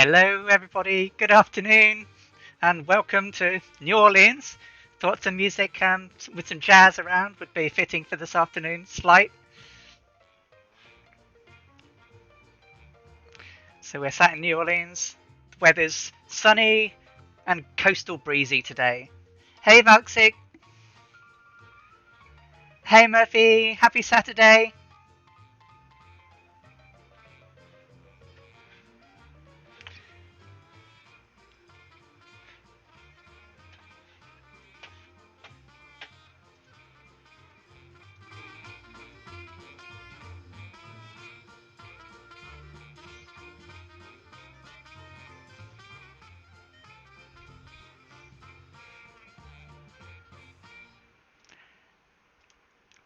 Hello, everybody. Good afternoon, and welcome to New Orleans. Thought some music with some jazz around would be fitting for this afternoon's flight. So we're sat in New Orleans. The weather's sunny and coastal breezy today. Hey, Valksik. Hey, Murphy. Happy Saturday.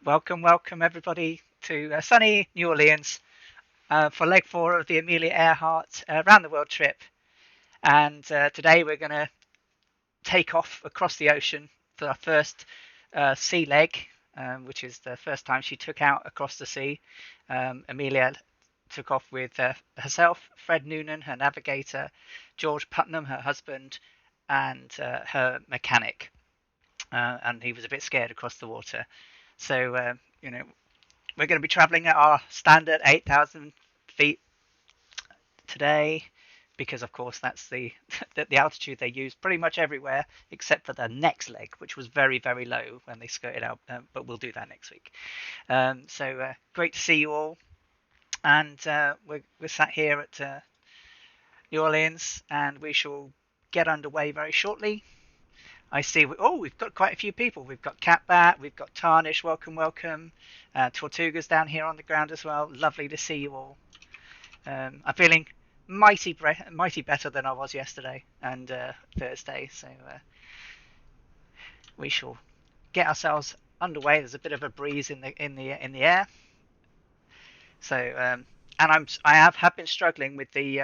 Welcome, everybody, to sunny New Orleans for Leg 4 of the Amelia Earhart Round the World trip. And today we're going to take off across the ocean for our first sea leg, which is the first time she took out across the sea. Amelia took off with herself, Fred Noonan, her navigator, George Putnam, her husband, and her mechanic. And he was a bit scared across the water. So, we're going to be traveling at our standard 8,000 feet today, because of course that's the altitude they use pretty much everywhere except for the next leg, which was very low when they skirted out, but we'll do that next week. So great to see you all, and we're sat here at New Orleans, and we shall get underway very shortly. I see. We've got quite a few people. We've got Catbat, we've got Tarnish. Welcome. Tortuga's down here on the ground as well. Lovely to see you all. I'm feeling mighty better than I was yesterday and Thursday. So we shall get ourselves underway. There's a bit of a breeze in the air. So and I have been struggling with the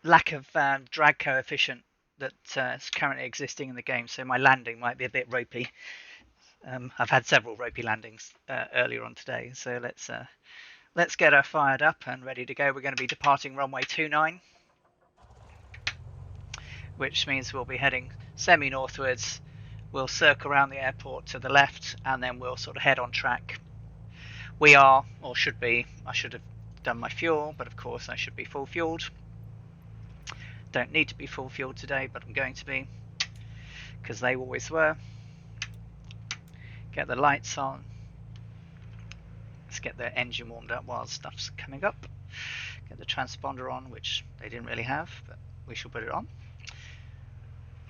lack of drag coefficient that is currently existing in the game. So my landing might be a bit ropey. I've had several ropey landings earlier on today, so let's get her fired up and ready to go. We're going to be departing runway 29, which means we'll be heading semi-northwards. We'll circle around the airport to the left, and then we'll sort of head on track. We are, or should be, I should have done my fuel, but of course I should be full fueled. Don't need to be full fueled today, but I'm going to be, because they always were. Get the lights on. Let's get the engine warmed up while stuff's coming up. Get the transponder on, which they didn't really have, but we shall put it on.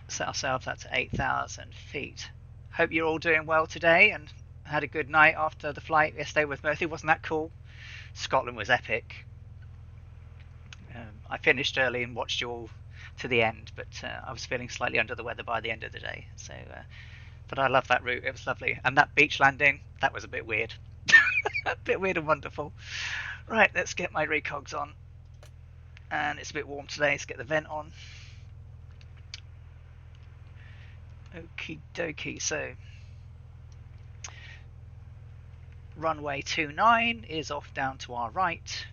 Set ourselves up to 8,000 feet. Hope you're all doing well today and had a good night after the flight yesterday with Murphy. Wasn't that cool? Scotland was epic. I finished early and watched you all to the end, but I was feeling slightly under the weather by the end of the day. So, but I love that route. It was lovely. And that beach landing, that was a bit weird. A bit weird and wonderful. Right, let's get my recogs on. And it's a bit warm today. Let's get the vent on. Okie dokie. So, runway 29 is off down to our right.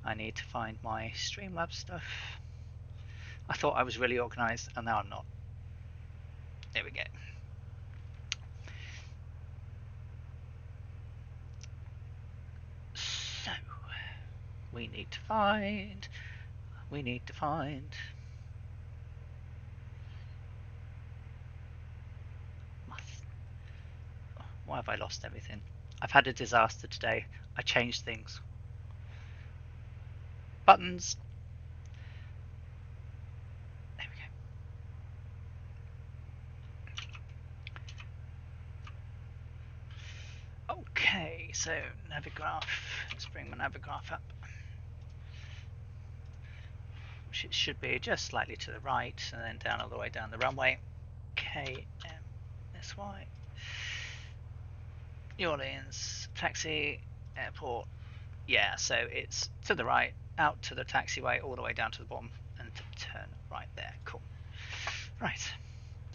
I need to find my Streamlabs stuff. I thought I was really organised, and now I'm not. There we go. So, we need to find. Why have I lost everything? I've had a disaster today. I changed things. Buttons. There we go. Okay, so Navigraph. Let's bring my Navigraph up. Which it should be just slightly to the right, and then down all the way down the runway. KMSY. New Orleans, taxi, airport. Yeah, so it's to the right, out to the taxiway, all the way down to the bottom, and turn right there. Cool. Right,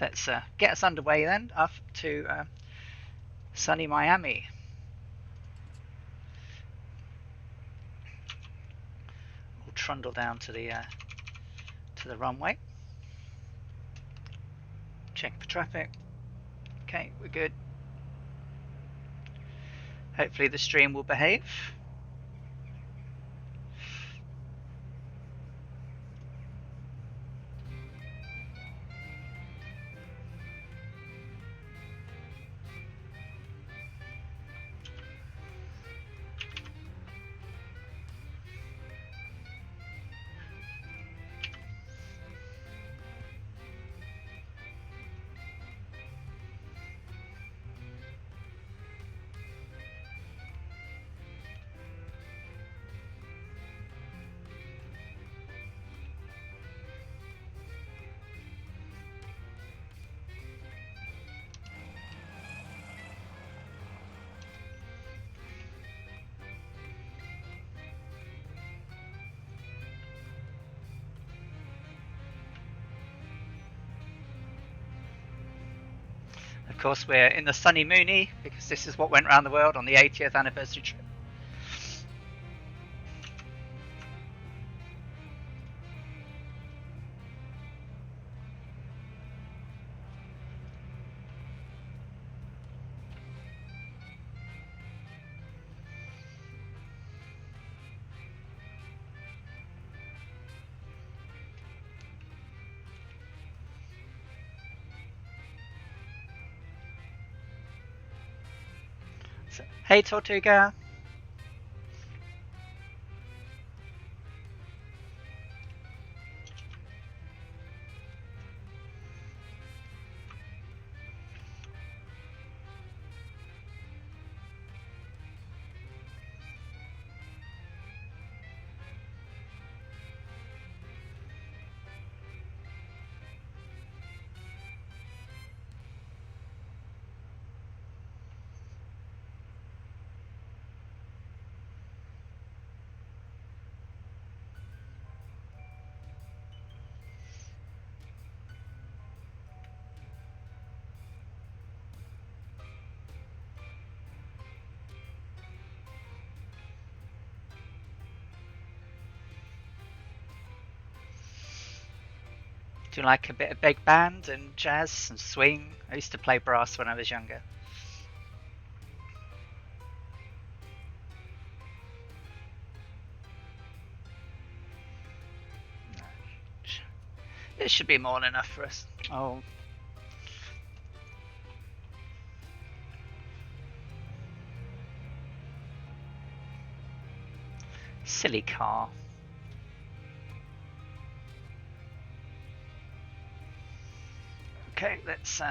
let's get us underway then, up to sunny Miami. trundle down to the runway. Check for traffic. Okay, we're good. Hopefully the stream will behave. Of course, we're in the sunny Mooney because this is what went around the world on the 80th anniversary trip. So, hey Tortuga. Do you like a bit of big band and jazz and swing? I used to play brass when I was younger. It should be more than enough for us. Oh. Silly car. Okay, let's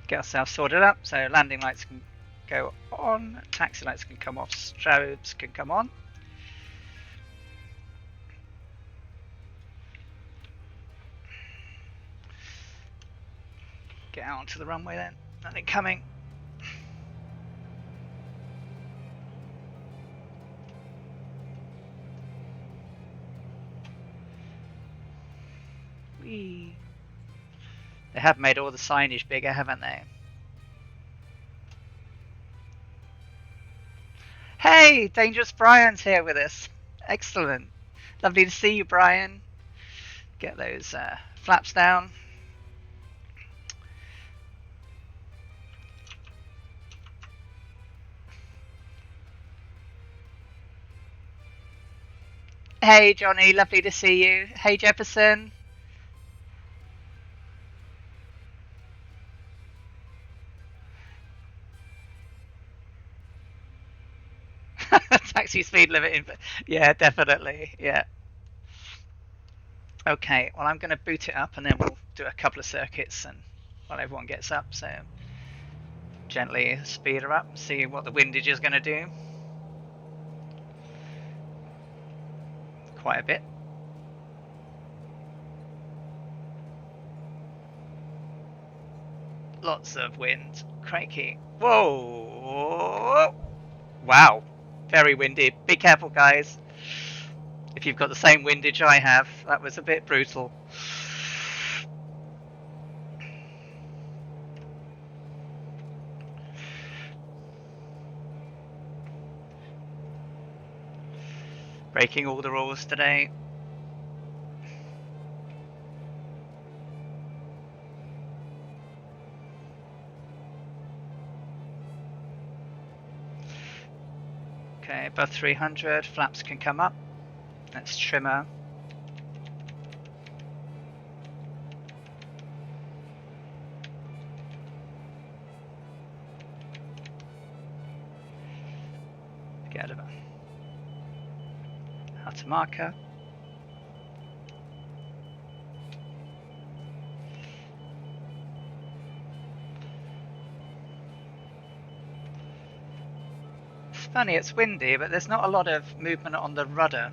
get ourselves sorted up. So landing lights can go on, taxi lights can come off, strobes can come on. Get out onto the runway then. Nothing coming. Whee. They have made all the signage bigger, haven't they? Hey, Dangerous Brian's here with us. Excellent. Lovely to see you, Brian. Get those flaps down. Hey, Johnny. Lovely to see you. Hey, Jefferson. Taxi speed limit. Yeah, definitely. Yeah. Okay, well, I'm going to boot it up and then we'll do a couple of circuits and while everyone gets up. So gently speed her up, see what the windage is going to do. Quite a bit. Lots of wind. Crikey. Whoa! Wow. Very windy. Be careful, guys. If you've got the same windage I have, that was a bit brutal. Breaking all the rules today. Okay, above 300, flaps can come up. Let's trimmer. Get it. Outer marker. It's funny, it's windy, but there's not a lot of movement on the rudder.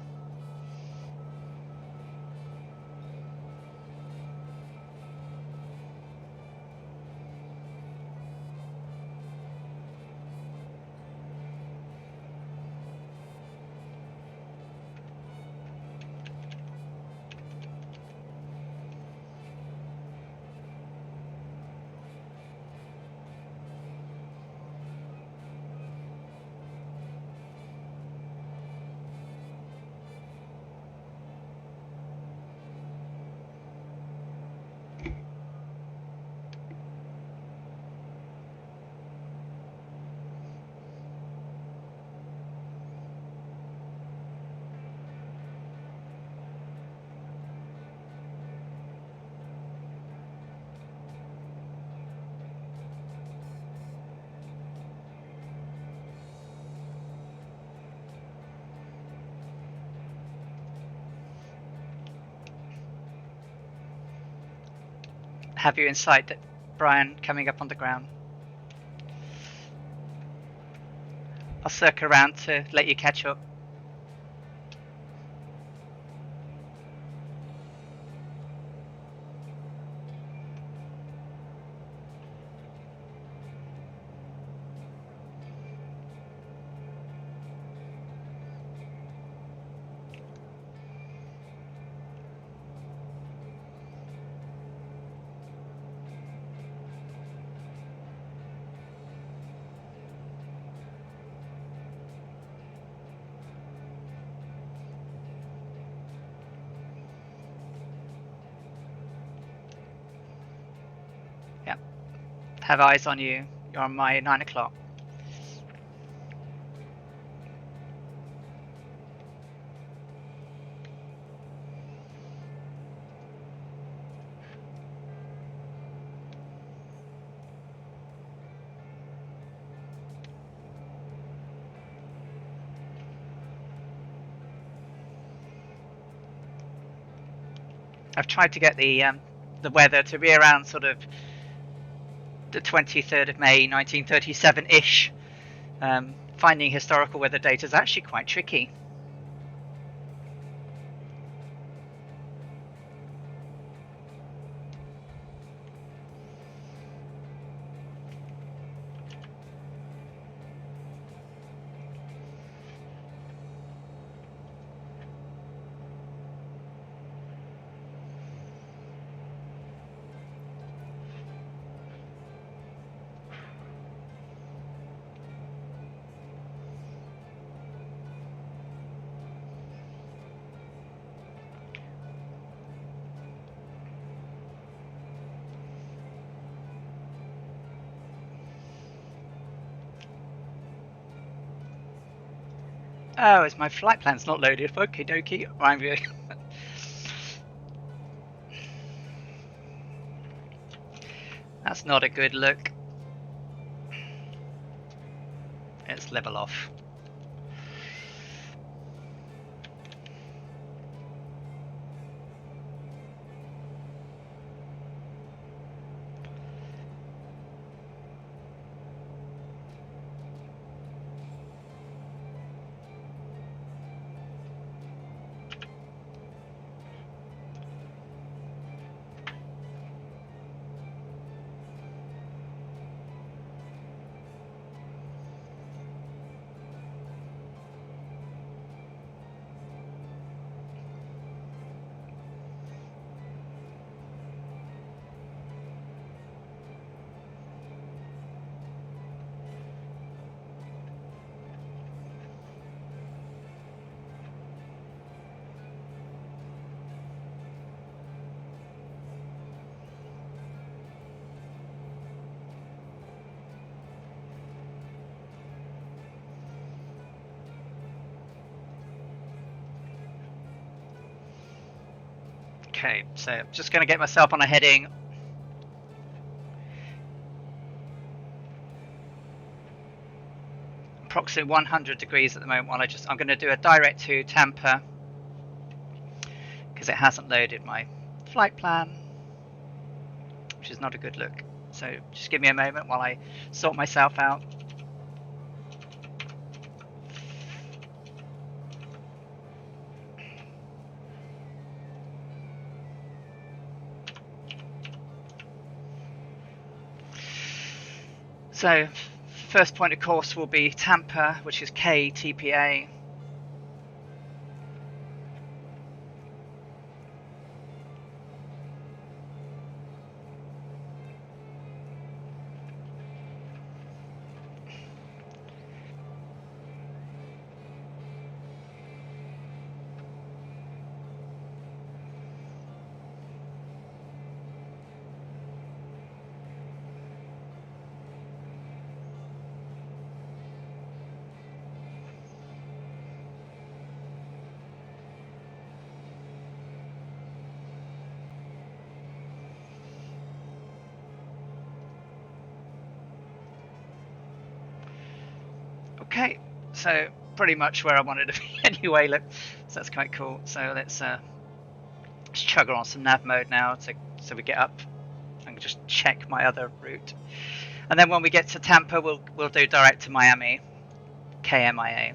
Have you in sight, Brian, coming up on the ground? I'll circle around to let you catch up. Yep. Have eyes on you. You're on my 9 o'clock. I've tried to get the weather to be around sort of the 23rd of May 1937-ish. Finding historical weather data is actually quite tricky. Oh, it's my flight plan's not loaded. Okie dokie. I'm That's not a good look. Let's level off. Okay, so just going to get myself on a heading. Approximately 100 degrees at the moment. While I'm going to do a direct to Tampa because it hasn't loaded my flight plan, which is not a good look. So just give me a moment while I sort myself out. So first point of course will be Tampa, which is KTPA. Okay, so pretty much where I wanted to be anyway. Look, so that's quite cool. So let's chug on some nav mode now, so we get up and just check my other route. And then when we get to Tampa, we'll do direct to Miami, KMIA.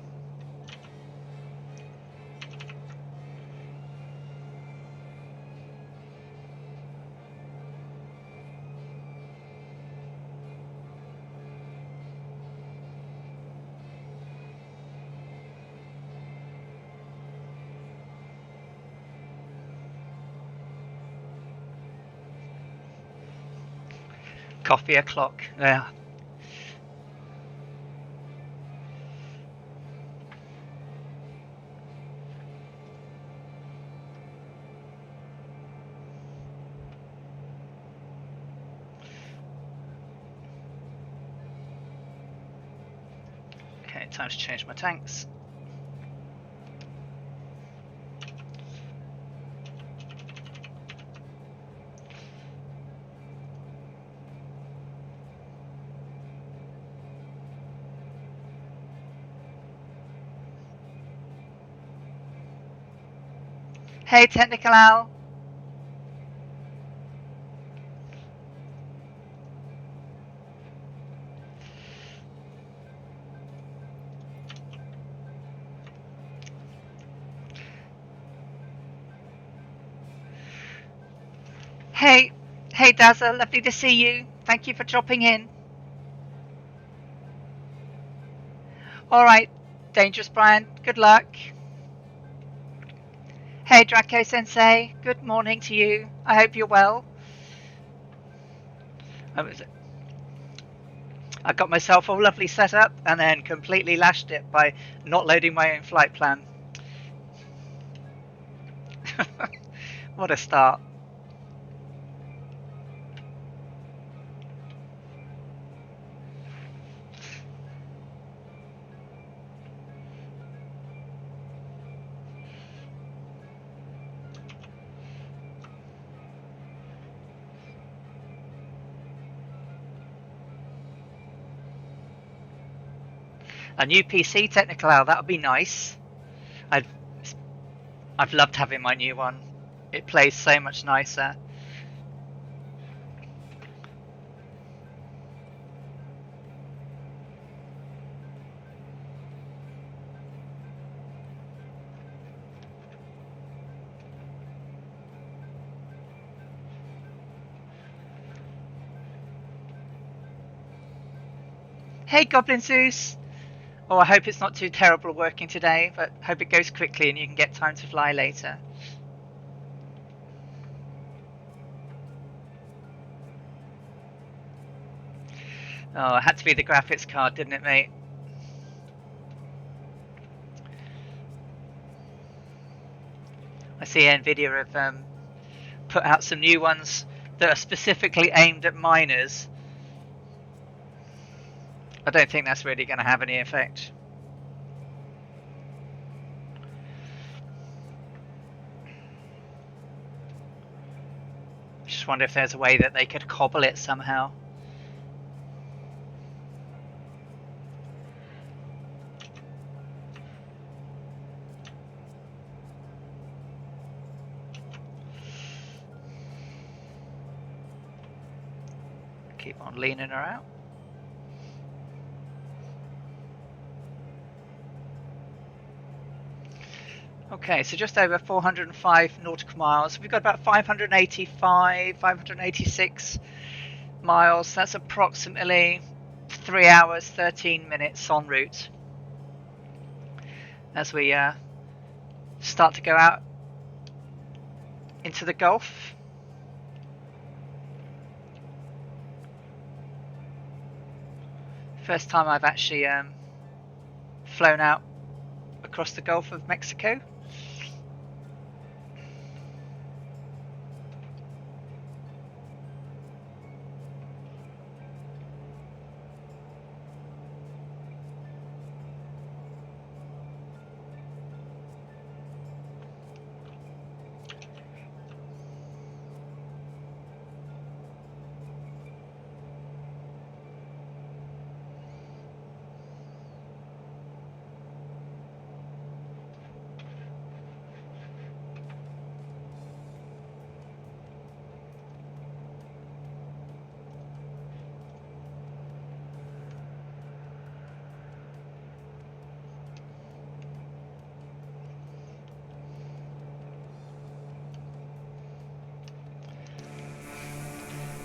Coffee o'clock. Yeah. Okay, time to change my tanks. Hey, Technical Al. Hey, Dazza, lovely to see you. Thank you for dropping in. All right, Dangerous Brian, good luck. Hey, Draco Sensei, good morning to you. I hope you're well. I got myself all lovely set up and then completely lashed it by not loading my own flight plan. What a start. A new PC, Technical Al, that would be nice. I've loved having my new one. It plays so much nicer. Hey, Goblin Zeus. Oh, I hope it's not too terrible working today, but hope it goes quickly and you can get time to fly later. Oh, it had to be the graphics card, didn't it, mate? I see Nvidia have put out some new ones that are specifically aimed at miners. I don't think that's really going to have any effect. just wonder if there's a way that they could cobble it somehow. Keep on leaning her out. Okay, so just over 405 nautical miles. We've got about 585, 586 miles. That's approximately 3 hours, 13 minutes en route. As we start to go out into the Gulf. First time I've actually flown out across the Gulf of Mexico.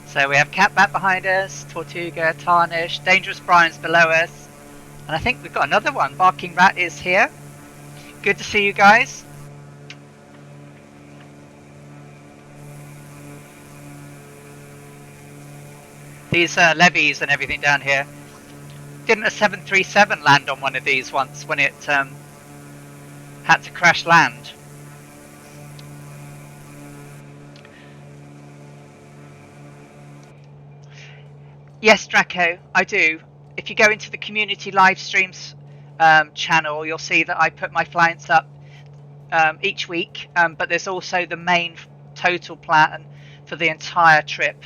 So we have Catbat behind us, Tortuga, Tarnish, Dangerous Brian's below us, and I think we've got another one. Barking Rat is here. Good to see you guys. These levees and everything down here. Didn't a 737 land on one of these once when it had to crash land? Yes, Draco, I do. If you go into the community live streams channel, you'll see that I put my flights up each week, but there's also the main total plan for the entire trip.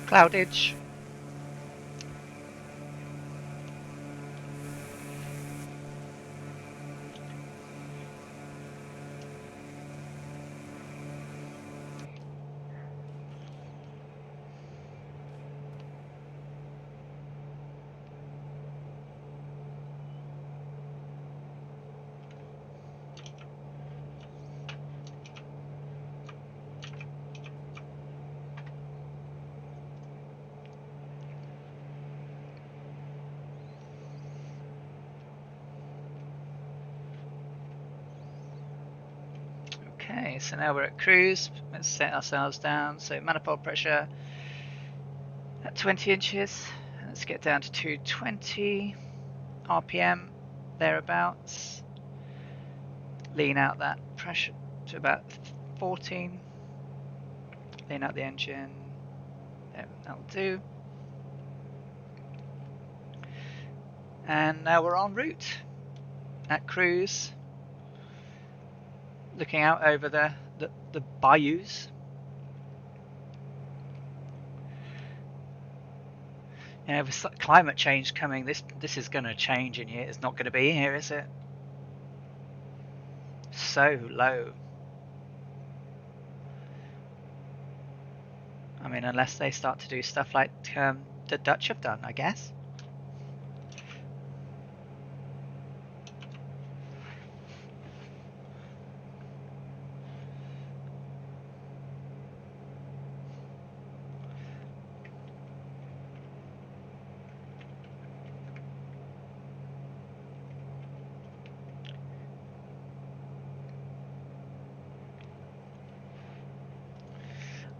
Cloudage. Okay, so now we're at cruise. Let's set ourselves down. So manifold pressure at 20 inches. Let's get down to 220 RPM, thereabouts. Lean out that pressure to about 14. Lean out the engine. There, that'll do. And now we're en route at cruise. Looking out over the bayous. Yeah, with climate change coming, this is going to change in here. It's not going to be here, is it? So low. I mean, unless they start to do stuff like the Dutch have done, I guess.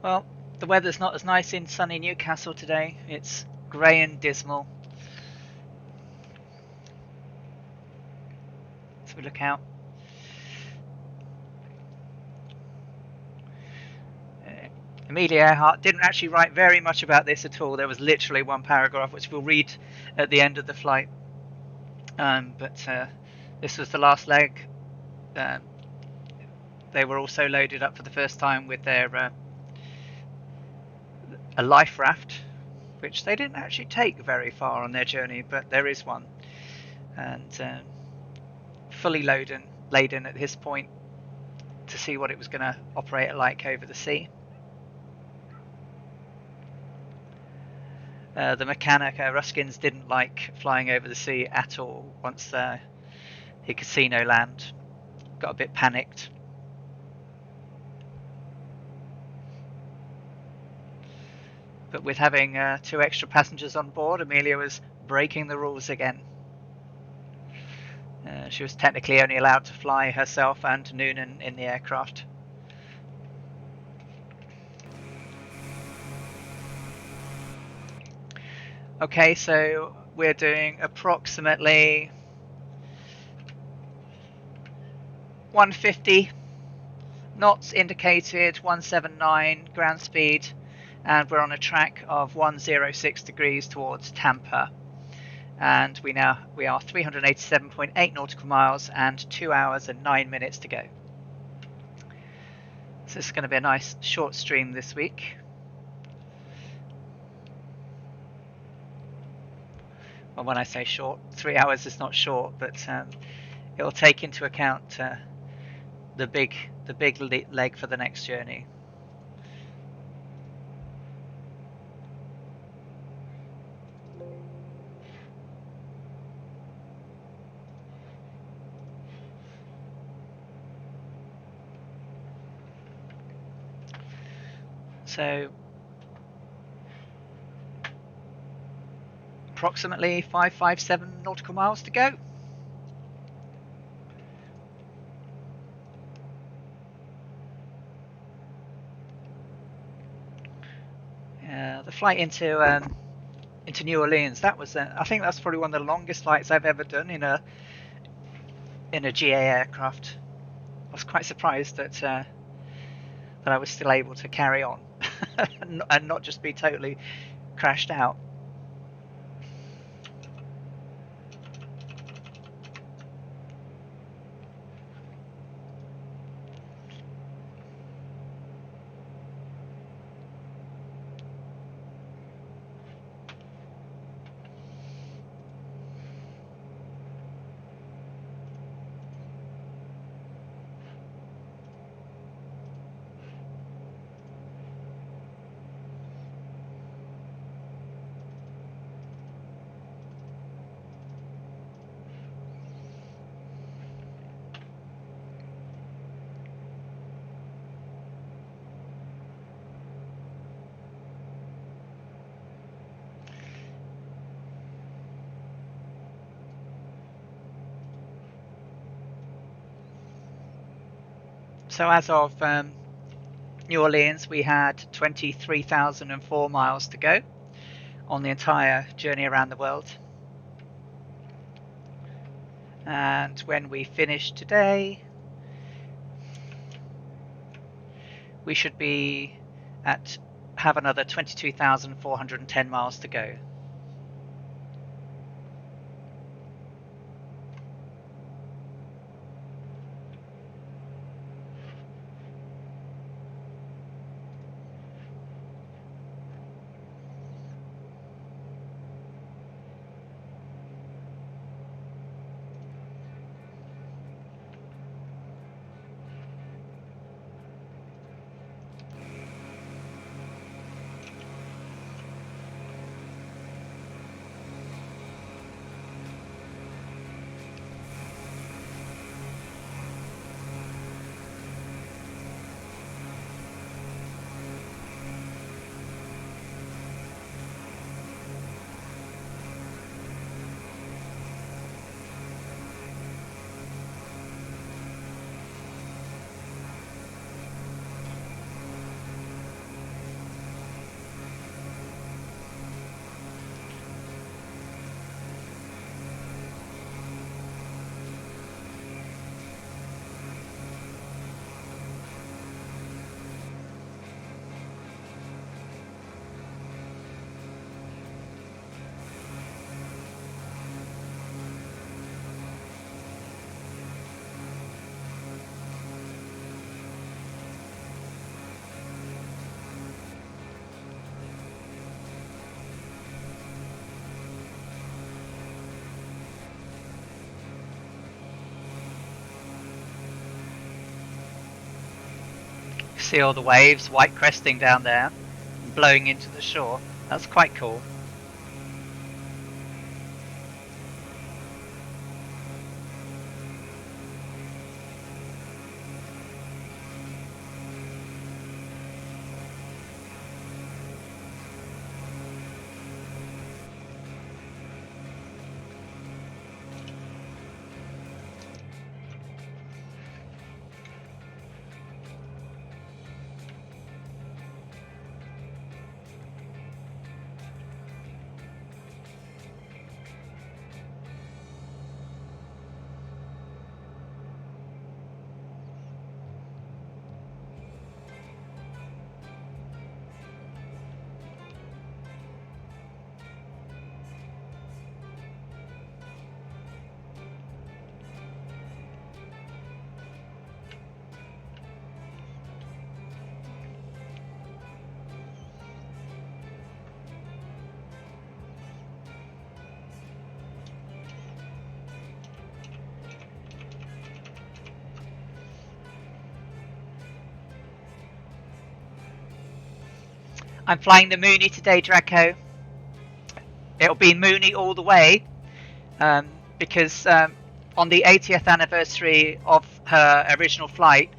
Well, the weather's not as nice in sunny Newcastle today. It's grey and dismal. So we look out. Amelia Earhart didn't actually write very much about this at all. There was literally one paragraph which we'll read at the end of the flight. But this was the last leg. They were also loaded up for the first time with their a life raft, which they didn't actually take very far on their journey, but there is one, and fully laden at this point to see what it was going to operate like over the sea. The mechanic, Ruskins, didn't like flying over the sea at all once he could see no land. Got a bit panicked. But with having 2 extra passengers on board, Amelia was breaking the rules again. She was technically only allowed to fly herself and Noonan in the aircraft. Okay, so we're doing approximately 150 knots indicated, 179 ground speed, and we're on a track of 106 degrees towards Tampa. And we are 387.8 nautical miles and 2 hours and 9 minutes to go. So this is going to be a nice short stream this week. Well, when I say short, 3 hours is not short, but it will take into account the big leg for the next journey. So approximately 557 nautical miles to go. The flight into New Orleans, that was I think that's probably one of the longest flights I've ever done in a GA aircraft. I was quite surprised that I was still able to carry on and not just be totally crashed out. So as of New Orleans, we had 23,004 miles to go on the entire journey around the world. And when we finish today, we should have another 22,410 miles to go. See all the waves white cresting down there, blowing into the shore. That's quite cool. I'm flying the Mooney today, Draco. It'll be Mooney all the way, because on the 80th anniversary of her original flight,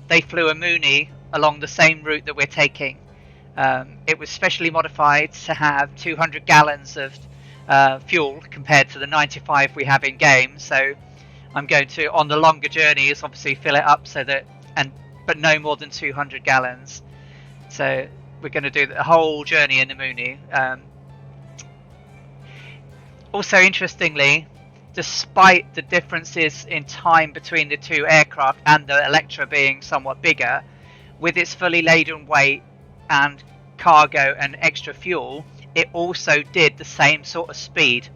they flew a Mooney along the same route that we're taking. It was specially modified to have 200 gallons of fuel compared to the 95 we have in game. So I'm going to, on the longer journeys, obviously fill it up so that, but no more than 200 gallons. So we're going to do the whole journey in the Mooney. Also, interestingly, despite the differences in time between the two aircraft and the Electra being somewhat bigger, with its fully laden weight and cargo and extra fuel, it also did the same sort of speed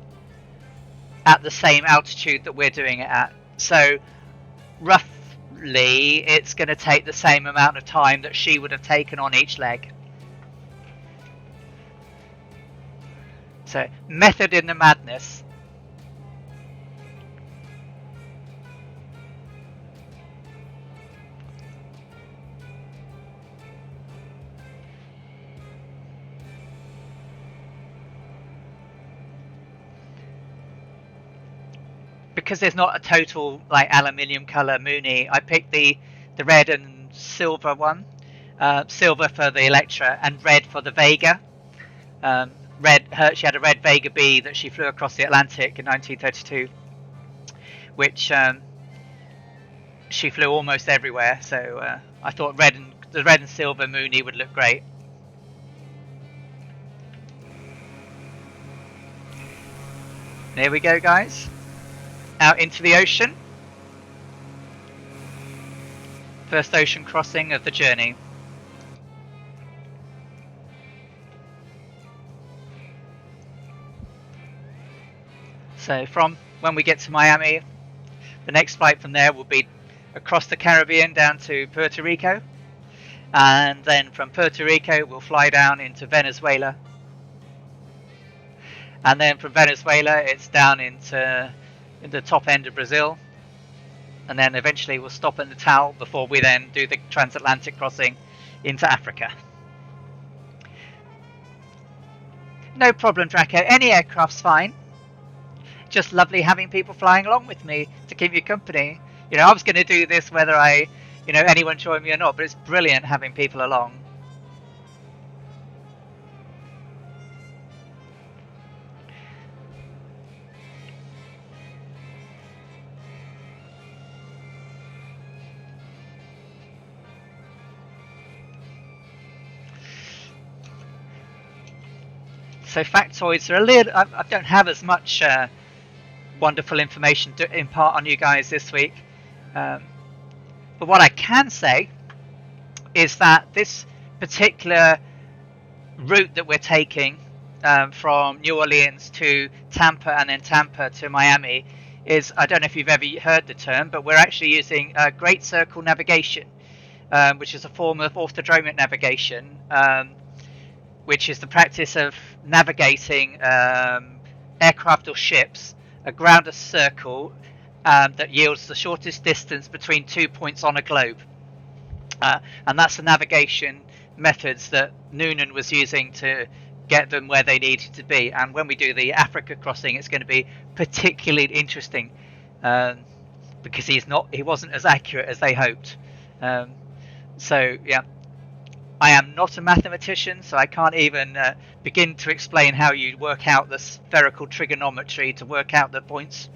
at the same altitude that we're doing it at. So roughly it's going to take the same amount of time that she would have taken on each leg. So method in the madness. Because there's not a total like aluminium color Mooney, I picked the red and silver one. Silver for the Electra and red for the Vega. She had a red Vega B that she flew across the Atlantic in 1932, which she flew almost everywhere. So I thought the red and silver Mooney would look great. There we go, guys. Out into the ocean. First ocean crossing of the journey. So from when we get to Miami, the next flight from there will be across the Caribbean down to Puerto Rico. And then from Puerto Rico, we'll fly down into Venezuela. And then from Venezuela, it's down into the top end of Brazil. And then eventually we'll stop at Natal before we then do the transatlantic crossing into Africa. No problem, Draco. Any aircraft's fine. Just lovely having people flying along with me to keep you company. You know, I was going to do this whether anyone join me or not, but it's brilliant having people along. So factoids are a little. I don't have as much wonderful information to impart on you guys this week, but what I can say is that this particular route that we're taking from New Orleans to Tampa and then Tampa to Miami is, I don't know if you've ever heard the term, but we're actually using Great Circle navigation, which is a form of orthodromic navigation, which is the practice of navigating aircraft or ships around a circle that yields the shortest distance between 2 points on a globe. And that's the navigation methods that Noonan was using to get them where they needed to be. And when we do the Africa crossing, it's going to be particularly interesting, because he wasn't as accurate as they hoped. So yeah, I am not a mathematician, so I can't even begin to explain how you work out the spherical trigonometry to work out the points.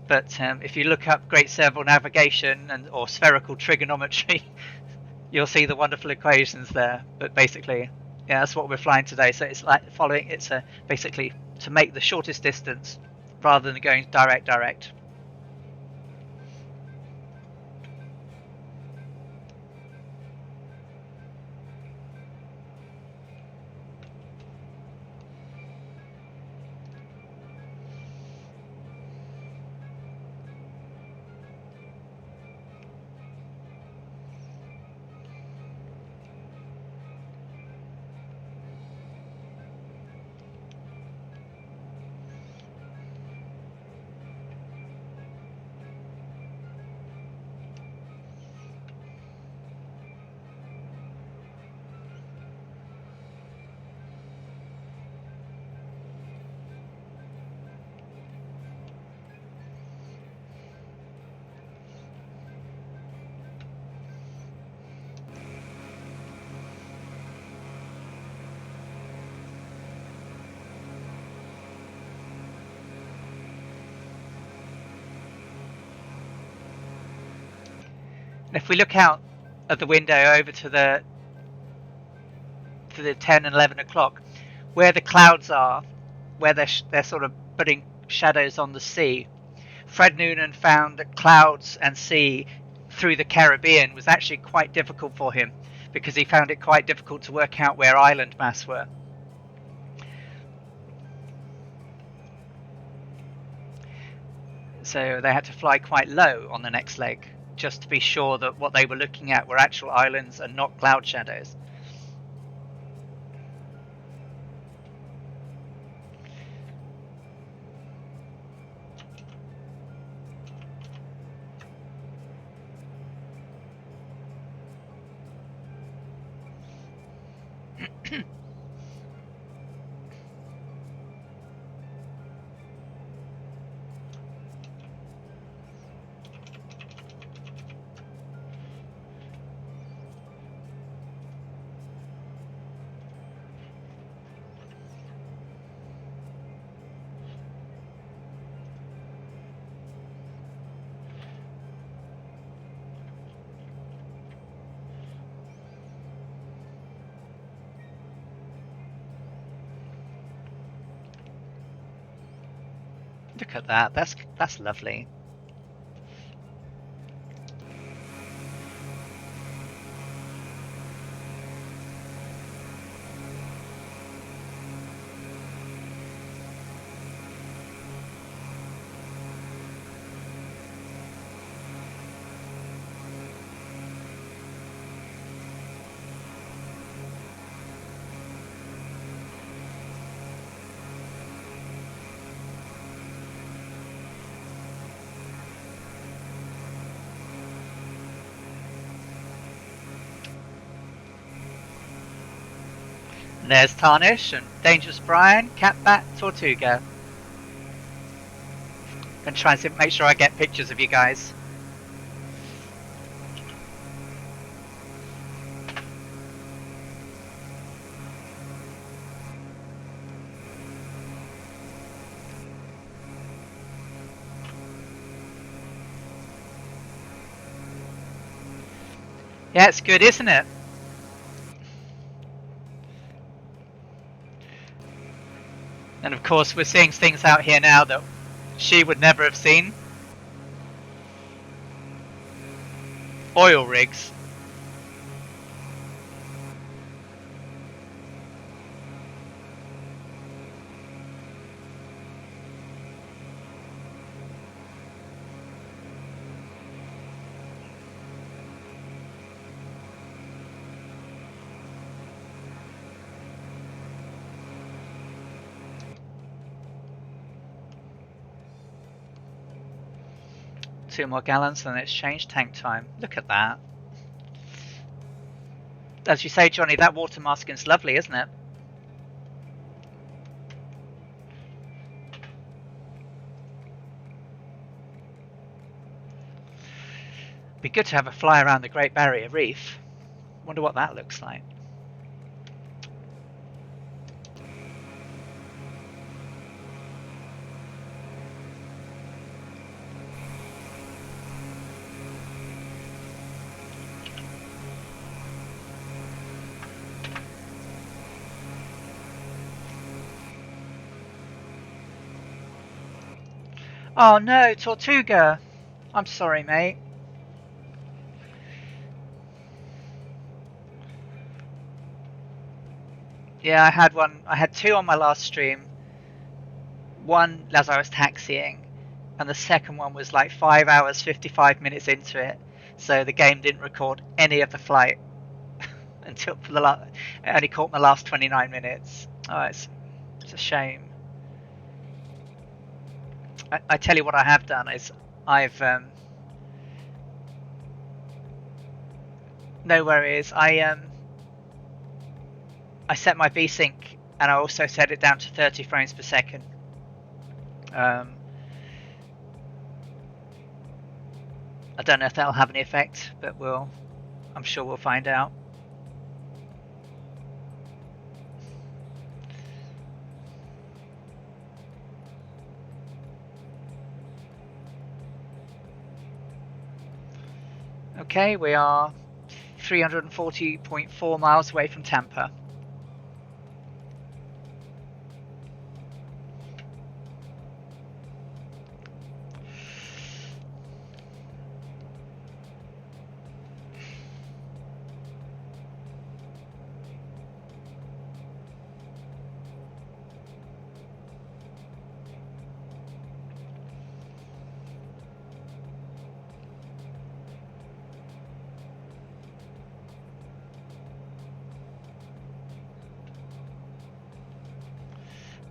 But if you look up Great Circle Navigation or spherical trigonometry, you'll see the wonderful equations there. But basically, yeah, that's what we're flying today. So it's like following. It's basically to make the shortest distance rather than going direct. And if we look out of the window over to the 10 and 11 o'clock, where the clouds are, where they're sort of putting shadows on the sea, Fred Noonan found that clouds and sea through the Caribbean was actually quite difficult for him, because he found it quite difficult to work out where island mass were. So they had to fly quite low on the next leg, just to be sure that what they were looking at were actual islands and not cloud shadows. Look at that. That's lovely. And there's Tarnish and Dangerous Brian, Catbat, Tortuga. And trying to make sure I get pictures of you guys. Yeah, it's good, isn't it? And of course, we're seeing things out here now that she would never have seen. Oil rigs. Two more gallons and it's change tank time. Look at that. as you say, Johnny, that water masking's lovely, isn't it? Be good to have a fly around the Great Barrier Reef. Wonder what that looks like. Oh no, Tortuga! I'm sorry, mate. Yeah, I had one. I had two on my last stream. One as I was taxiing, and the second one was like 5 hours 55 minutes into it. So the game didn't record any of the flight until for the last. It only caught my last 29 minutes. Oh, it's a shame. I tell you what I have done is I've no worries. I set my VSync and I also set it down to 30 frames per second. I don't know if that'll have any effect, but I'm sure we'll find out. Okay, we are 340.4 miles away from Tampa.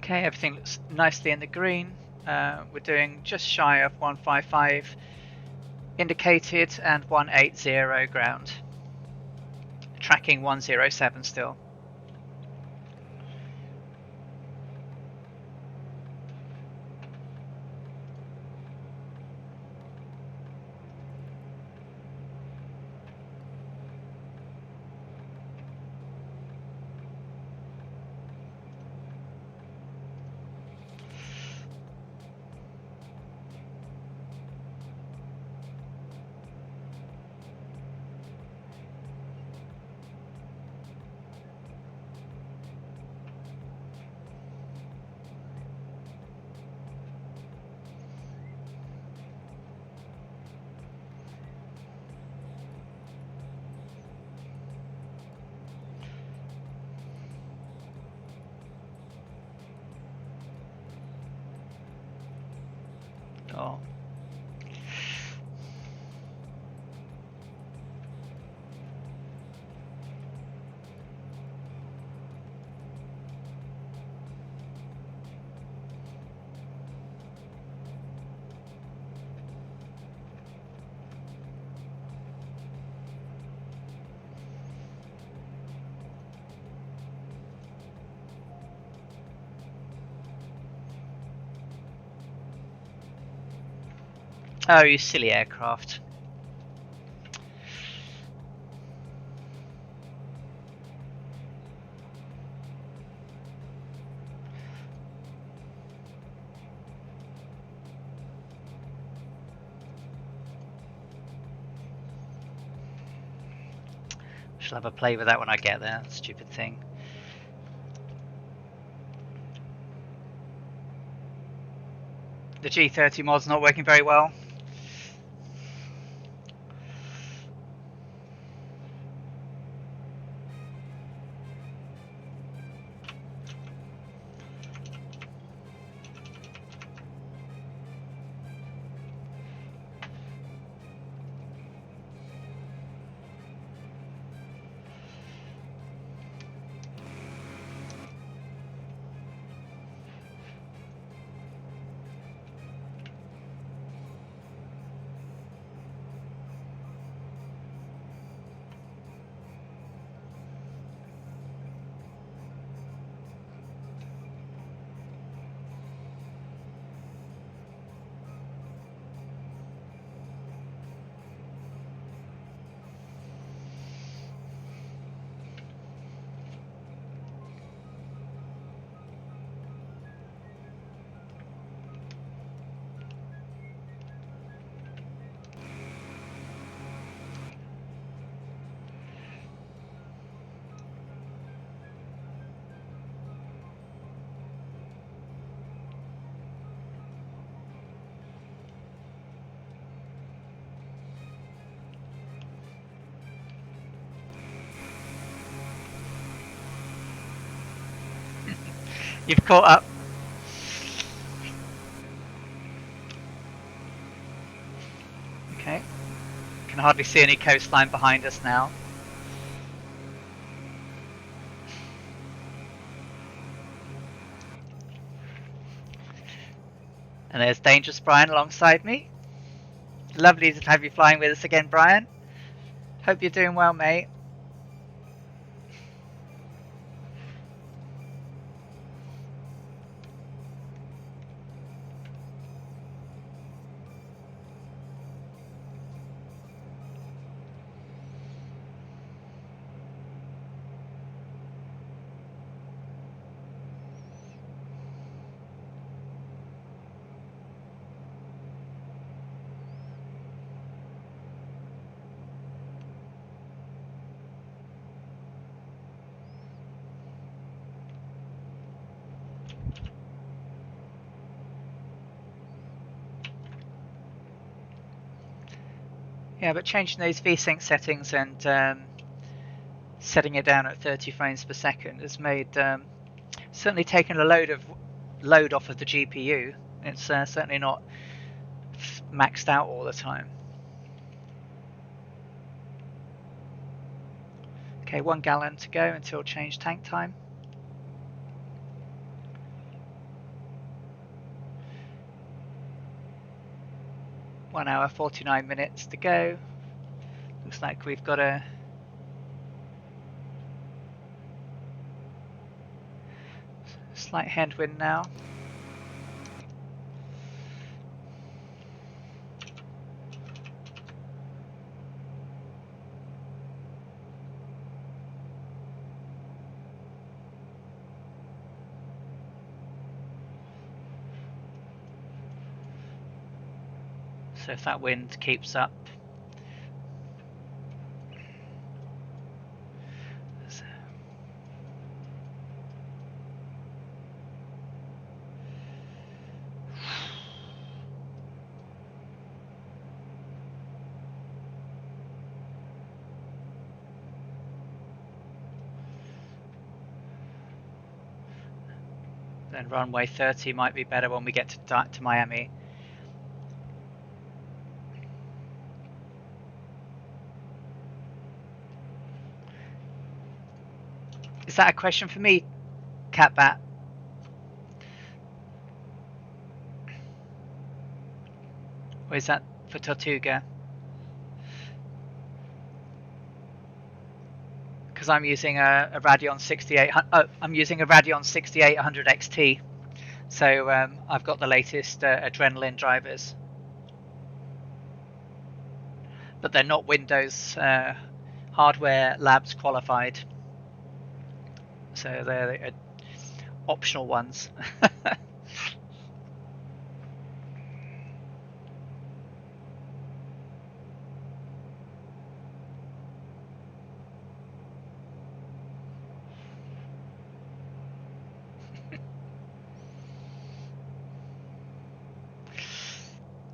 Okay, everything looks nicely in the green. We're doing just shy of 155 indicated and 180 ground. Tracking 107 still. Oh. Oh, you silly aircraft. Shall have a play with that when I get there. Stupid thing. The G30 mod's not working very well. You've caught up. Okay. Can hardly see any coastline behind us now. And there's Dangerous Brian alongside me. Lovely to have you flying with us again, Brian. Hope you're doing well, mate. Yeah, but changing those VSync settings and setting it down at 30 frames per second has made certainly taken a load off of the GPU. It's certainly not maxed out all the time. Okay, 1 gallon to go until change tank time. One hour 49 minutes to go. Looks like we've got a slight headwind now. So if that wind keeps up, then runway 30 might be better when we get to Miami. Is that a question for me, Catbat? Or is that for Tortuga? Because I'm using a Radeon 6800. Oh, I'm using a Radeon 6800 XT. So I've got the latest Adrenaline drivers, but they're not Windows Hardware Labs qualified. So they're optional ones.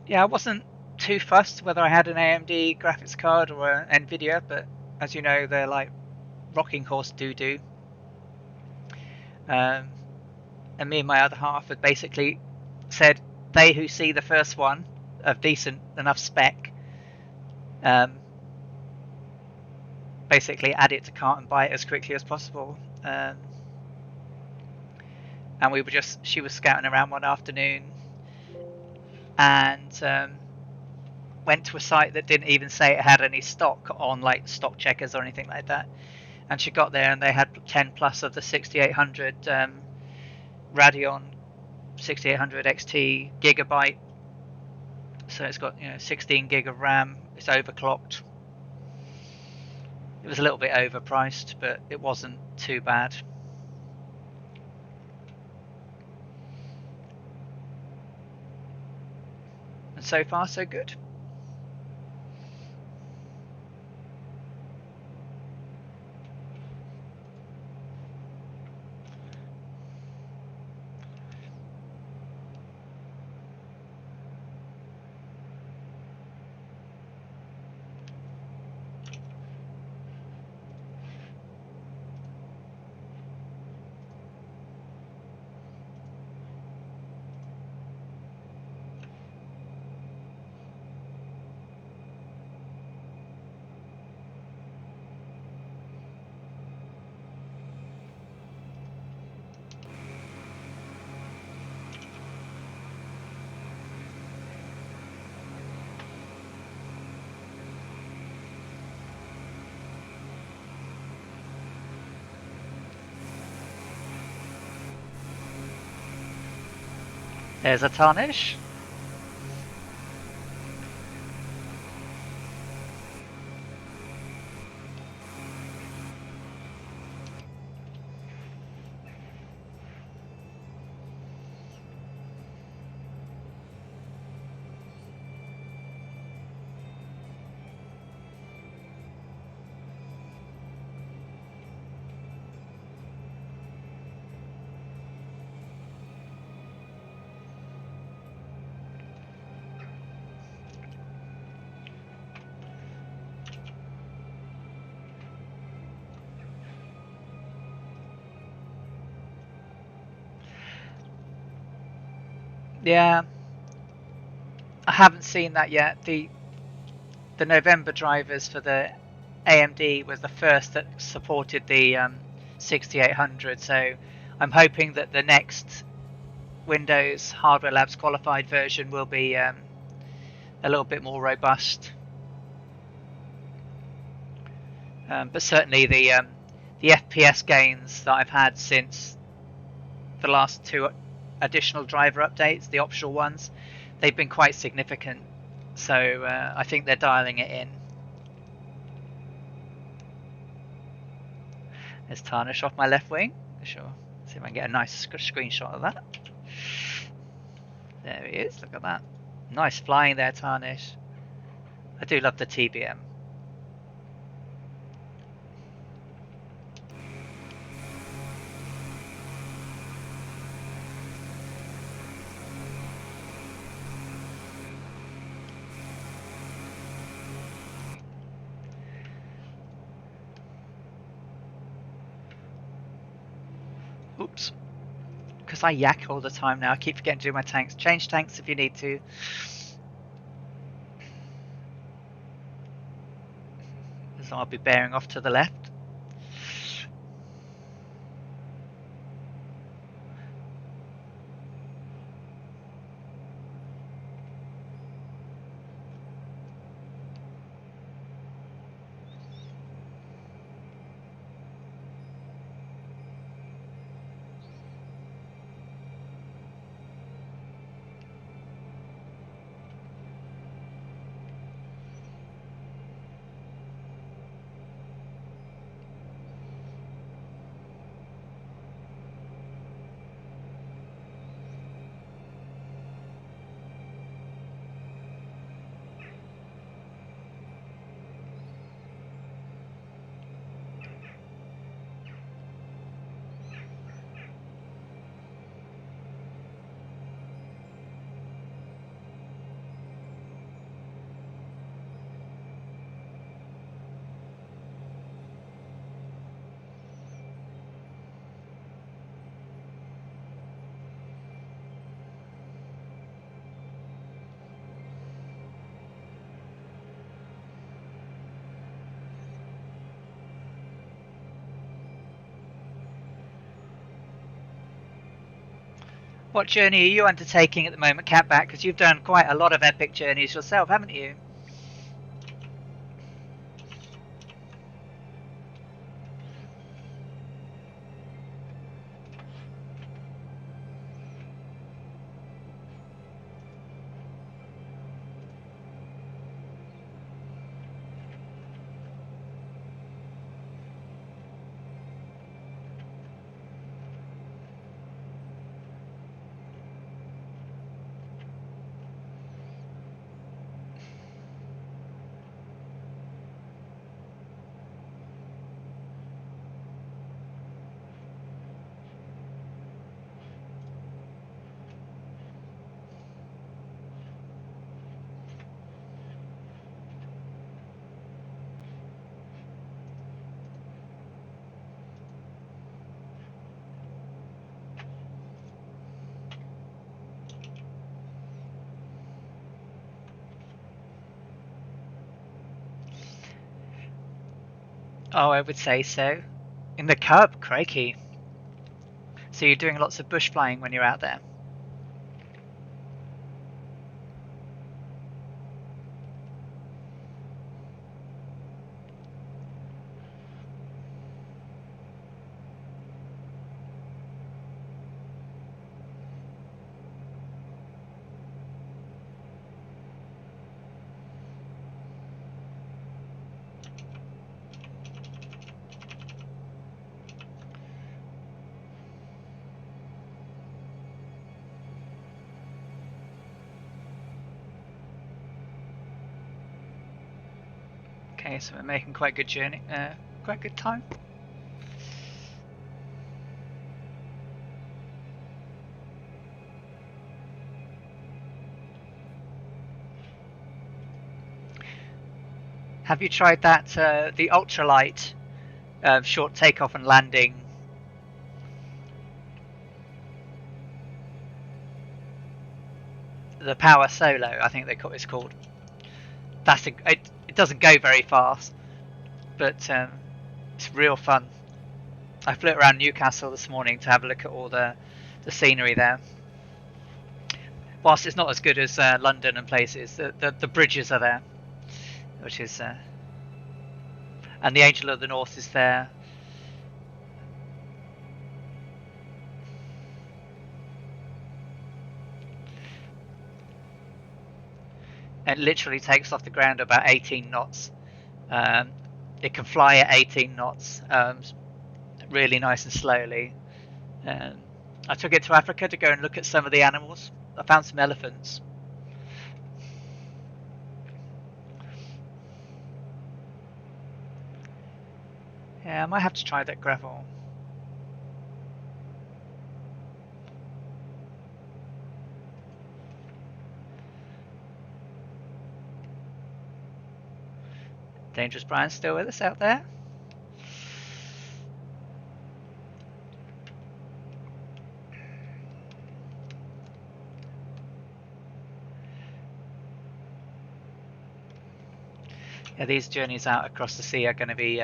Yeah, I wasn't too fussed whether I had an AMD graphics card or an Nvidia, but as you know, they're like rocking horse doo-doo. And me and my other half had basically said they who see the first one of decent enough spec basically add it to cart and buy it as quickly as possible. And she was scouting around one afternoon and went to a site that didn't even say it had any stock on like stock checkers or anything like that. And she got there and they had 10 plus of the 6800 Radeon 6800 XT gigabyte. So it's got 16 gig of RAM. It's overclocked. It was a little bit overpriced, but it wasn't too bad. And so far, so good. There's a tarnish. Yeah, I haven't seen that yet. The November drivers for the AMD was the first that supported the 6800, so I'm hoping that the next Windows Hardware Labs qualified version will be a little bit more robust. But certainly the FPS gains that I've had since the last two additional driver updates, the optional ones, they've been quite significant. So I think they're dialing it in. There's tarnish off my left wing. Sure. See if I can get a nice screenshot of that. There he is. Look at that. Nice flying there, tarnish. I do love the TBM. Oops. Because I yak all the time now, I keep forgetting to do my tanks. Change tanks if you need to. So I'll be bearing off to the left. What journey are you undertaking at the moment, Catback? Because you've done quite a lot of epic journeys yourself, haven't you? Oh, I would say so. In the Cub, crikey. So you're doing lots of bush flying when you're out there. Okay, so we're making quite good journey, quite good time. Have you tried that, the ultralight short takeoff and landing? The power solo, I think it's called. It doesn't go very fast, but it's real fun. I flew around Newcastle this morning to have a look at all the scenery there. Whilst it's not as good as London and places, the bridges are there, which is and the Angel of the North is there. It literally takes off the ground about 18 knots. It can fly at 18 knots, really nice and slowly. I took it to Africa to go and look at some of the animals. I found some elephants. Yeah, I might have to try that gravel. Dangerous Brian's still with us out there. Yeah, these journeys out across the sea are going to be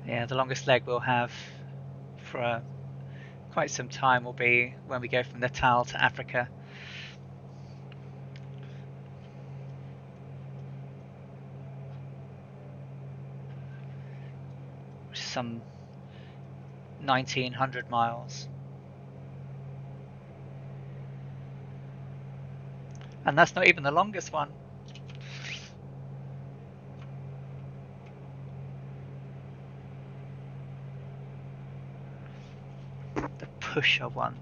yeah, the longest leg we'll have for quite some time will be when we go from Natal to Africa. Which is some 1900 miles. And that's not even the longest one. The pusher one.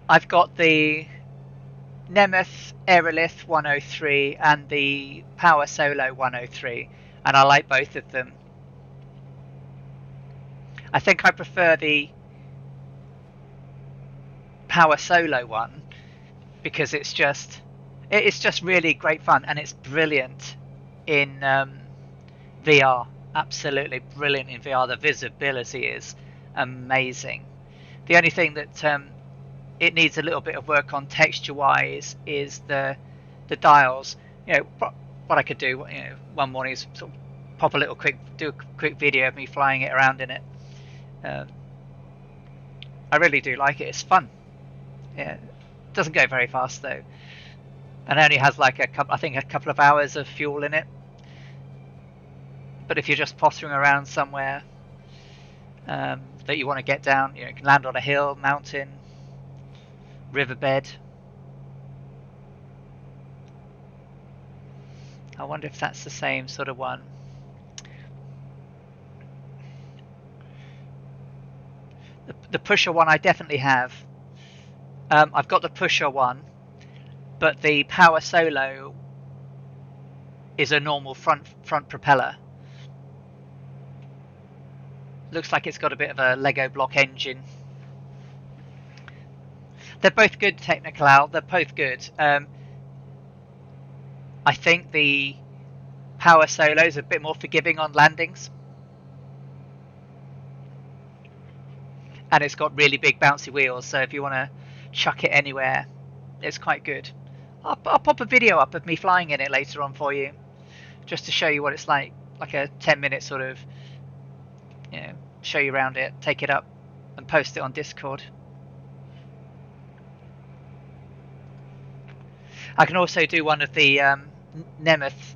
I've got the Nemeth Aerolith 103 and the Power Solo 103, and I like both of them. I think I prefer the Power Solo one because it's just really great fun, and it's brilliant in VR. Absolutely brilliant in VR. The visibility is amazing. The only thing that it needs a little bit of work on texture wise is the dials. You know, what I could do, you know, one morning is sort of pop a quick video of me flying it around in it. I really do like it. It's fun. Yeah, it doesn't go very fast though, and only has like a couple of hours of fuel in it. But if you're just pottering around somewhere that you want to get down, you know, you can land on a hill, mountain, riverbed. I wonder if that's the same sort of one. The pusher one I definitely have. I've got the pusher one, but the Power Solo is a normal front propeller. Looks like it's got a bit of a Lego block engine. They're both good, Technical. They're both good. I think the Power Solo is a bit more forgiving on landings, and it's got really big bouncy wheels, so if you want to chuck it anywhere, it's quite good. I'll pop a video up of me flying in it later on for you, just to show you what it's like a 10-minute sort of, you know, show you around it, take it up and post it on Discord. I can also do one of the Nemeth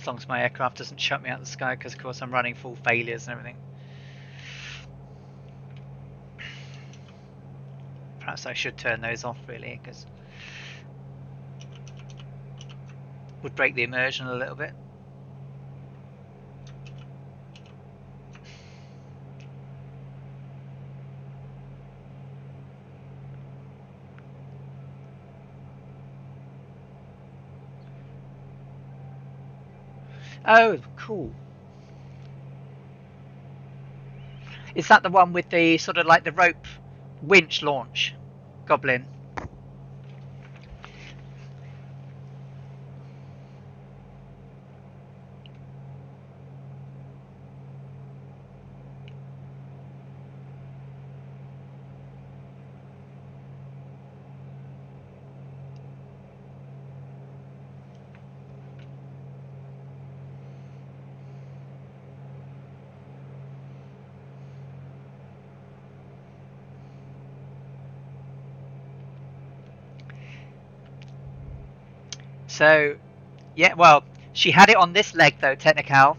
as long as my aircraft doesn't shut me out of the sky, because of course I'm running full failures and everything. Perhaps I should turn those off really, because would break the immersion a little bit. Oh, cool. Is that the one with the sort of like the rope winch launch, Goblin? So, yeah, well, she had it on this leg though, Technical.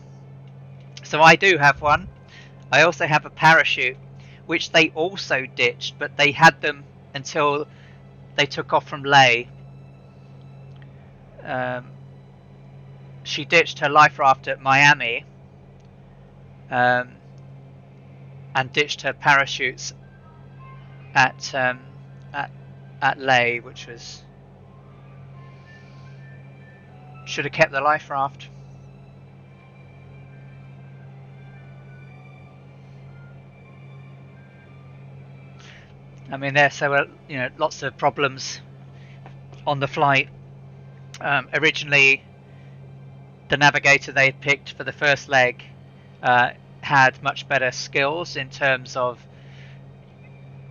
So I do have one. I also have a parachute, which they also ditched, but they had them until they took off from Leh. She ditched her life raft at Miami, and ditched her parachutes at Leh, which was should have kept the life raft. I mean, there were lots of problems on the flight. Originally, the navigator they had picked for the first leg had much better skills in terms of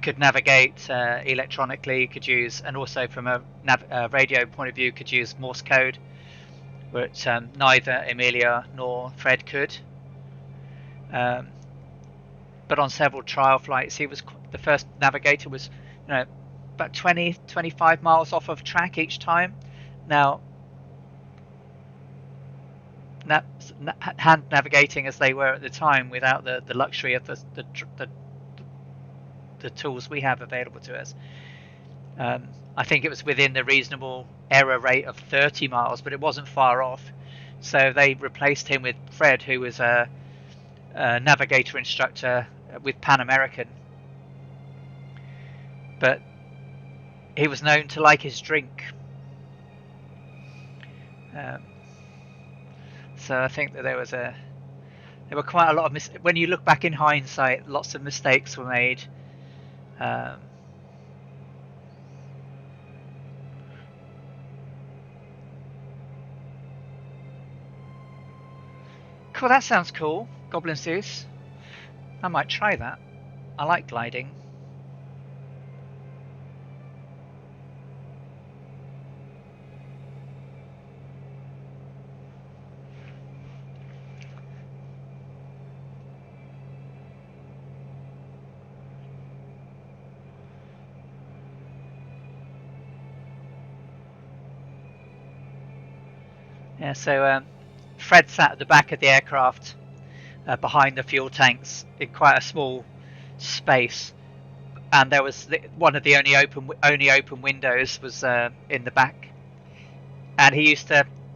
could navigate electronically, could use, and also from a radio point of view, could use Morse code, but neither Amelia nor Fred could. But on several trial flights, the first navigator was, about 20-25 miles off of track each time. Now, hand navigating as they were at the time, without the luxury of the tools we have available to us, I think it was within the reasonable error rate of 30 miles, but it wasn't far off. So they replaced him with Fred, who was a navigator instructor with Pan American, but he was known to like his drink. So I think that there were quite a lot of when you look back in hindsight, lots of mistakes were made. Cool, that sounds cool, Goblin Zeus. I might try that. I like gliding. Yeah, so Fred sat at the back of the aircraft, behind the fuel tanks, in quite a small space, and there was one of the only open windows was in the back, and he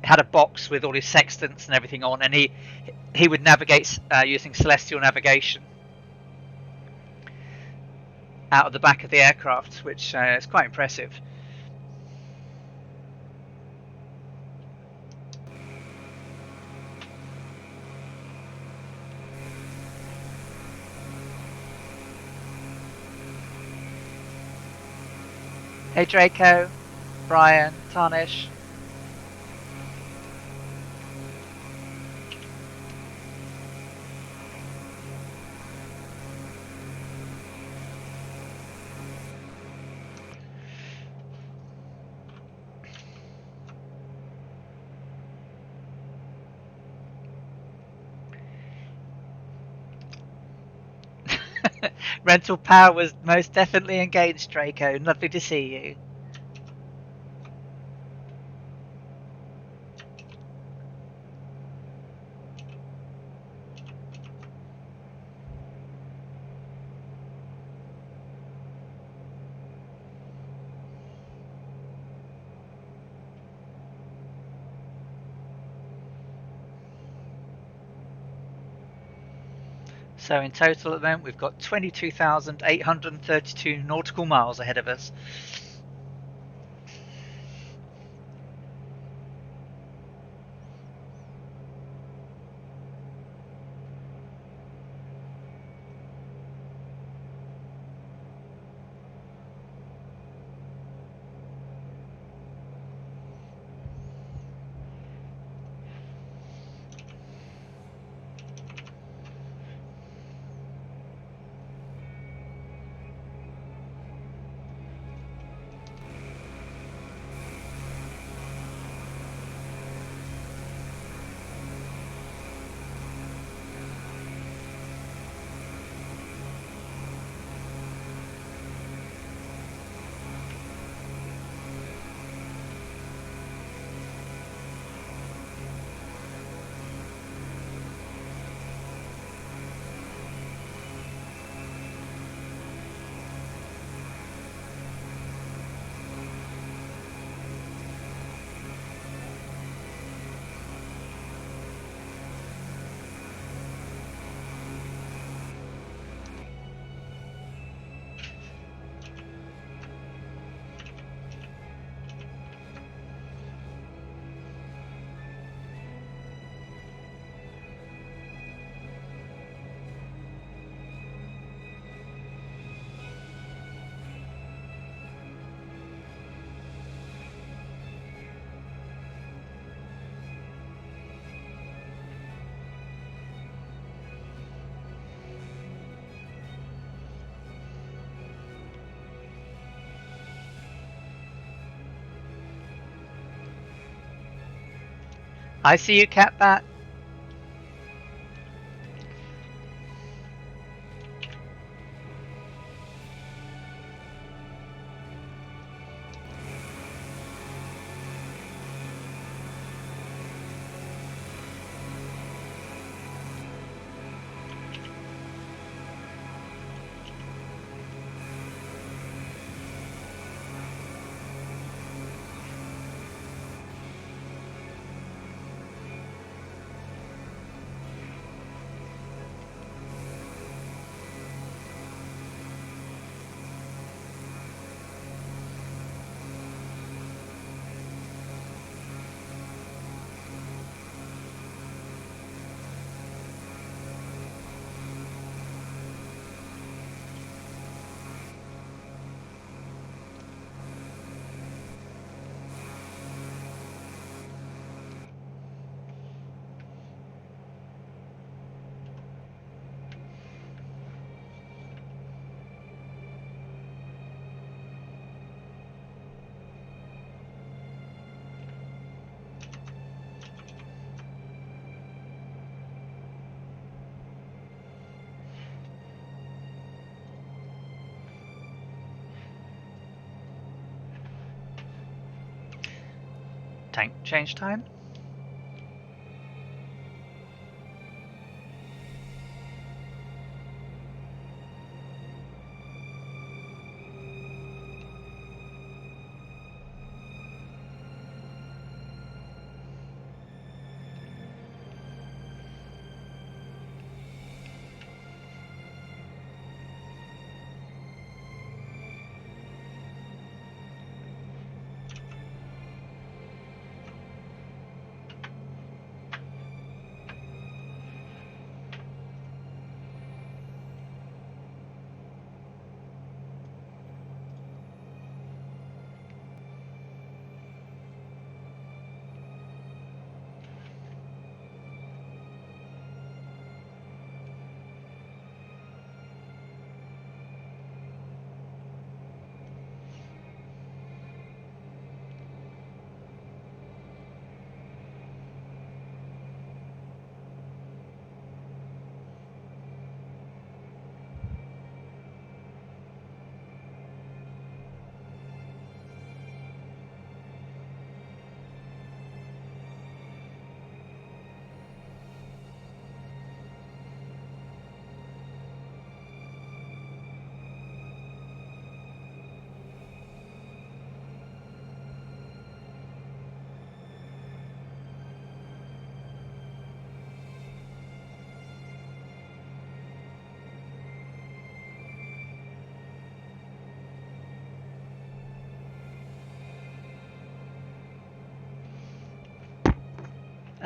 had a box with all his sextants and everything on, and he would navigate using celestial navigation out of the back of the aircraft, which is quite impressive. Hey Draco, Brian, Tarnish. Rental power was most definitely engaged, Draco. Lovely to see you. So in total at the moment we've got 22,832 nautical miles ahead of us. I see you, Catbat. Tank change time.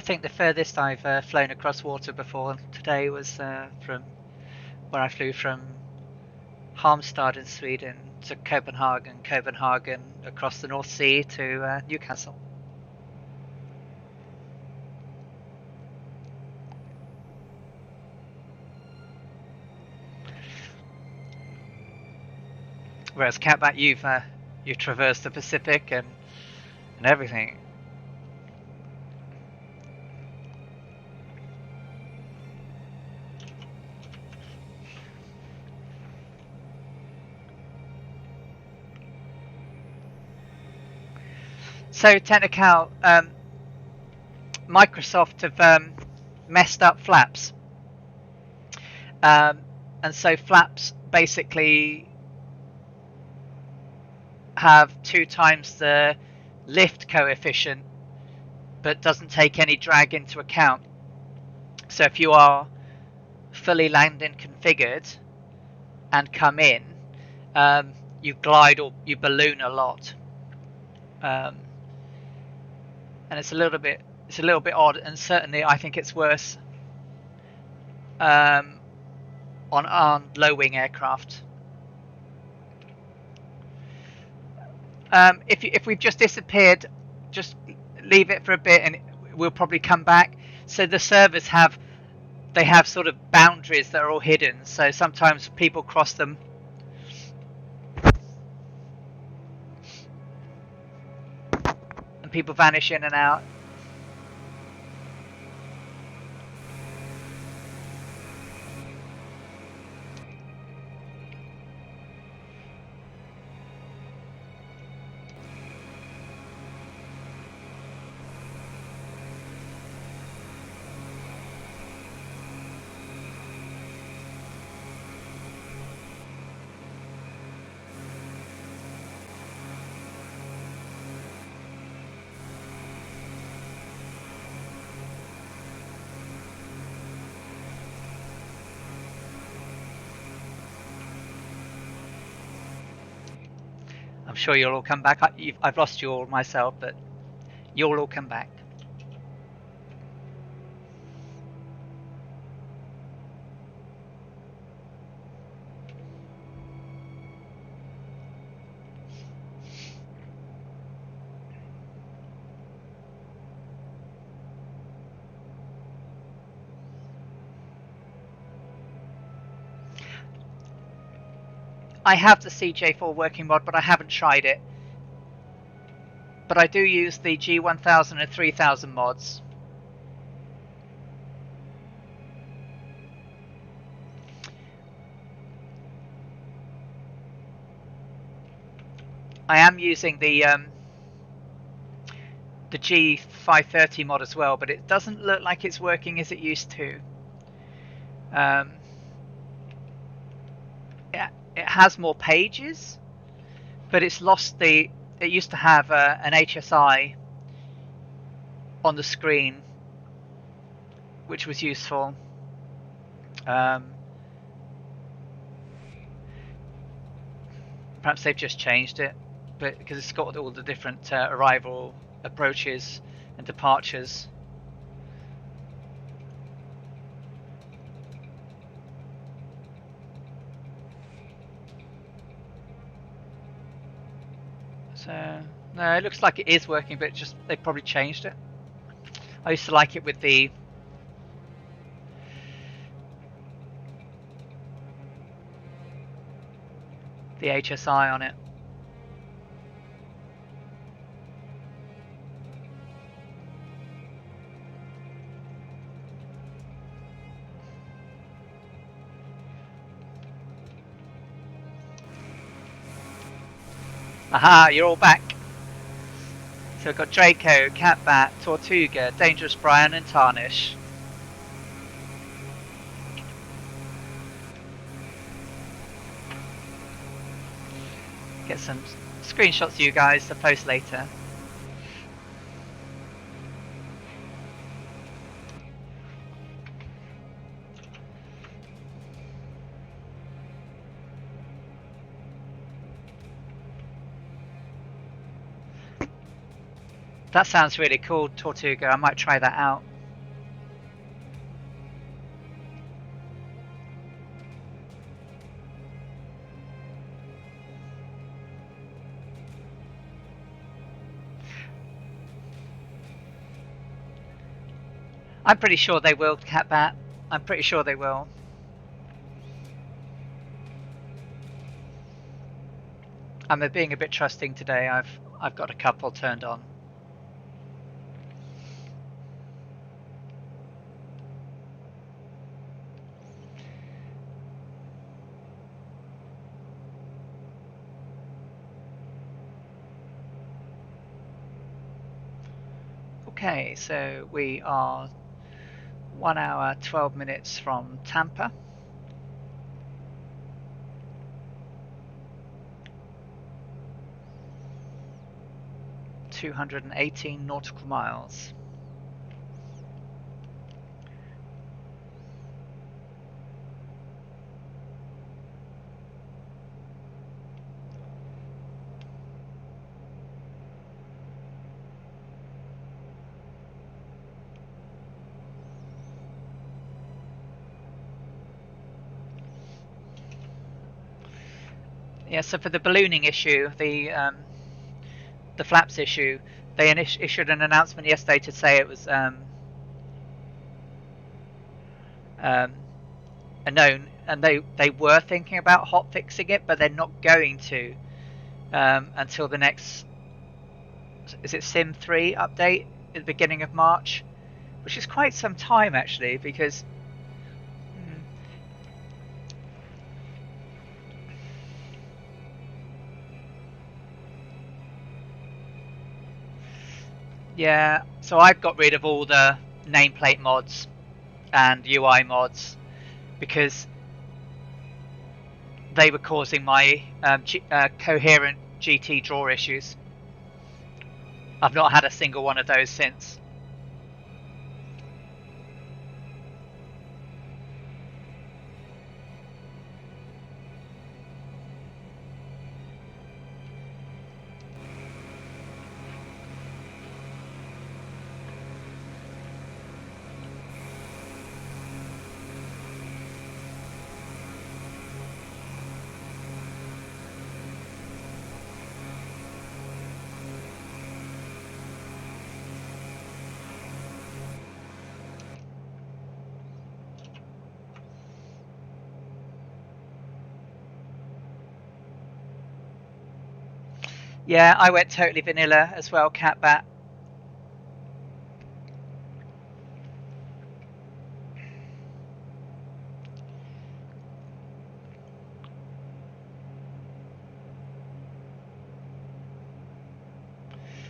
think the furthest I've flown across water before today was from where I flew from Halmstad in Sweden to Copenhagen across the North Sea to Newcastle. Whereas Catback, you've traversed the Pacific and everything. So Technical, Microsoft have messed up Flaps, and so Flaps basically have 2 times the lift coefficient, but doesn't take any drag into account. So if you are fully landing configured and come in, you glide or you balloon a lot, and it's a little bit odd, and certainly I think it's worse on low wing aircraft. If we've just disappeared, just leave it for a bit and we'll probably come back. So the servers have sort of boundaries that are all hidden, so sometimes people cross them. And people vanish in and out. I'm sure you'll all come back. I've lost you all myself, but you'll all come back. I have the CJ4 working mod, but I haven't tried it. But I do use the G1000 and 3000 mods. I am using the G530 mod as well, but it doesn't look like it's working as it used to. It has more pages, but it's lost it used to have an HSI on the screen, which was useful. Perhaps they've just changed it, but because it's got all the different arrival approaches and departures. So no, it looks like it is working, but they probably changed it. I used to like it with the HSI on it. Aha, you're all back. So we've got Draco, Catbat, Tortuga, Dangerous Brian and Tarnish. Get some screenshots of you guys to post later. That sounds really cool, Tortuga. I might try that out. I'm pretty sure they will, Catbat. I'm pretty sure they will. I'm being a bit trusting today. I've got a couple turned on. Okay, so we are 1 hour 12 minutes from Tampa. (218 nautical miles). Yeah, so for the ballooning issue, the flaps issue, they issued an announcement yesterday to say it was a known, and they were thinking about hot fixing it, but they're not going to until the next, is it Sim 3 update at the beginning of March, which is quite some time actually, because yeah, so I've got rid of all the nameplate mods and UI mods because they were causing my coherent GT draw issues. I've not had a single one of those since. Yeah, I went totally vanilla as well, Catbat.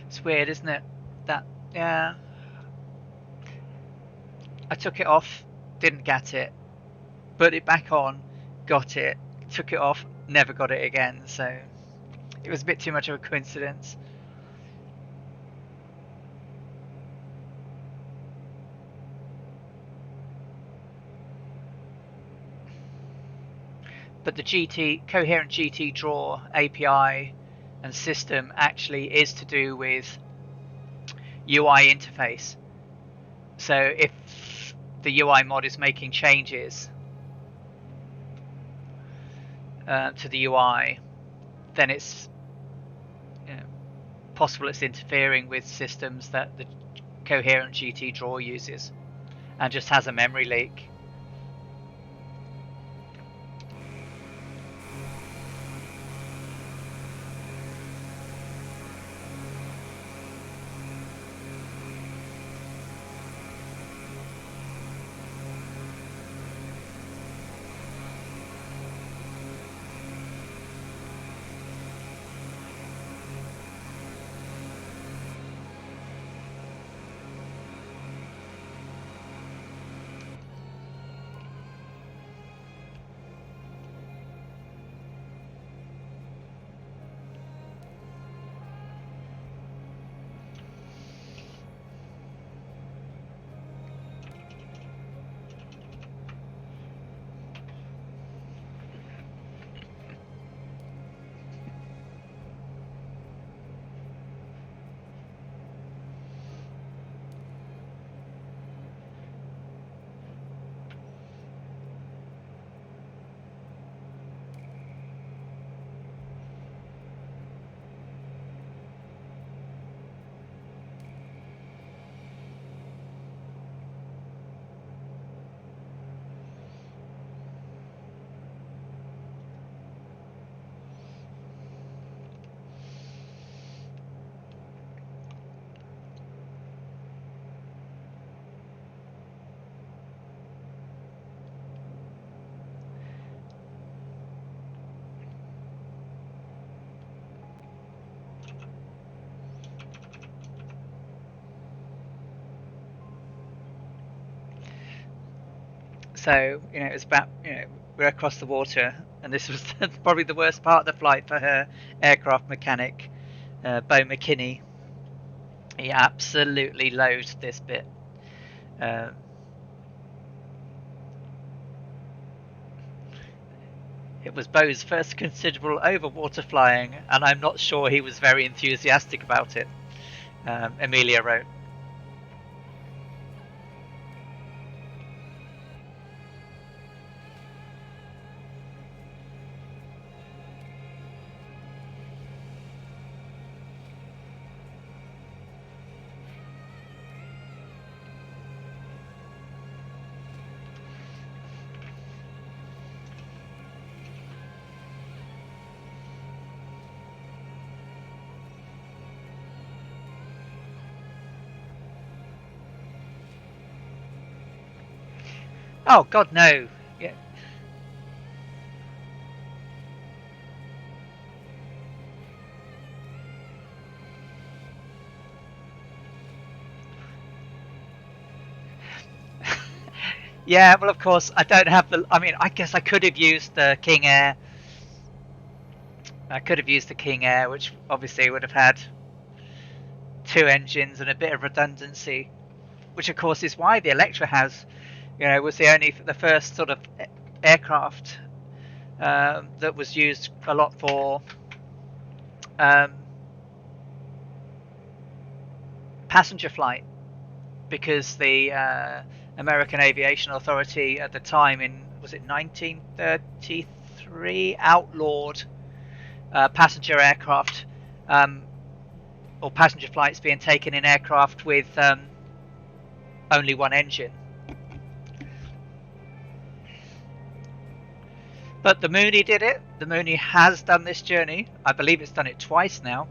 It's weird, isn't it? That, yeah. I took it off, didn't get it. Put it back on, got it. Took it off, never got it again. So it was a bit too much of a coincidence. But the coherent GT draw API and system actually is to do with UI interface. So if the UI mod is making changes to the UI, then it's possible it's interfering with systems that the coherent GT draw uses and just has a memory leak. So it was about we're across the water, and this was probably the worst part of the flight for her aircraft mechanic, Bo McKinney. He absolutely loathed this bit. It was Bo's first considerable overwater flying, and I'm not sure he was very enthusiastic about it, Amelia wrote. Oh God, no! Yeah. Yeah, well, of course, I don't have the. I mean, I guess I could have used the King Air. I could have used the King Air, which obviously would have had 2 engines and a bit of redundancy, which of course is why the Electra was the first sort of aircraft that was used a lot for passenger flight, because the American Aviation Authority at the time, was it 1933, outlawed passenger aircraft or passenger flights being taken in aircraft with only one engine. But the Mooney did it. The Mooney has done this journey. I believe it's done it twice now.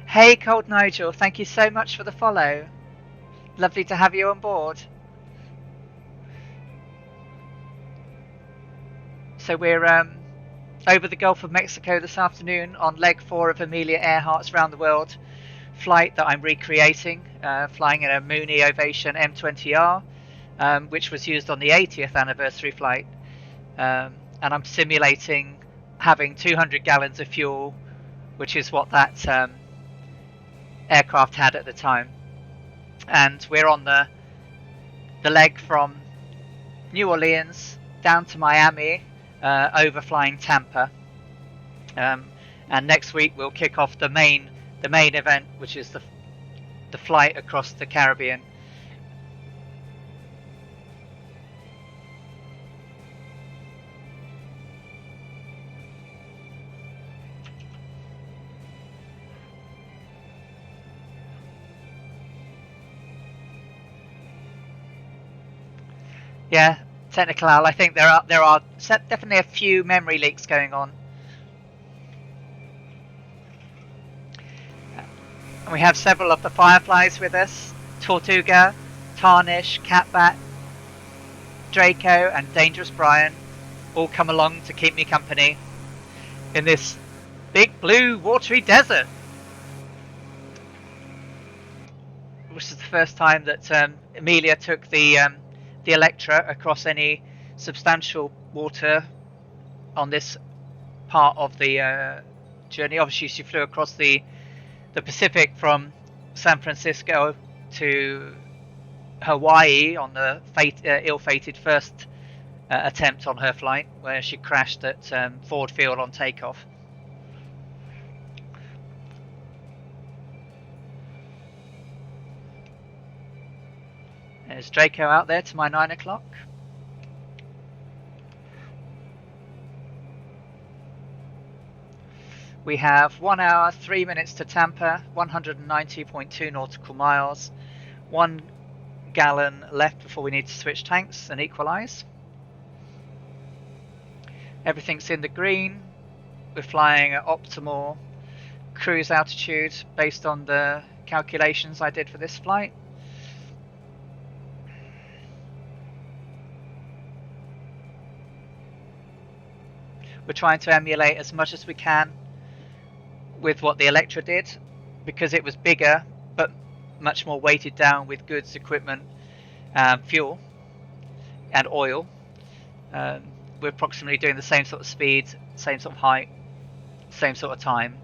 Hey, Cold Nigel, thank you so much for the follow. Lovely to have you on board. So we're over the Gulf of Mexico this afternoon on leg 4 of Amelia Earhart's Round the World flight that I'm recreating, flying in a Mooney Ovation M20R, which was used on the 80th anniversary flight. And I'm simulating having 200 gallons of fuel, which is what that aircraft had at the time. And we're on the leg from New Orleans down to Miami, overflying Tampa. And next week we'll kick off the main event, which is the flight across the Caribbean. Yeah, technical Al. I think there are definitely a few memory leaks going on. And we have several of the Fireflies with us: Tortuga, Tarnish, Catbat, Draco, and Dangerous Brian, all come along to keep me company in this big blue watery desert. Which is the first time that Amelia took the Electra across any substantial water on this part of the journey. Obviously, she flew across the Pacific from San Francisco to Hawaii on the ill-fated first attempt on her flight, where she crashed at Ford Field on takeoff. There's Draco out there to my 9 o'clock. We have 1 hour, 3 minutes to Tampa, 190.2 nautical miles, 1 gallon left before we need to switch tanks and equalize. Everything's in the green. We're flying at optimal cruise altitude based on the calculations I did for this flight. We're trying to emulate as much as we can with what the Electra did, because it was bigger but much more weighted down with goods, equipment, fuel and oil. We're approximately doing the same sort of speed, same sort of height, same sort of time.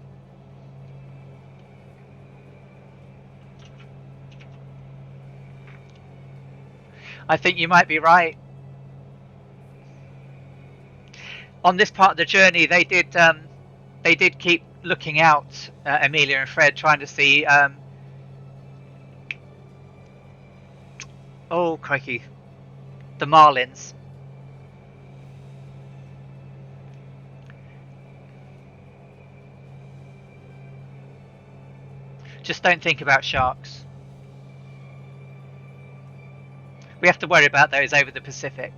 I think you might be right. On this part of the journey, they did keep looking out, Amelia and Fred, trying to see. Oh crikey, the marlins. Just don't think about sharks. We have to worry about those over the Pacific.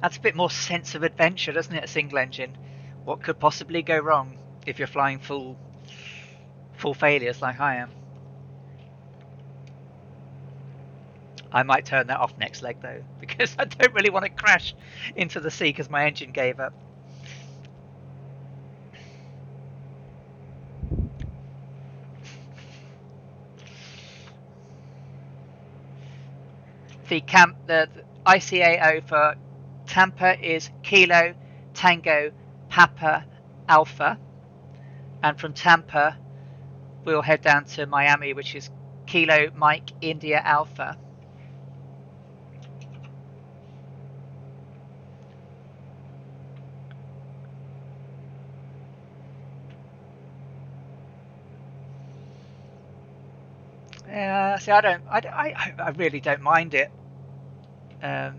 That's a bit more sense of adventure, doesn't it? A single engine. What could possibly go wrong if you're flying full failures like I am? I might turn that off next leg though, because I don't really want to crash into the sea because my engine gave up. The ICAO for Tampa is Kilo Tango Papa Alpha, and from Tampa we'll head down to Miami, which is Kilo Mike India Alpha. See, I really don't mind it. I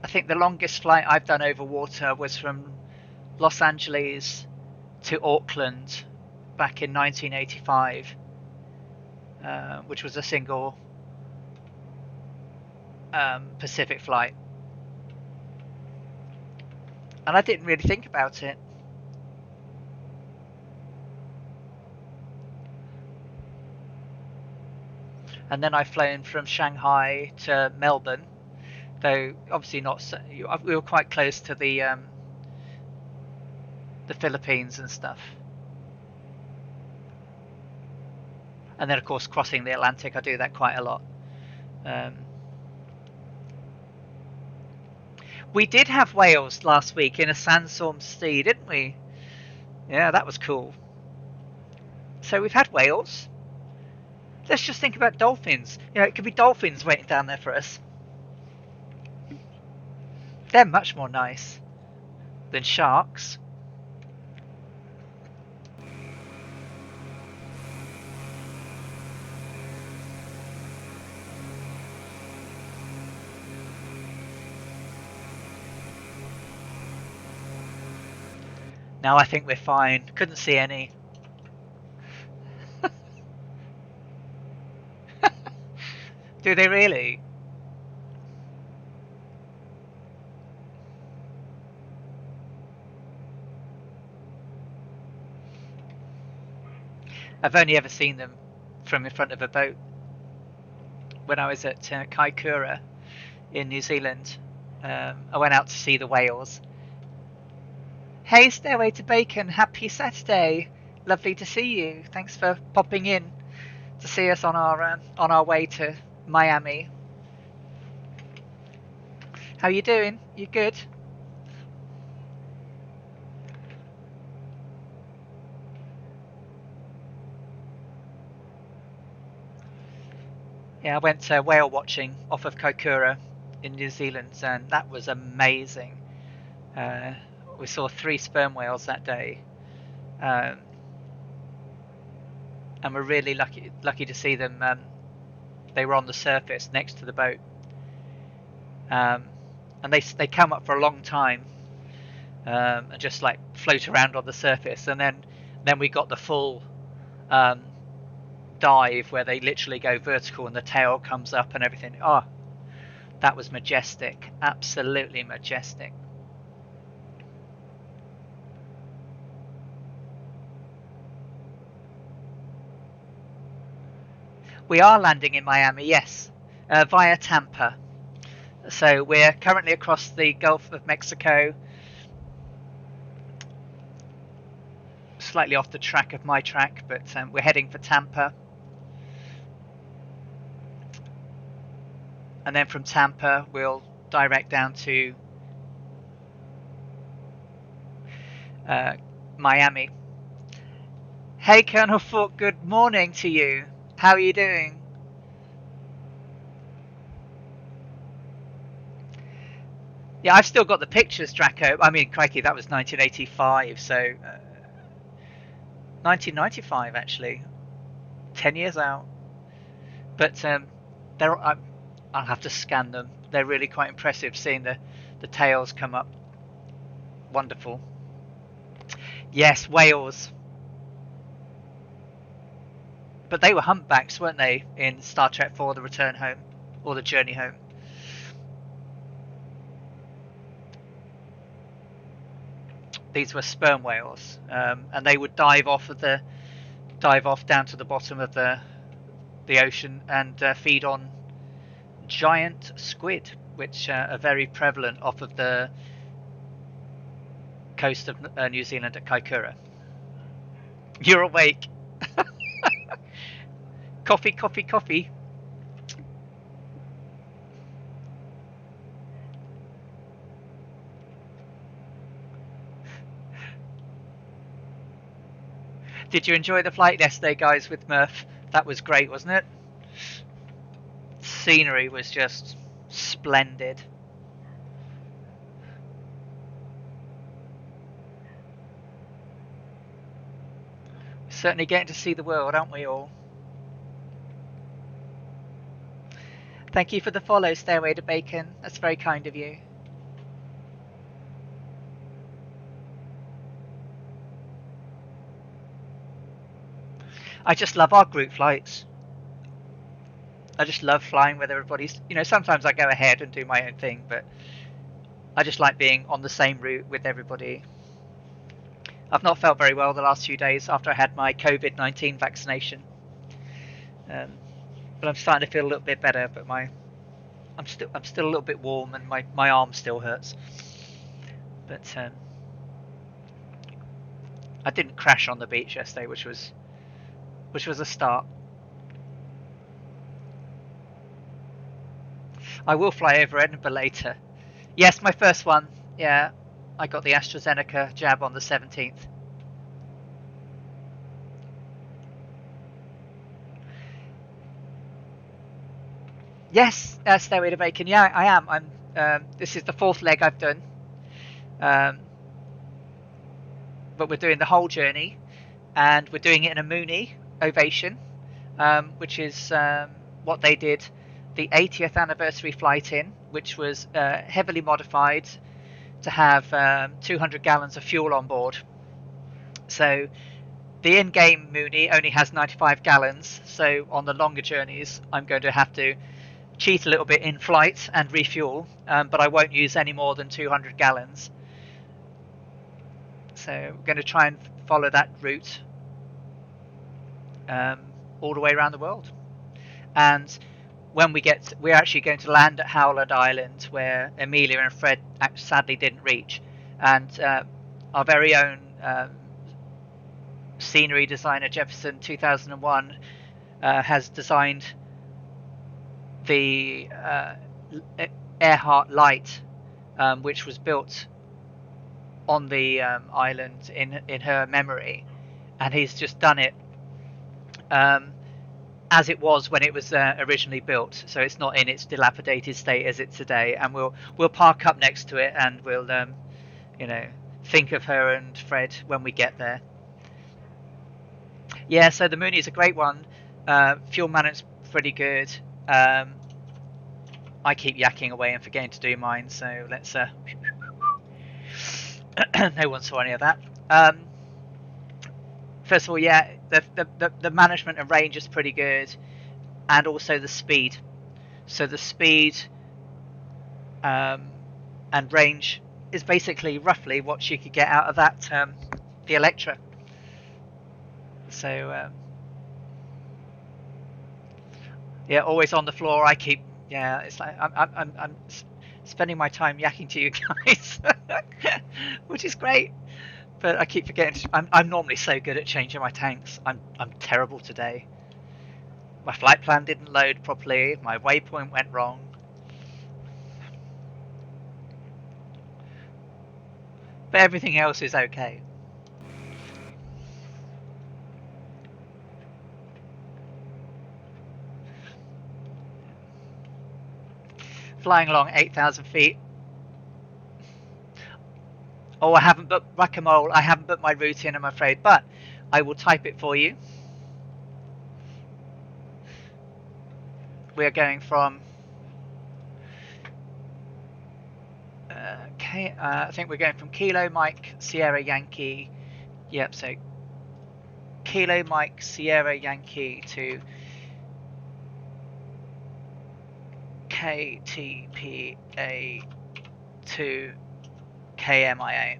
think the longest flight I've done over water was from Los Angeles to Auckland back in 1985, which was a single Pacific flight. And I didn't really think about it. And then I've flown from Shanghai to Melbourne, though obviously not. We were quite close to the Philippines and stuff. And then, of course, crossing the Atlantic, I do that quite a lot. We did have whales last week in a sandstorm sea, didn't we? Yeah, that was cool. So we've had whales. Let's just think about dolphins. You know, it could be dolphins waiting down there for us. They're much more nice than sharks. Now I think we're fine. Couldn't see any. Do they really? I've only ever seen them from in front of a boat. When I was at Kaikoura in New Zealand, I went out to see the whales. Hey, Stairway to Bacon, happy Saturday. Lovely to see you. Thanks for popping in to see us on our way to Miami. How you doing? You good? Yeah, I went whale watching off of Kaikoura in New Zealand, and that was amazing. We saw 3 sperm whales that day, and we're really lucky to see them. They were on the surface next to the boat, and they come up for a long time, and just like float around on the surface, and then we got the full dive where they literally go vertical and the tail comes up and everything. Oh, that was majestic, absolutely majestic. We are landing in Miami, yes. via Tampa. So we're currently across the Gulf of Mexico, slightly off the track of my track, but we're heading for Tampa. And then from Tampa, we'll direct down to Miami. Hey, Colonel Foot, good morning to you. How are you doing? Yeah, I've still got the pictures, Draco. I mean, crikey, that was 1985, so 1995 actually, 10 years out. But I'll have to scan them. They're really quite impressive, seeing the tails come up. Wonderful. Yes, whales. But they were humpbacks, weren't they, in Star Trek 4: The Return Home, or The Journey Home? These were sperm whales, and they would dive off down to the bottom of the ocean and feed on giant squid, which are very prevalent off of the coast of New Zealand at Kaikoura. You're awake. Coffee, coffee, coffee. Did you enjoy the flight yesterday, guys, with Murph? That was great, wasn't it? Scenery was just splendid. Certainly getting to see the world, aren't we all? Thank you for the follow, Stairway to Bacon. That's very kind of you. I just love our group flights. I just love flying with everybody's. Sometimes I go ahead and do my own thing, but I just like being on the same route with everybody. I've not felt very well the last few days after I had my COVID-19 vaccination, but I'm starting to feel a little bit better. But I'm still a little bit warm, and my arm still hurts. But I didn't crash on the beach yesterday, which was a start. I will fly over Edinburgh later. Yes, my first one. Yeah, I got the AstraZeneca jab on the 17th. Yes, Stairway to Bacon. Yeah, I am. This is the 4th leg I've done. But we're doing the whole journey, and we're doing it in a Mooney ovation, which is what they did the 80th anniversary flight in, which was heavily modified to have 200 gallons of fuel on board. So the in-game Mooney only has 95 gallons, so on the longer journeys I'm going to have to cheat a little bit in flight and refuel, but I won't use any more than 200 gallons. So we're going to try and follow that route all the way around the world. And when we're actually going to land at Howland Island, where Amelia and Fred sadly didn't reach, and our very own scenery designer Jefferson 2001 has designed the Earhart light, which was built on the island in her memory, and he's just done it as it was when it was originally built, so it's not in its dilapidated state as it's today. And we'll park up next to it, and we'll think of her and Fred when we get there. Yeah, so the Mooney is a great one. Fuel management's pretty good. I keep yakking away and forgetting to do mine, so let's no one saw any of that. First of all, yeah, the management and range is pretty good, and also the speed. So the speed and range is basically roughly what you could get out of that the Electra. So yeah, always on the floor. I keep Yeah, it's like I'm spending my time yakking to you guys, which is great. But I keep forgetting. I'm normally so good at changing my tanks. I'm terrible today. My flight plan didn't load properly. My waypoint went wrong. But everything else is okay. Flying along 8,000 feet. Oh, I haven't booked Whack-A-Mole. I haven't booked my route in, I'm afraid. But I will type it for you. We're going from... I think we're going from Kilo Mike Sierra Yankee. Yep, so Kilo Mike Sierra Yankee to KTPA to KMIA.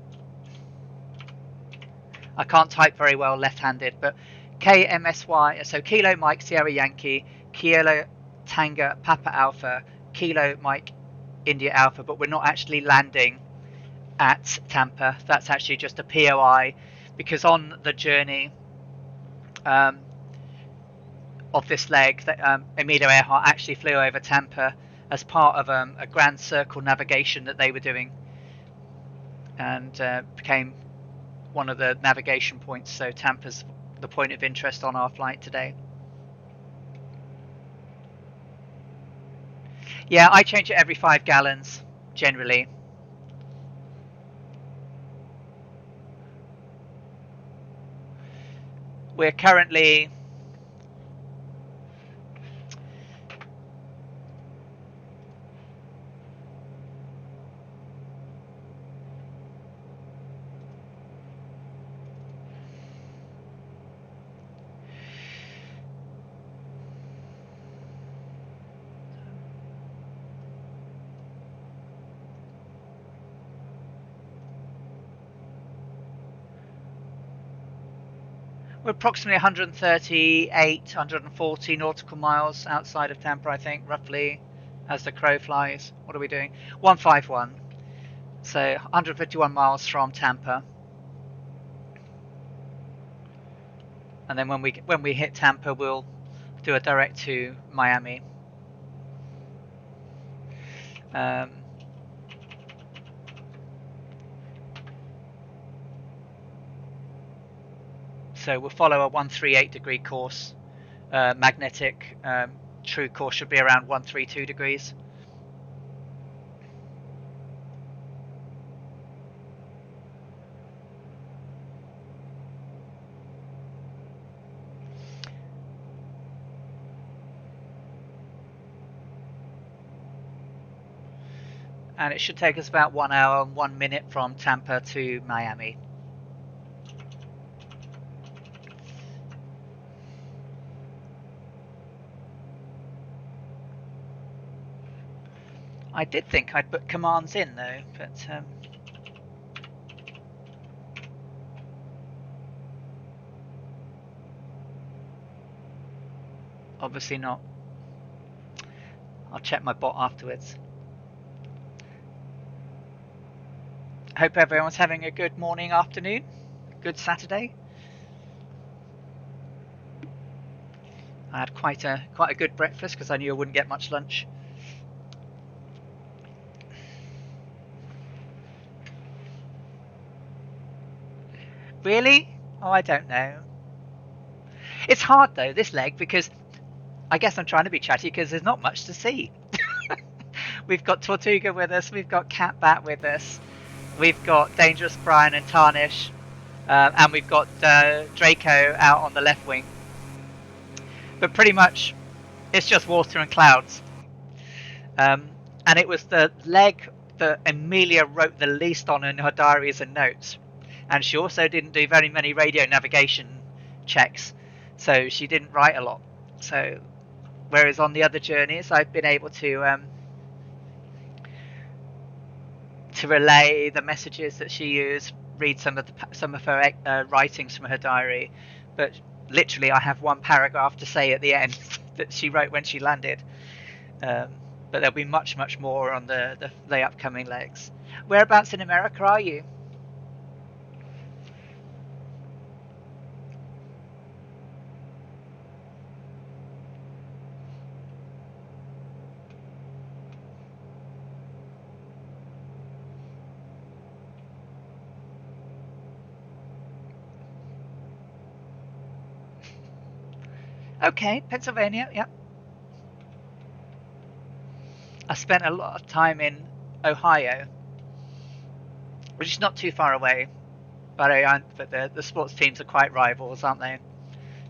I can't type very well left-handed, but KMSY, so Kilo Mike Sierra Yankee, Kilo Tango Papa Alpha, Kilo Mike India Alpha, but we're not actually landing at Tampa. That's actually just a POI, because on the journey of this leg, that Amelia Earhart actually flew over Tampa as part of a grand circle navigation that they were doing, and became one of the navigation points. So Tampa's the point of interest on our flight today. Yeah, I change it every 5 gallons generally. We're currently we're approximately 138, 140 nautical miles outside of Tampa, I think, roughly, as the crow flies. What are we doing? 151. So 151 miles from Tampa. And then when we hit Tampa, we'll do a direct to Miami. So we'll follow a 138 degree course. Magnetic true course should be around 132 degrees. And it should take us about 1 hour and 1 minute from Tampa to Miami. I did think I'd put commands in though, but obviously not. I'll check my bot afterwards. Hope everyone's having a good morning, afternoon, good Saturday. I had quite a good breakfast because I knew I wouldn't get much lunch. Really? Oh, I don't know. It's hard though, this leg, because I guess I'm trying to be chatty because there's not much to see. We've got Tortuga with us, we've got Catbat with us, we've got Dangerous Brian and Tarnish, and we've got Draco out on the left wing. But pretty much it's just water and clouds. And it was the leg that Amelia wrote the least on in her diaries and notes. And she also didn't do very many radio navigation checks, so she didn't write a lot. So, whereas on the other journeys, I've been able to relay the messages that she used, read some of her writings from her diary. But literally, I have one paragraph to say at the end that she wrote when she landed. but there'll be much more on the upcoming legs. Whereabouts in America are you? Okay, Pennsylvania. Yeah, I spent a lot of time in Ohio, which is not too far away. But the sports teams are quite rivals, aren't they?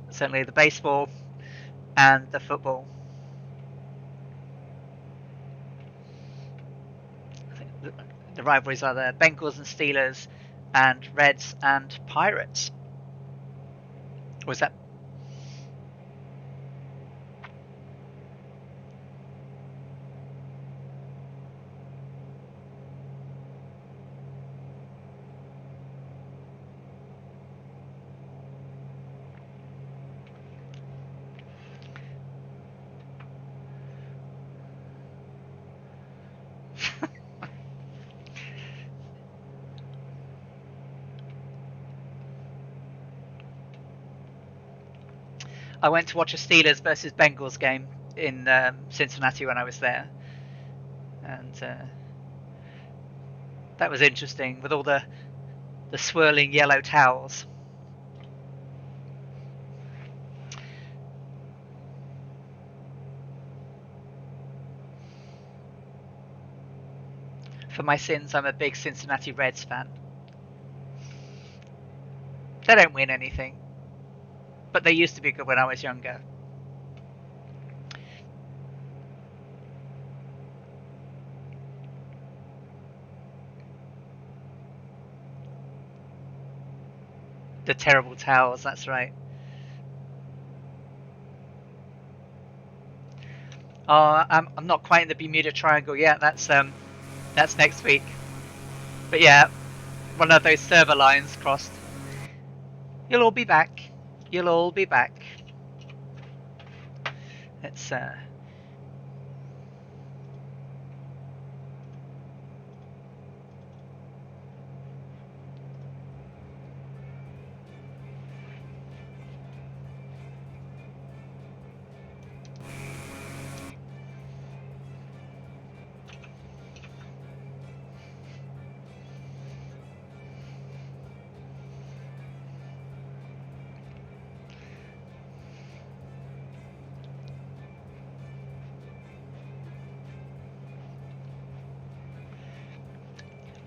Certainly the baseball and the football. I think the rivalries are the Bengals and Steelers, and Reds and Pirates. Was that? I went to watch a Steelers versus Bengals game in Cincinnati when I was there, and that was interesting with all the swirling yellow towels. For my sins, I'm a big Cincinnati Reds fan. They don't win anything, but they used to be good when I was younger. The terrible towels, that's right. Oh, I'm not quite in the Bermuda Triangle yet. That's next week. But yeah, one of those server lines crossed. You'll all be back. You'll all be back. It's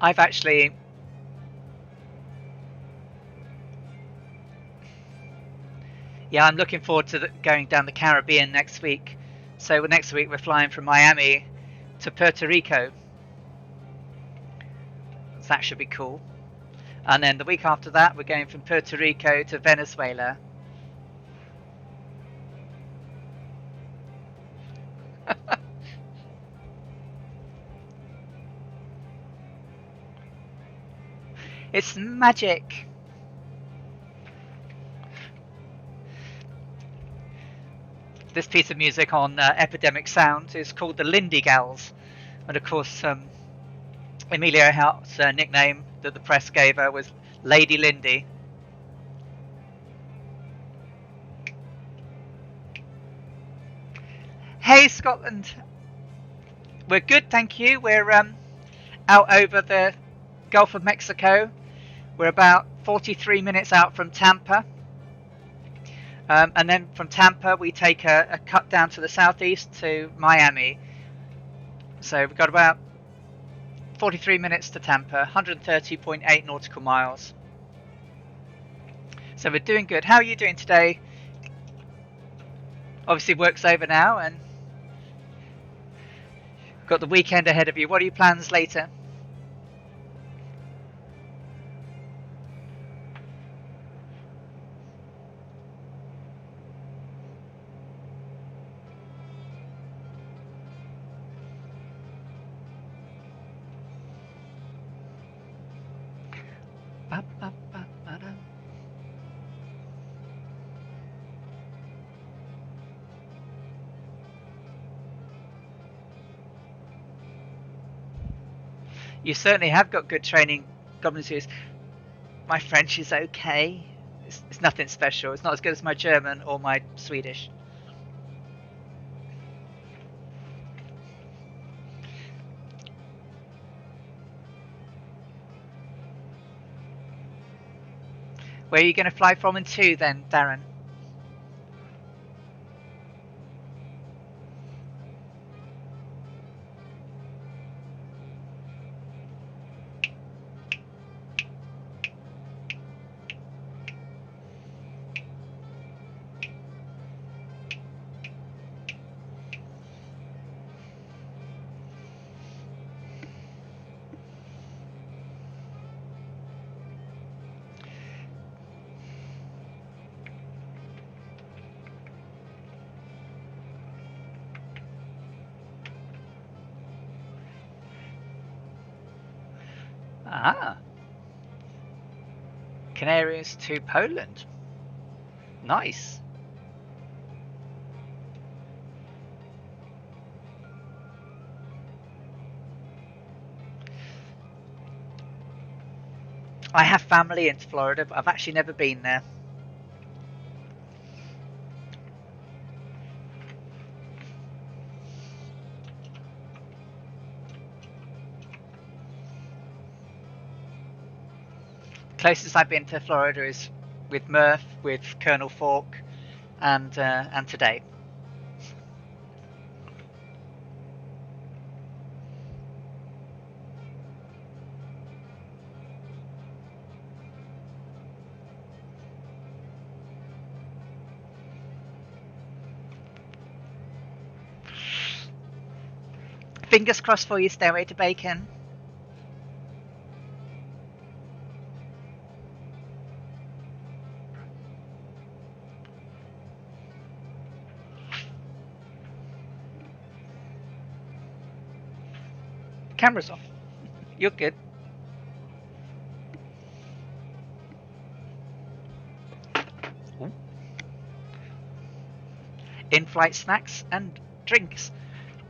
I've actually yeah, I'm looking forward to going down the Caribbean next week. So next week we're flying from Miami to Puerto Rico. So that should be cool. And then the week after that, we're going from Puerto Rico to Venezuela. It's magic. This piece of music on Epidemic Sound is called the Lindy Gals. And of course, Amelia Earhart's nickname that the press gave her was Lady Lindy. Hey, Scotland. We're good, thank you. We're out over the Gulf of Mexico. We're about 43 minutes out from Tampa. And then from Tampa, we take a cut down to the southeast to Miami. So we've got about 43 minutes to Tampa, 130.8 nautical miles. So we're doing good. How are you doing today? Obviously, work's over now and got the weekend ahead of you. What are your plans later? You certainly have got good training, Goblin Zeus. My French is okay. It's nothing special. It's not as good as my German or my Swedish. Where are you going to fly from and to then, Darren? Ah, Canaries to Poland. Nice. I have family in Florida, but I've actually never been there. Closest I've been to Florida is with Murph, with Colonel Falk, and today. Fingers crossed for you, Stairway to Bacon. Camera's off. You're good. Ooh. In-flight snacks and drinks.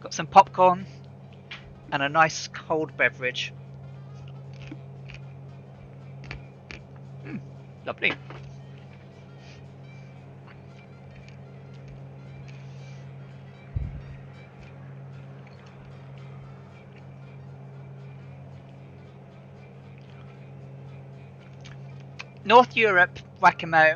Got some popcorn and a nice cold beverage. Lovely. North Europe, whack-a-mo.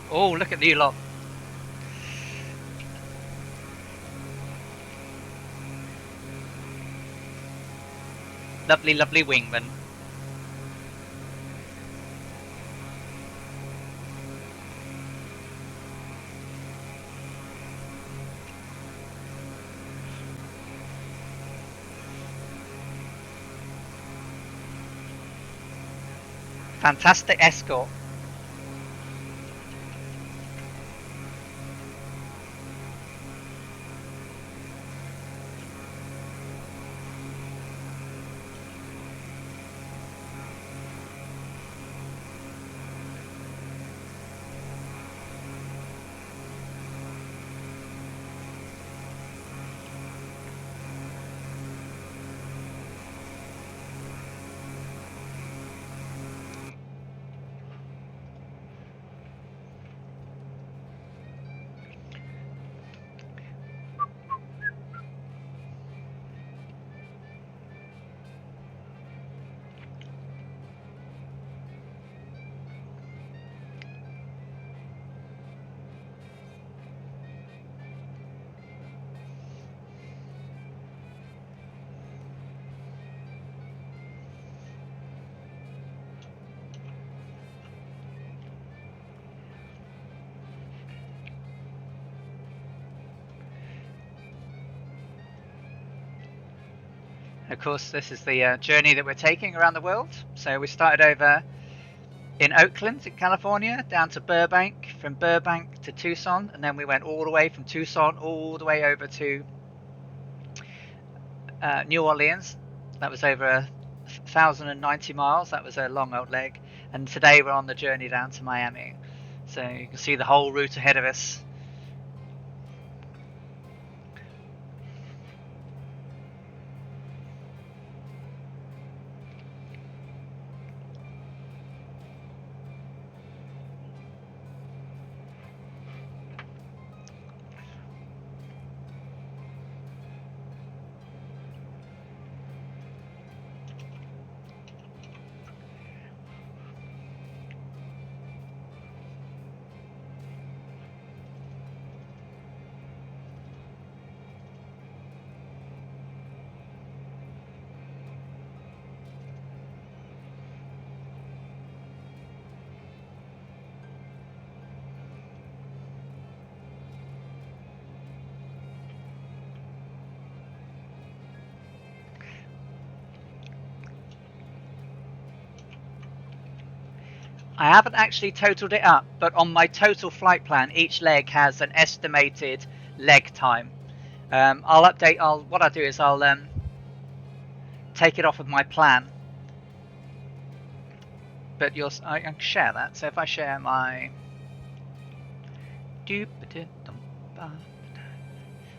Oh, look at you lot. Lovely, lovely wingman. Fantastic escort. Of course, this is the journey that we're taking around the world. So we started over in Oakland, in California, down to Burbank, from Burbank to Tucson, and then we went all the way from Tucson all the way over to New Orleans. That was over 1,090 miles. That was a long old leg. And today we're on the journey down to Miami. So you can see the whole route ahead of us. I haven't actually totaled it up, but on my total flight plan, each leg has an estimated leg time. I'll update. What I'll do is I'll take it off of my plan. But I can share that. So if I share my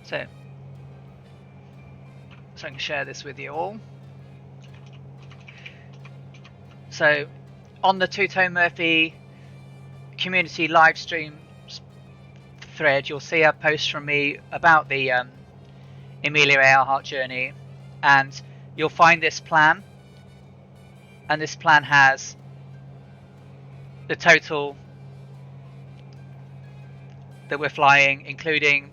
so I can share this with you all. So on the Two-Tone Murphy community live stream thread, you'll see a post from me about the Amelia Earhart journey, and you'll find this plan, and this plan has the total that we're flying, including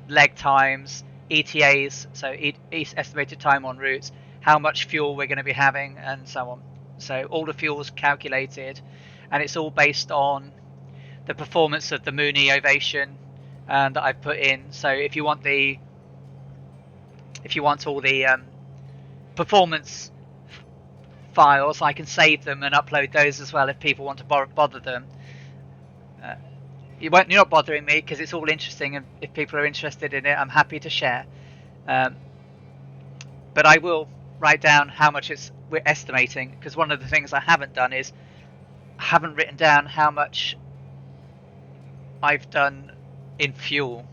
leg times, ETAs, so estimated time on routes, how much fuel we're going to be having, and so on. So all the fuel's calculated, and it's all based on the performance of the Mooney Ovation that I've put in. So if you want all the performance files, I can save them and upload those as well if people want to bother them. You're not bothering me because it's all interesting, and if people are interested in it, I'm happy to share. But I will write down how much we're estimating, because one of the things I haven't done is I haven't written down how much I've done in fuel.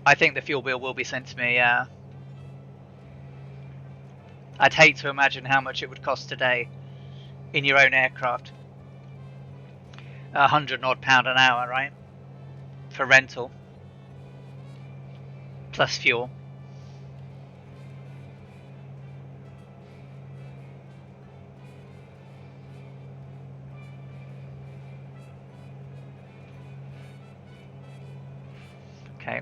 I think the fuel bill will be sent to me. I'd hate to imagine how much it would cost today in your own aircraft. £100 odd an hour, right? For rental. Plus fuel. Okay.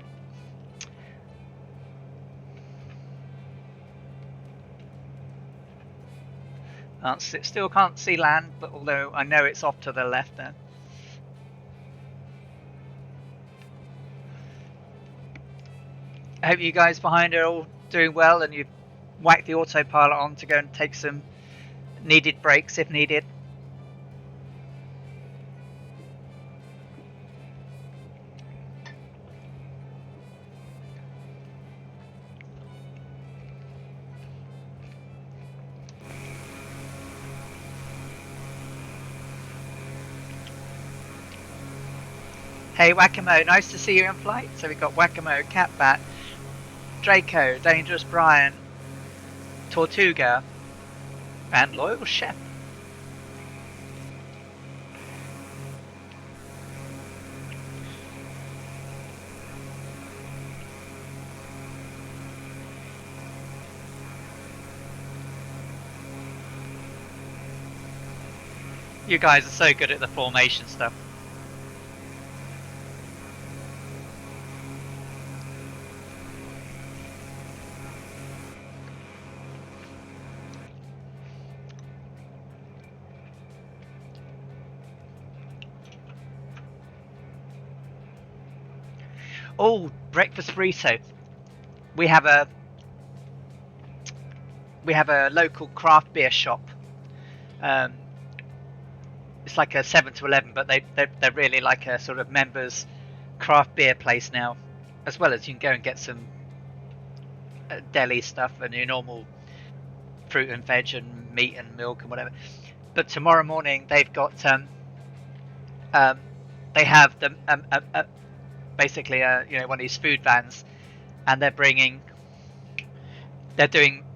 Still can't see land, but although I know it's off to the left there. I hope you guys behind are all doing well, and you've whacked the autopilot on to go and take some needed breaks if needed. Hey Whack-A-Mo, nice to see you in flight. So we've got Whack-A-Mo, Catbat, Draco, Dangerous Brian, Tortuga, and Loyal Chef. You guys are so good at the formation stuff. Oh, breakfast burrito. We have a we have a local craft beer shop. It's like a 7 to 11, but they're really like a sort of members craft beer place now, as well as you can go and get some deli stuff and your normal fruit and veg and meat and milk and whatever. But tomorrow morning they've got they have the basically one of these food vans, and they're doing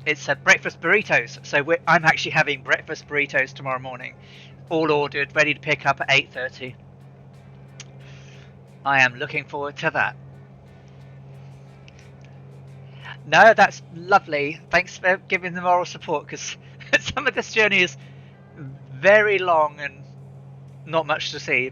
it's breakfast burritos. So I'm actually having breakfast burritos tomorrow morning, all ordered, ready to pick up at 8:30. I am looking forward to that. No, that's lovely. Thanks for giving the moral support, because some of this journey is very long and not much to see.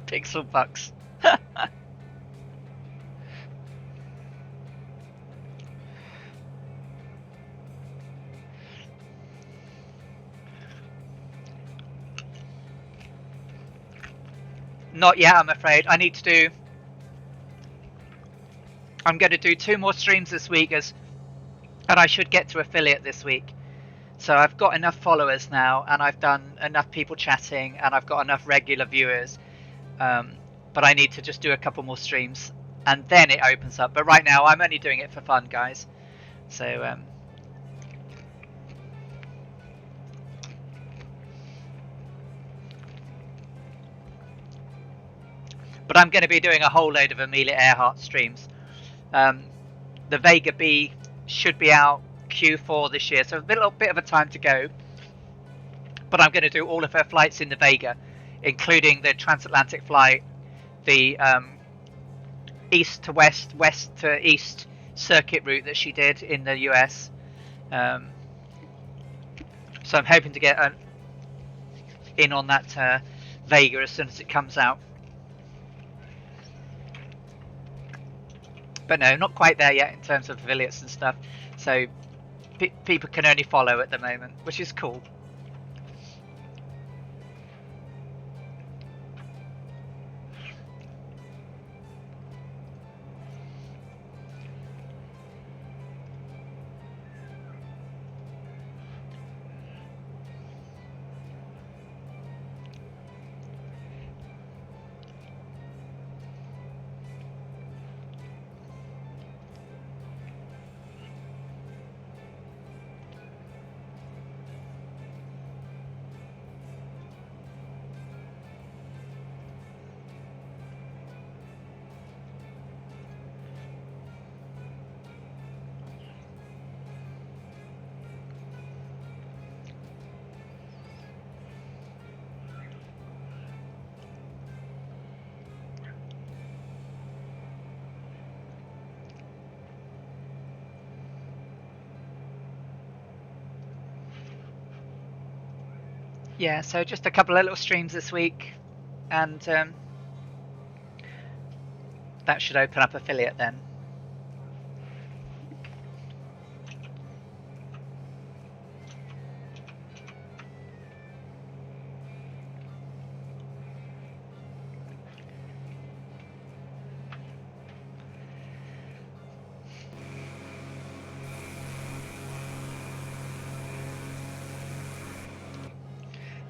Pixel bucks. Not yet, I'm afraid. I'm going to do 2 more streams this week, and I should get to affiliate this week. So I've got enough followers now, and I've done enough people chatting, and I've got enough regular viewers. But I need to just do a couple more streams, and then it opens up. But right now, I'm only doing it for fun, guys. So but I'm going to be doing a whole load of Amelia Earhart streams. The Vega B should be out Q4 this year, so a little bit of a time to go. But I'm going to do all of her flights in the Vega, including the transatlantic flight, the east to west, west to east circuit route that she did in the US. So I'm hoping to get in on that Vega as soon as it comes out. But no, not quite there yet in terms of affiliates and stuff. So people can only follow at the moment, which is cool. Yeah, so just a couple of little streams this week, and that should open up affiliate then.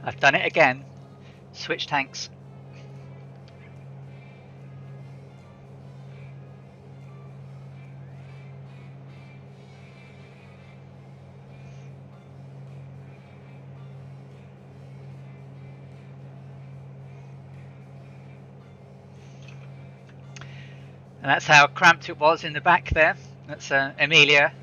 I've done it again. Switch tanks. And that's how cramped it was in the back there. That's Amelia.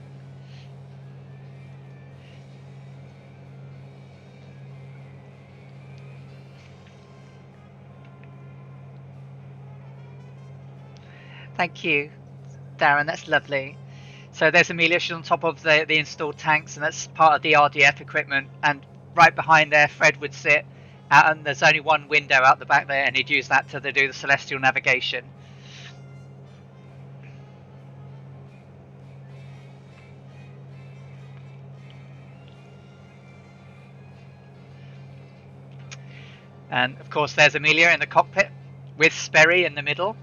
Thank you, Darren. That's lovely. So there's Amelia. She's on top of the installed tanks, and that's part of the RDF equipment. And right behind there, Fred would sit. And there's only one window out the back there, and he'd use that to do the celestial navigation. And of course there's Amelia in the cockpit with Sperry in the middle.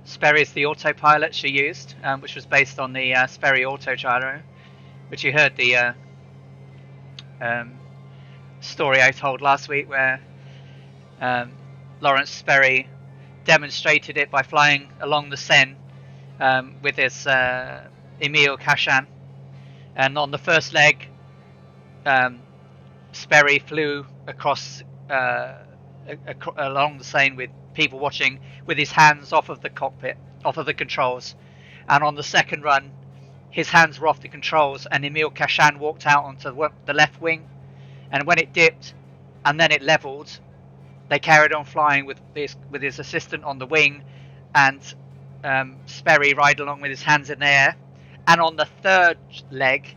Sperry is the autopilot she used, which was based on the Sperry autogyro, which you heard the story I told last week where Lawrence Sperry demonstrated it by flying along the Seine with his Emile Cachan. And on the first leg, Sperry flew across along the Seine with people watching, with his hands off of the cockpit, off of the controls. And on the second run, his hands were off the controls, and Emile Cachan walked out onto the left wing. And when it dipped and then it leveled, they carried on flying with his assistant on the wing, and Sperry ride along with his hands in the air. And on the third leg,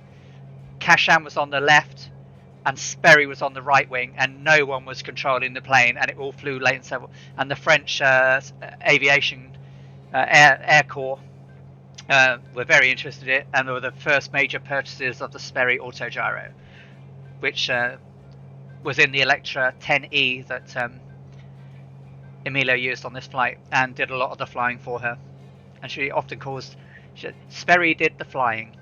Cachan was on the left and Sperry was on the right wing, and no one was controlling the plane, and it all flew late and several. And the French aviation Air Corps were very interested in it, and they were the first major purchases of the Sperry autogyro, which was in the Electra 10E that Amelia used on this flight, and did a lot of the flying for her. And she often calls Sperry did the flying.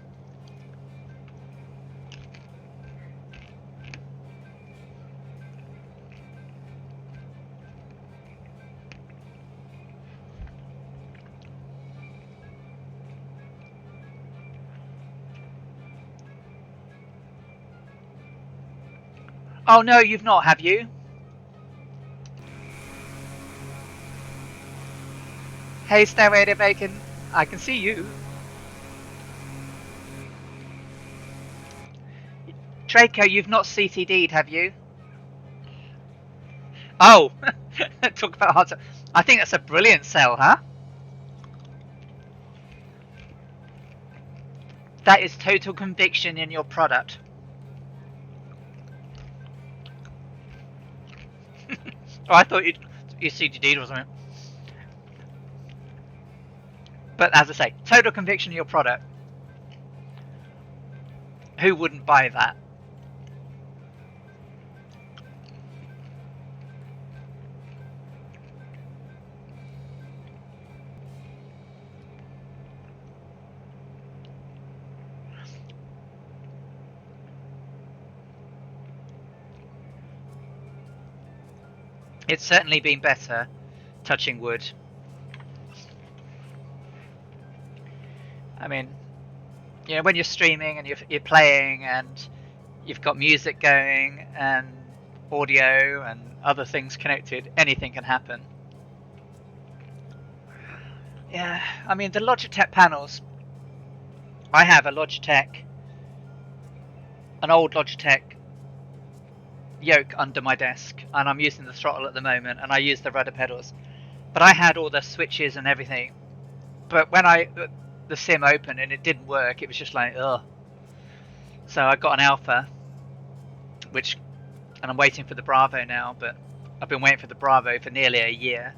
Oh no, you've not, have you? Hey, Stairway to Bacon, I can see you. Draco, you've not CTD'd, have you? Oh, talk about hard to... I think that's a brilliant sell, huh? That is total conviction in your product. Oh, I thought you CTD'd or something. But as I say, total conviction in your product. Who wouldn't buy that? It's certainly been better, touching wood. I mean, you know, when you're streaming and you're playing and you've got music going and audio and other things connected, anything can happen. Yeah, I mean, the Logitech panels, I have a Logitech, an old Logitech yoke under my desk, and I'm using the throttle at the moment, and I use the rudder pedals, but I had all the switches and everything, but when the sim opened and it didn't work, it was just like, ugh. So I got an Alpha, and I'm waiting for the Bravo now, but I've been waiting for the Bravo for nearly a year.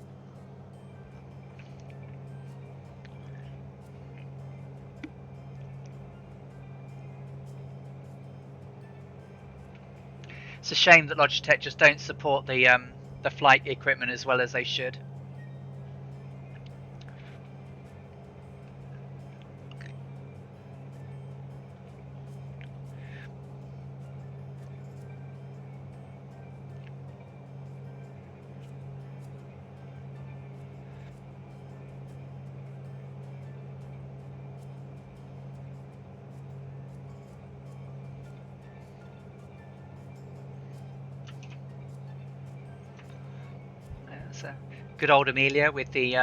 It's a shame that Logitech just don't support the flight equipment as well as they should. So, good old Amelia with the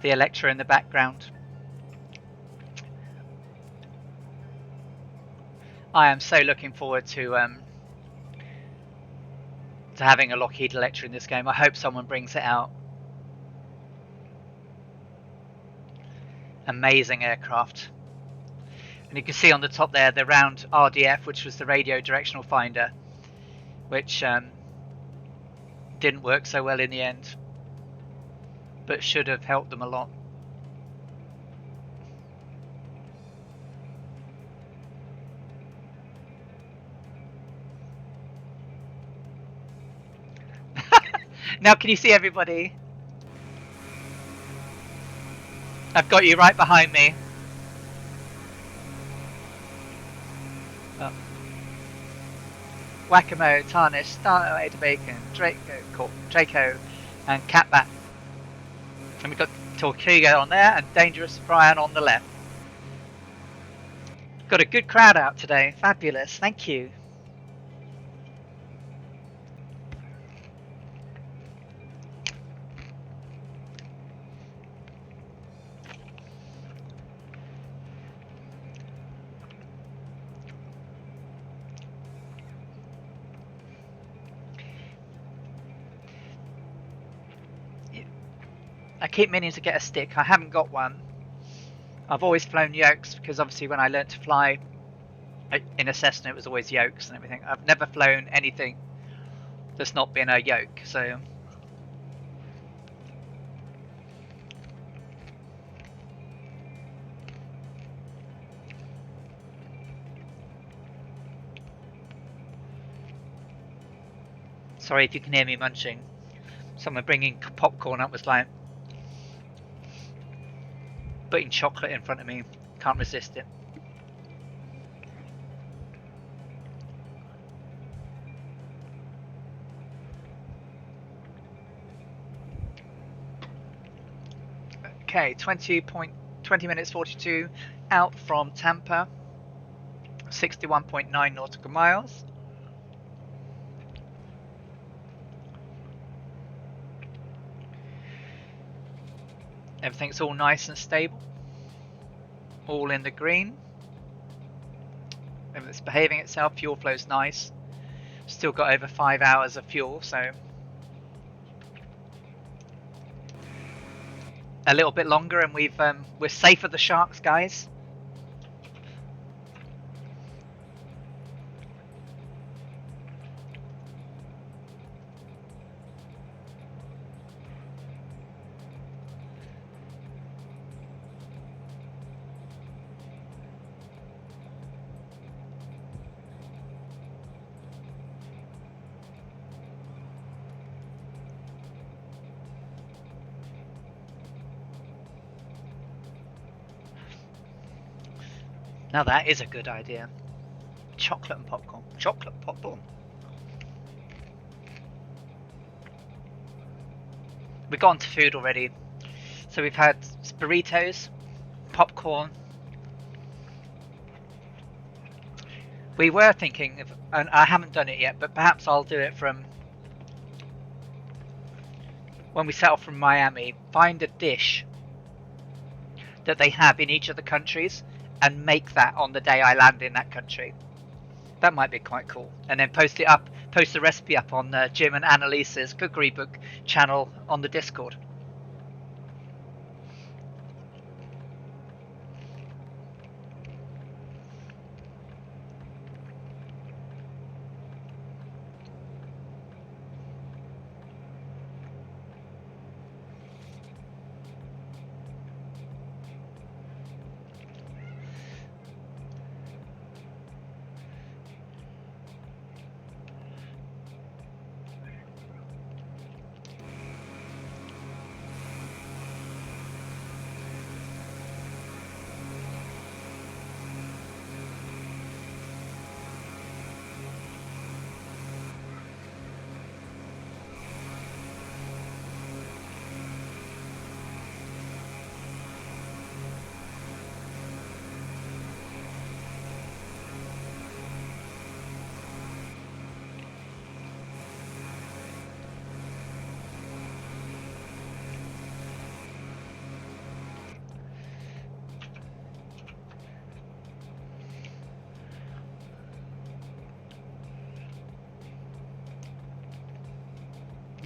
Electra in the background. I am so looking forward to having a Lockheed Electra in this game. I hope someone brings it out. Amazing aircraft. And you can see on the top there the round RDF, which was the radio directional finder, which didn't work so well in the end, but should have helped them a lot. Now can you see everybody? I've got you right behind me. Oh. Whack-a-mo, Tarnish, Starno, Ada Bacon, Draco, and Catbat. And we've got Torquigo on there and Dangerous Brian on the left. Got a good crowd out today. Fabulous. Thank you. I keep meaning to get a stick. I haven't got one. I've always flown yokes because obviously when I learned to fly in a Cessna it was always yokes and everything. I've never flown anything that's not been a yoke, so sorry if you can hear me munching. Someone bringing popcorn up was like putting chocolate in front of me. Can't resist it. Okay, 20 minutes 42 out from Tampa, 61.9 nautical miles. Everything's all nice and stable, all in the green. Everything's behaving itself, fuel flow's nice. Still got over 5 hours of fuel, so a little bit longer and we're safe of the sharks, guys. Now that is a good idea. Chocolate and popcorn. Chocolate popcorn. We've gone to food already. So we've had burritos, popcorn. We were thinking of, and I haven't done it yet, but perhaps I'll do it from when we set off from Miami. Find a dish that they have in each of the countries and make that on the day I land in that country. That might be quite cool. And then post the recipe up on Jim and Annalise's cookery book channel on the Discord.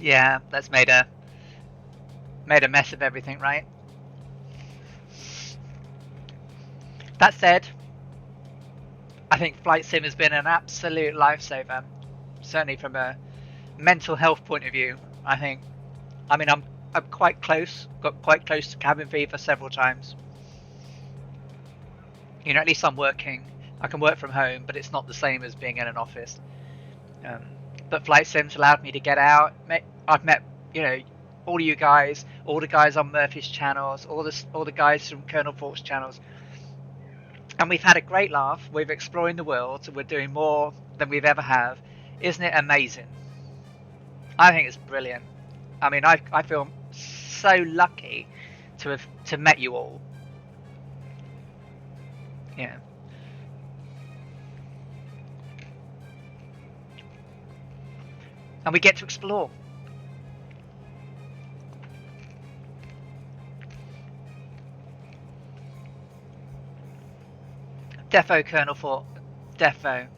Yeah, that's made a mess of everything, right? That said, I think Flight Sim has been an absolute lifesaver. Certainly from a mental health point of view. I mean, I'm quite close. Got quite close to cabin fever several times. You know, at least I'm working. I can work from home, but it's not the same as being in an office. But Flight Sim's allowed me to get out. I've met you know, all of you guys, all the guys on Murphy's channels, all the guys from Colonel Fork's channels, and we've had a great laugh. We're exploring the world. We're doing more than we've ever have. Isn't it amazing? I think it's brilliant. I mean, I feel so lucky to have met you all. Yeah. And we get to explore. Defo, Colonel Fort. Defo.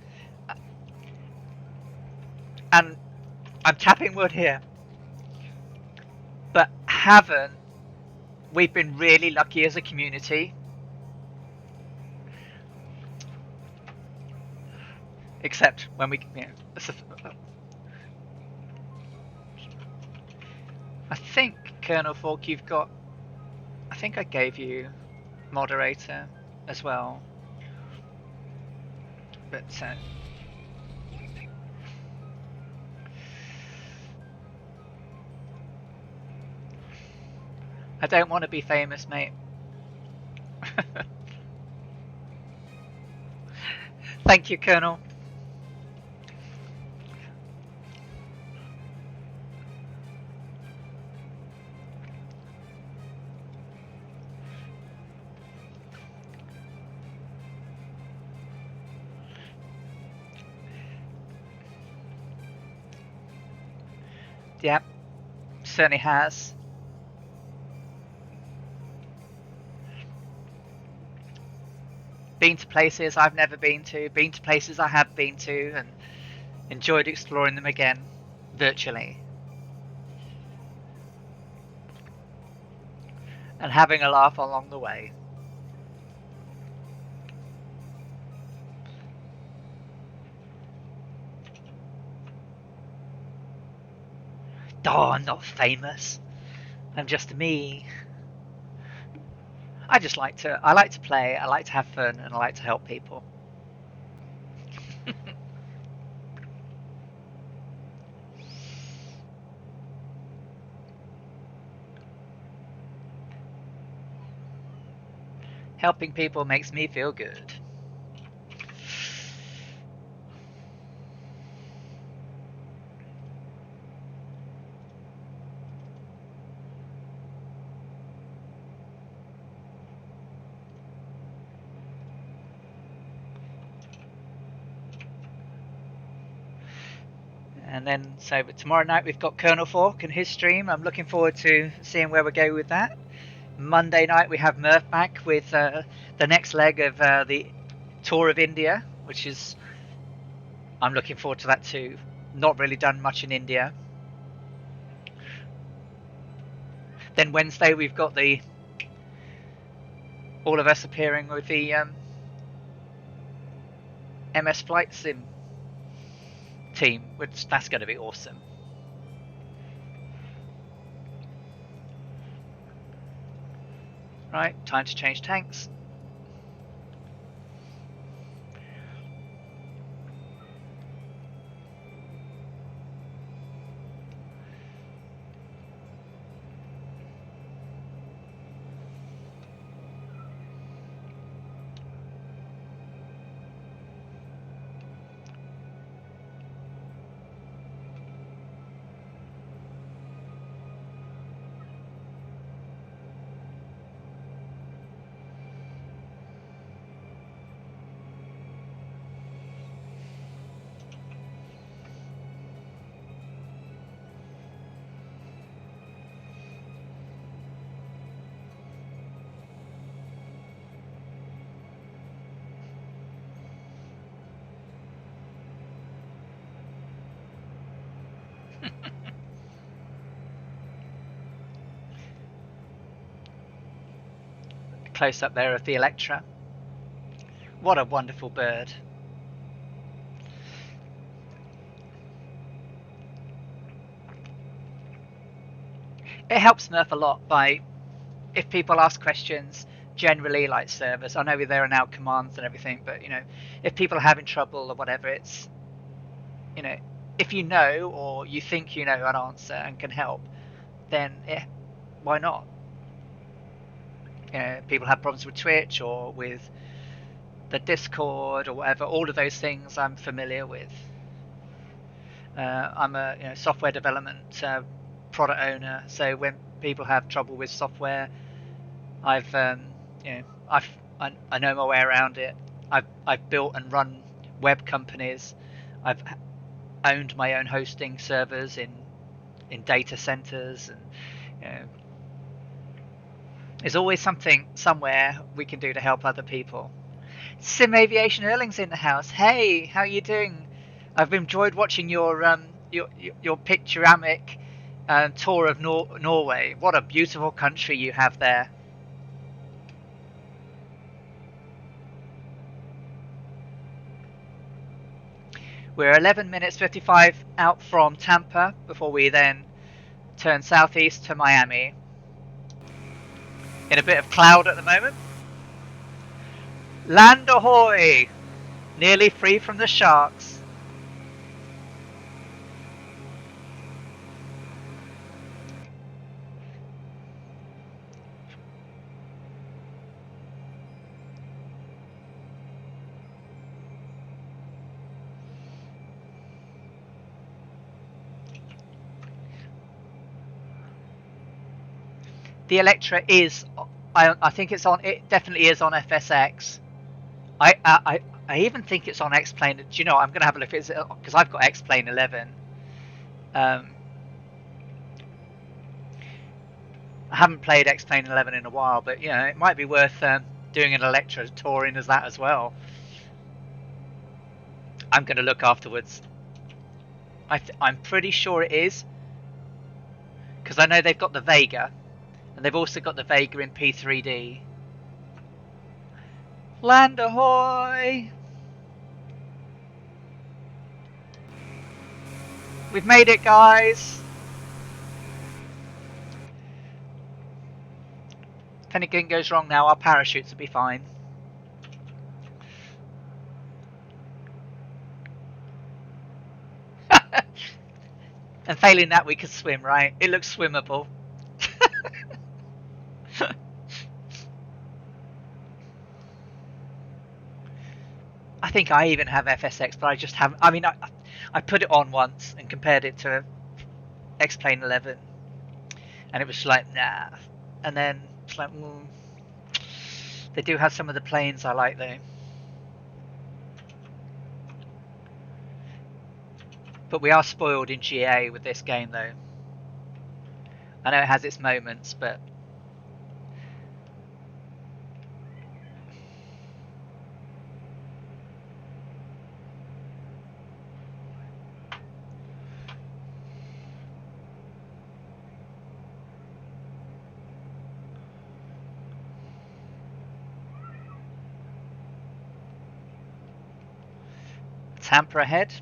And I'm tapping wood here. But haven't we've been really lucky as a community? Except when we, I think, Colonel Fork, you've got, I think I gave you moderator as well. But I don't want to be famous, mate. Thank you, Colonel. Yep, certainly has. Been to places I've never been to places I have been to, and enjoyed exploring them again, virtually. And having a laugh along the way. Oh, I'm not famous. I'm just me. I like to play, I like to have fun, and I like to help people. Helping people makes me feel good. And then, so tomorrow night we've got Colonel Fork and his stream. I'm looking forward to seeing where we go with that. Monday night we have Murph back with the next leg of the tour of India, which is, I'm looking forward to that too. Not really done much in India. Then Wednesday we've got all of us appearing with the MS Flight Sim team, which that's going to be awesome. Right, time to change tanks. Close up there of the Electra. What a wonderful bird. It helps Murph a lot by, if people ask questions, generally like servers, I know there are now commands and everything, but if people are having trouble or whatever, it's, if you know or you think you know an answer and can help, then why not? People have problems with Twitch or with the Discord or whatever. All of those things I'm familiar with. I'm a software development product owner, so when people have trouble with software, I've I know my way around it. I've built and run web companies. I've owned my own hosting servers in data centers, and there's always something somewhere we can do to help other people. Sim Aviation Erling's in the house. Hey, how are you doing? I've enjoyed watching your picturamic tour of Norway. What a beautiful country you have there. We're 11 minutes 55 out from Tampa before we then turn southeast to Miami. In a bit of cloud at the moment. Land ahoy! Nearly free from the sharks. The Electra is, I think it's on. It definitely is on FSX. I even think it's on X-Plane. Do you know? I'm going to have a look at it because I've got X-Plane 11. I haven't played X-Plane 11 in a while, but it might be worth doing an Electra touring as that as well. I'm going to look afterwards. I'm pretty sure it is, because I know they've got the Vega, and they've also got the Vega in P3D. Land ahoy! We've made it, guys! If anything goes wrong now, our parachutes will be fine. And failing that, we could swim, right? It looks swimmable. I think I even have FSX, but I just haven't. I mean, I put it on once and compared it to X-Plane 11, and it was like, nah. And then it's like, they do have some of the planes I like, though. But we are spoiled in GA with this game, though. I know it has its moments, but Tampa ahead.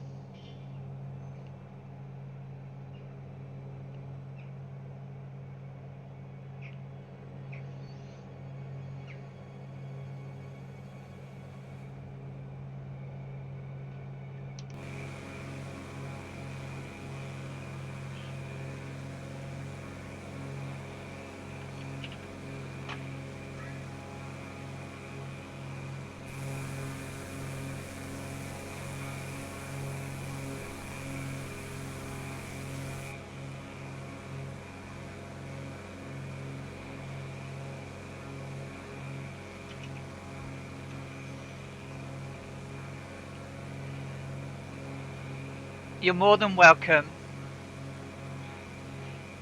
You're more than welcome,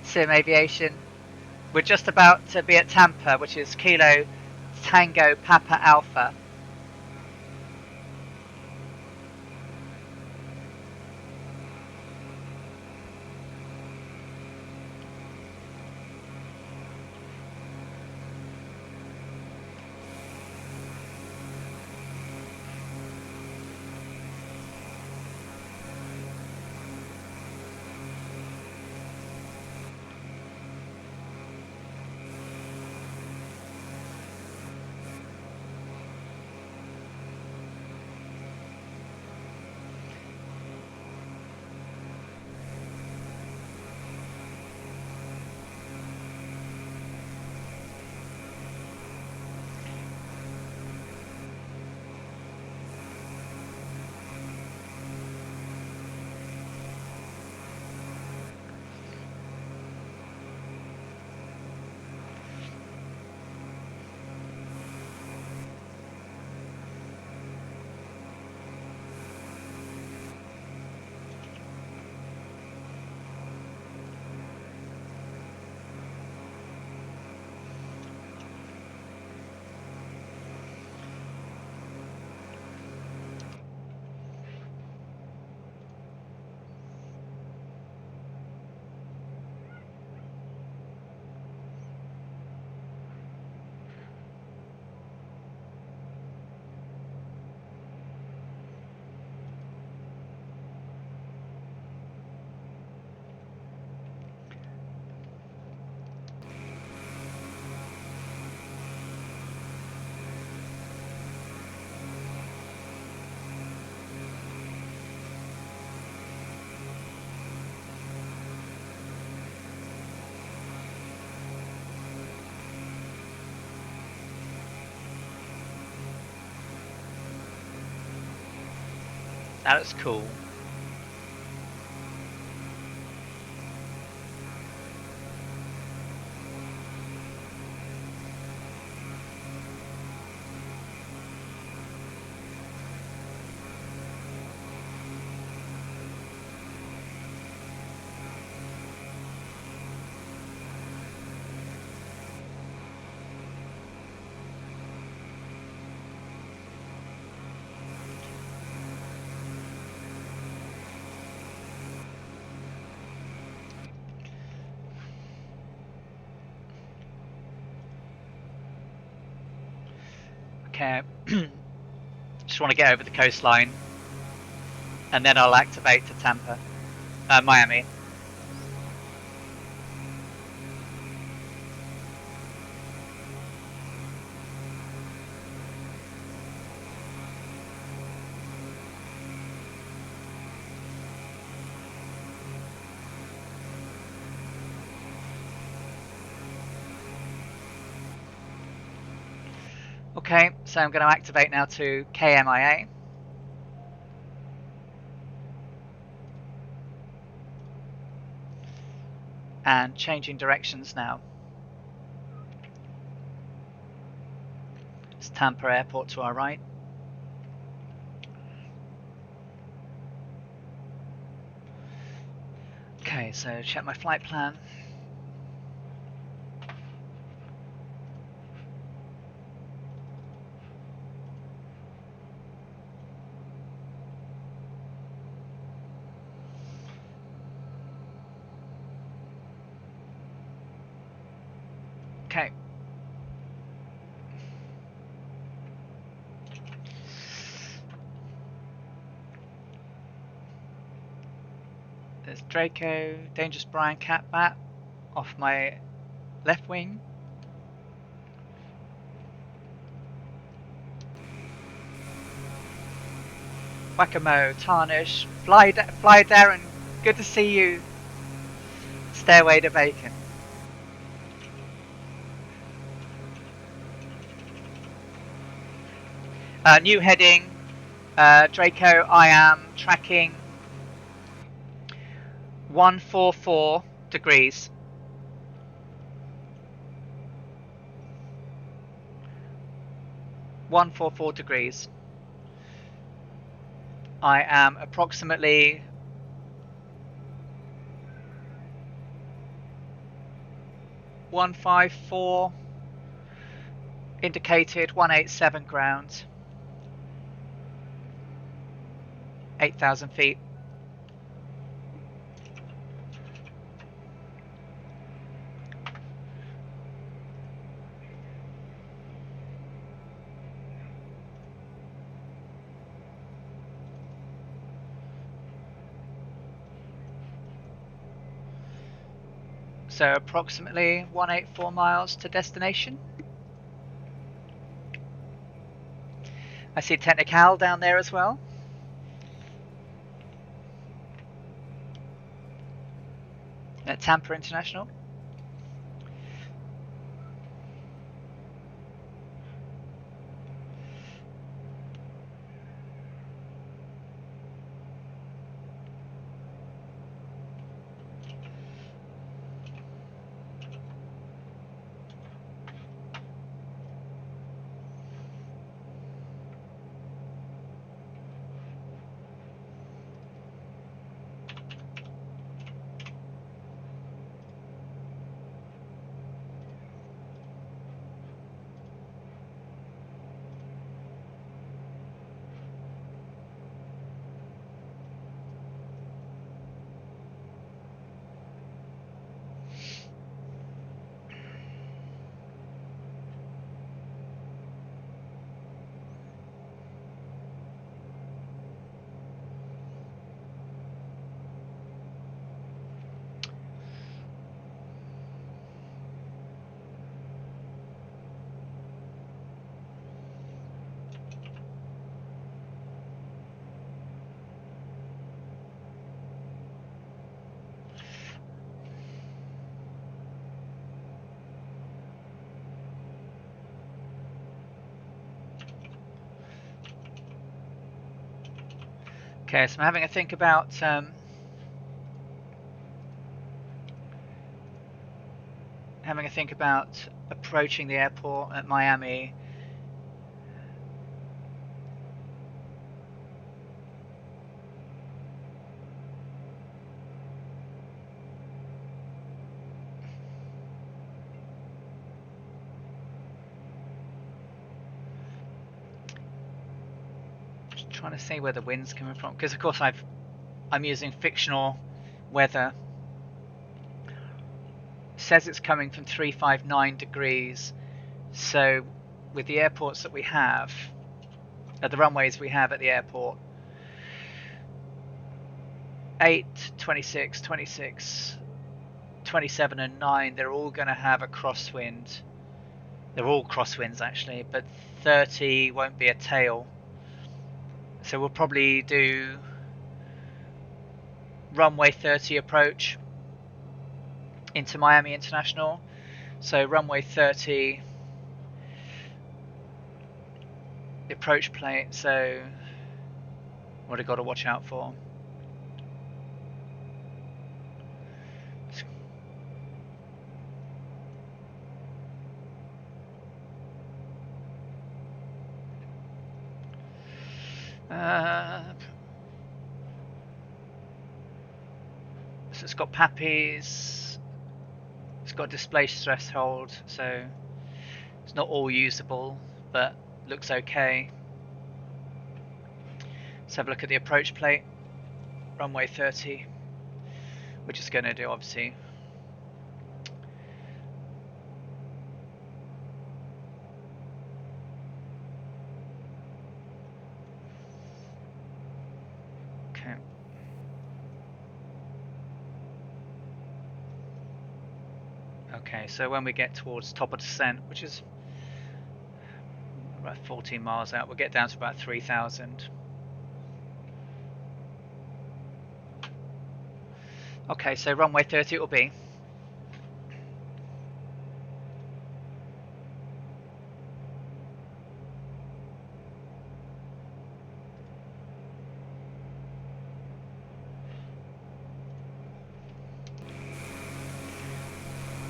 Sim Aviation. We're just about to be at Tampa, which is Kilo Tango Papa Alpha. That looks cool. Okay. Just want to get over the coastline, and then I'll activate to Tampa, Miami. Okay, so I'm going to activate now to KMIA. And changing directions now. It's Tampa Airport to our right. Okay, so check my flight plan. Okay. There's Draco, Dangerous Brian, Cat Bat off my left wing. Whack-a-mo, Tarnish, Fly Darren, good to see you. Stairway to Bacon. New heading, Draco, I am tracking 144 degrees. 144 degrees. I am approximately 154, indicated 187 ground, 8,000 feet. So approximately 184 miles to destination. I see Technical down there as well. At Tampa International. Okay, so I'm having a think about approaching the airport at Miami. Just trying to see where the wind's coming from, because of course I'm using fictional weather. It says it's coming from 359 degrees. So with the airports that we have, the runways we have at the airport, 8, 26, 26, 27 and 9, they're all going to have a crosswind. They're all crosswinds actually, but 30 won't be a tail. So we'll probably do runway 30 approach into Miami International. So runway 30, the approach plate, so what have I got to watch out for? So it's got PAPIs, it's got display threshold, so it's not all usable, but looks okay. Let's have a look at the approach plate, runway 30, which is going to do obviously. Okay. Okay, so when we get towards top of descent, which is about 14 miles out, we'll get down to about 3,000. Okay, so runway 30 it will be.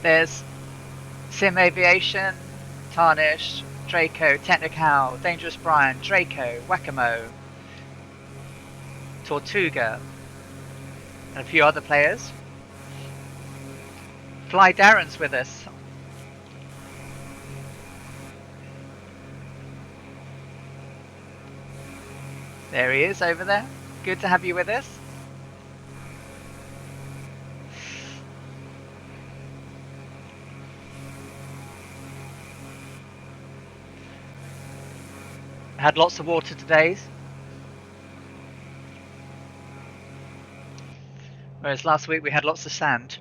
There's Sim Aviation, Tarnish, Draco, Technical, Dangerous Brian, Draco, Wacamo, Tortuga, and a few other players. Fly Darren's with us. There he is over there. Good to have you with us. Had lots of water today. Whereas last week we had lots of sand.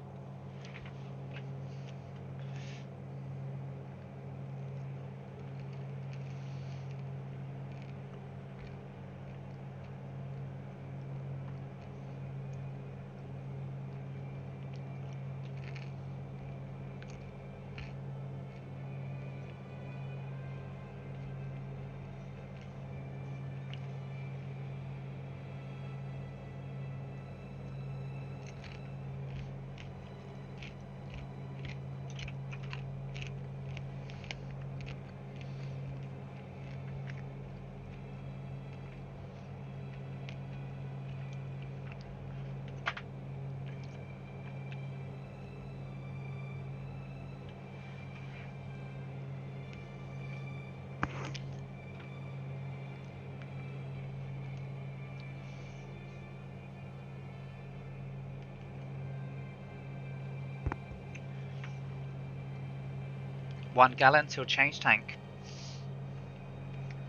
One gallon till change tank.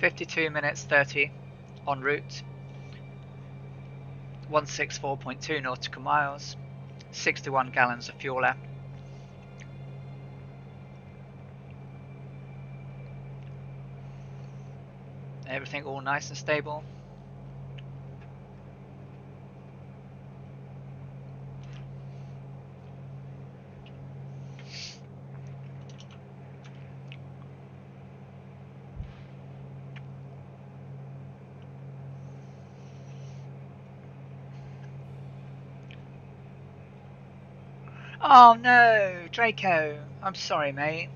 52 minutes 30 en route. 164.2 nautical miles. 61 gallons of fuel left. Everything all nice and stable. Oh no, Draco. I'm sorry, mate.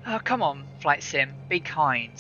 Oh, come on, Flight Sim. Be kind.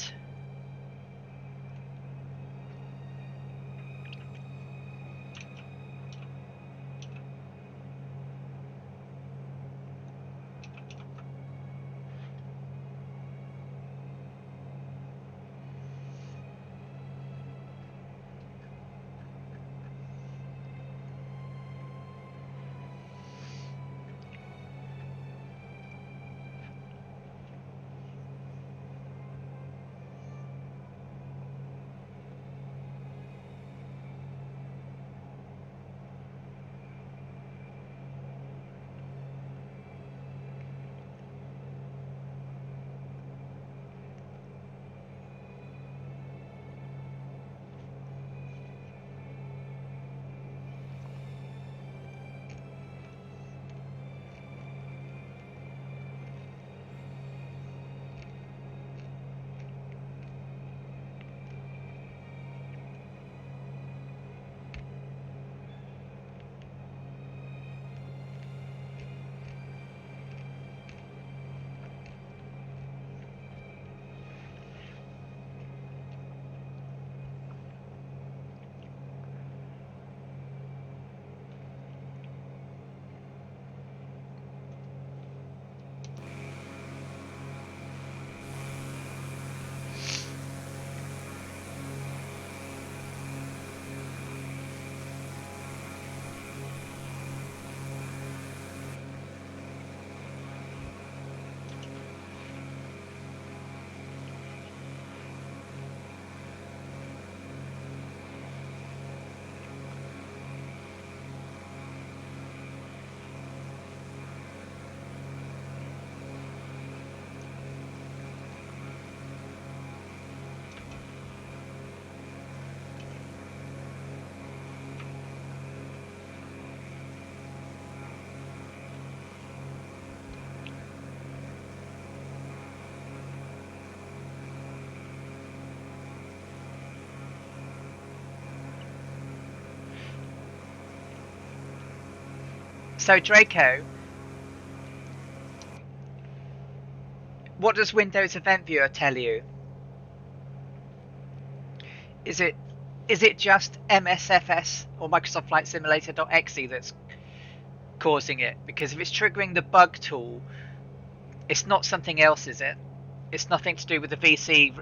So, Draco, what does Windows Event Viewer tell you? Is it just MSFS or Microsoft Flight Simulator.exe that's causing it? Because if it's triggering the bug tool, it's not something else, is it? It's nothing to do with the VC.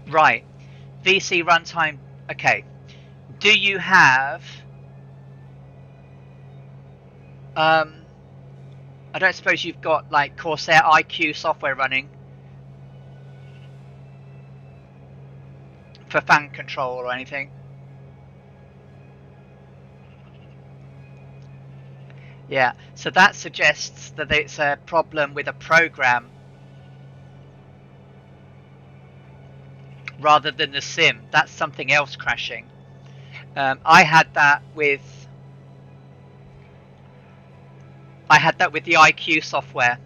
Right. VC runtime. Okay. Do you have I don't suppose you've got like Corsair IQ software running for fan control or anything? Yeah, so that suggests that it's a problem with a program rather than the sim. That's something else crashing. I had that with the IQ software,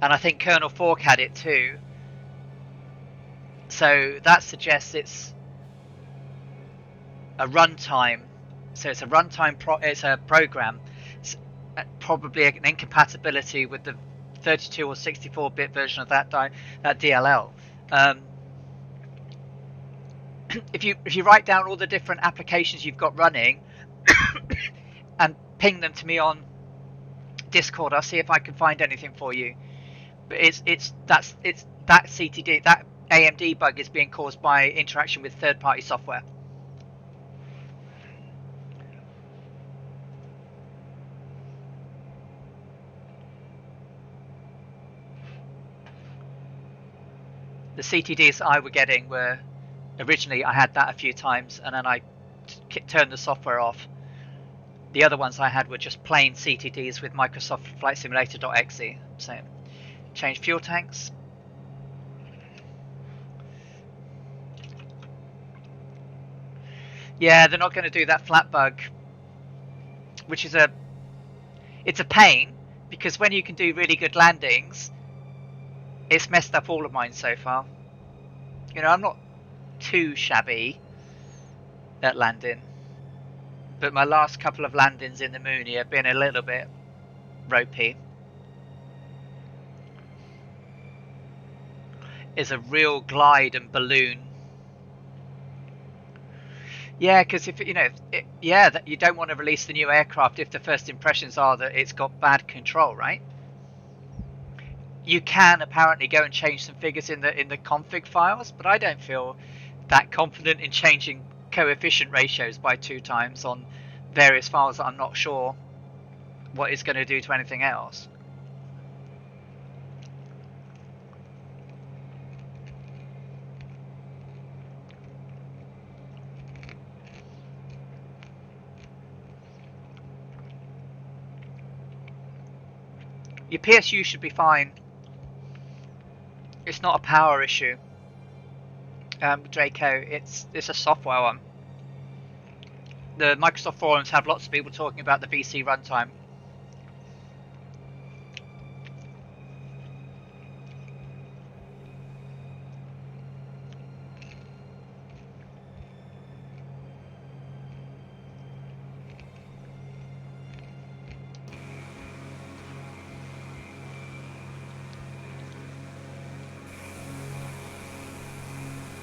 and I think Kernel Fork had it too. So that suggests it's a runtime. So it's a runtime. It's a program. It's probably an incompatibility with the 32 or 64-bit version of that DLL. If you write down all the different applications you've got running and ping them to me on Discord, I'll see if I can find anything for you. But it's that CTD, that AMD bug is being caused by interaction with third-party software. The CTDs I were getting were originally, I had that a few times and then I turned the software off. The other ones I had were just plain CTDs with Microsoft Flight Simulator.exe. So change fuel tanks. Yeah, they're not going to do that flat bug, which is it's a pain, because when you can do really good landings, it's messed up all of mine so far. You know, I'm not too shabby at landing, but my last couple of landings in the Mooney have been a little bit ropey. It's a real glide and balloon. Yeah, because if you know, that you don't want to release the new aircraft if the first impressions are that it's got bad control, right? You can apparently go and change some figures in the config files, but I don't feel that confident in changing coefficient ratios by 2 times on various files that I'm not sure what it's going to do to anything else. Your PSU should be fine. It's not a power issue, Draco. It's a software one. The Microsoft forums have lots of people talking about the VC runtime.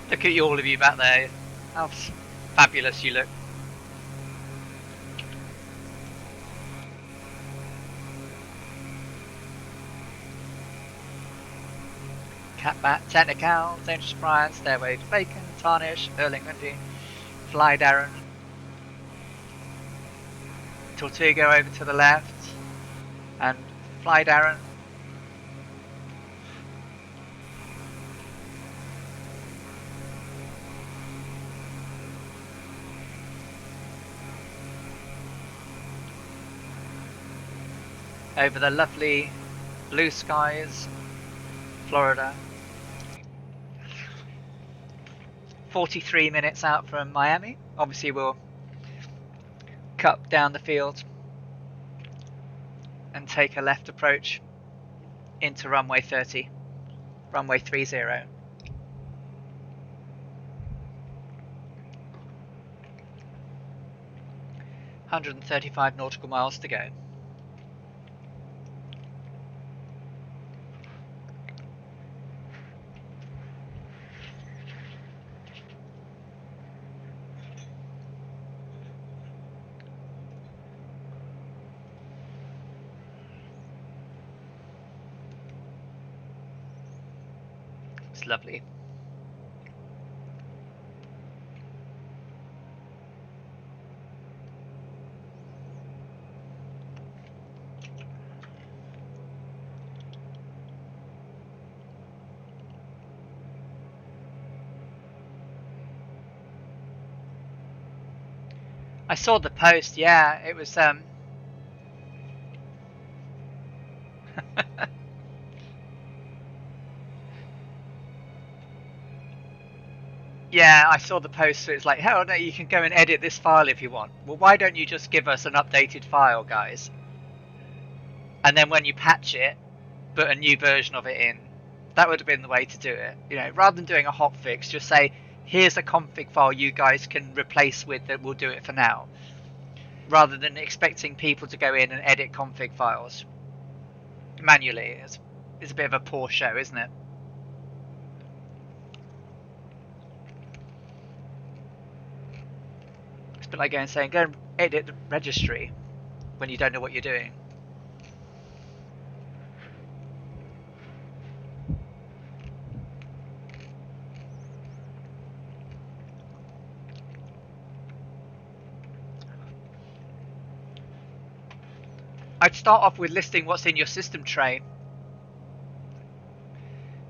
Look at you, all of you back there. How fabulous you look. Catbat, Technical, Dangerous Brian, Stairway to Bacon, Tarnish, Erling Hundy, Fly Darren, Tortuga over to the left, and Fly Darren. Over the lovely blue skies, Florida. 43 minutes out from Miami. Obviously we'll cut down the field and take a left approach into runway 30, runway 30. 135 nautical miles to go. It's lovely. I saw the post, yeah, it was yeah, I saw the post, so it's like, hell no, you can go and edit this file if you want. Well, why don't you just give us an updated file, guys? And then when you patch it, put a new version of it in. That would have been the way to do it. You know, rather than doing a hotfix, just say, here's a config file you guys can replace with that will do it for now, rather than expecting people to go in and edit config files manually. It's a bit of a poor show, isn't it? It's a bit like going and saying, go and edit the registry when you don't know what you're doing. I'd start off with listing what's in your system tray,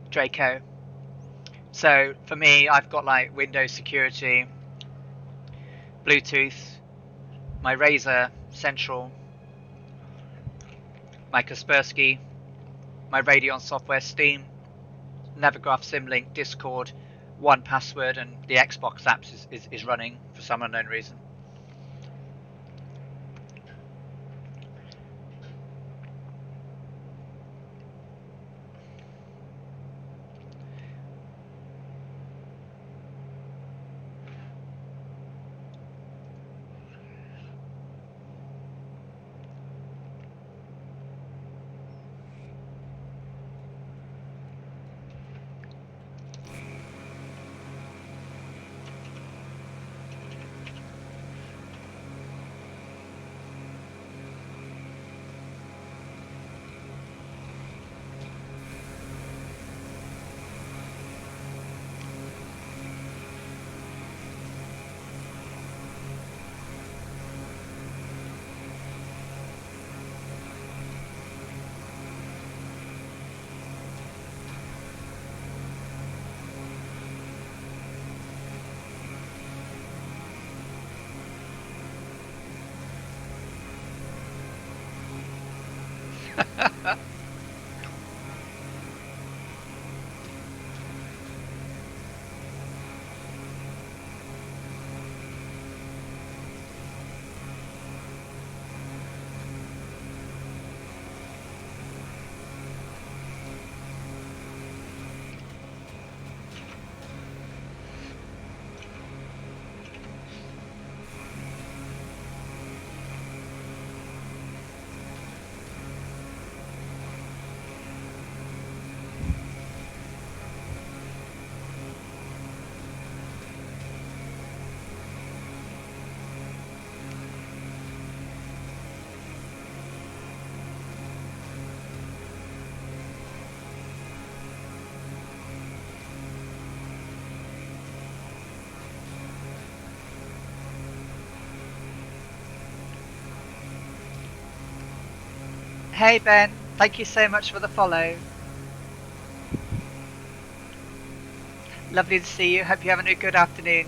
Draco. So for me, I've got like Windows security, Bluetooth, my Razer Central, my Kaspersky, my Radeon software, Steam, Navigraph, Symlink, Discord, 1Password, and the Xbox apps is running for some unknown reason. Hey Ben, thank you so much for the follow. Lovely to see you. Hope you're having a good afternoon.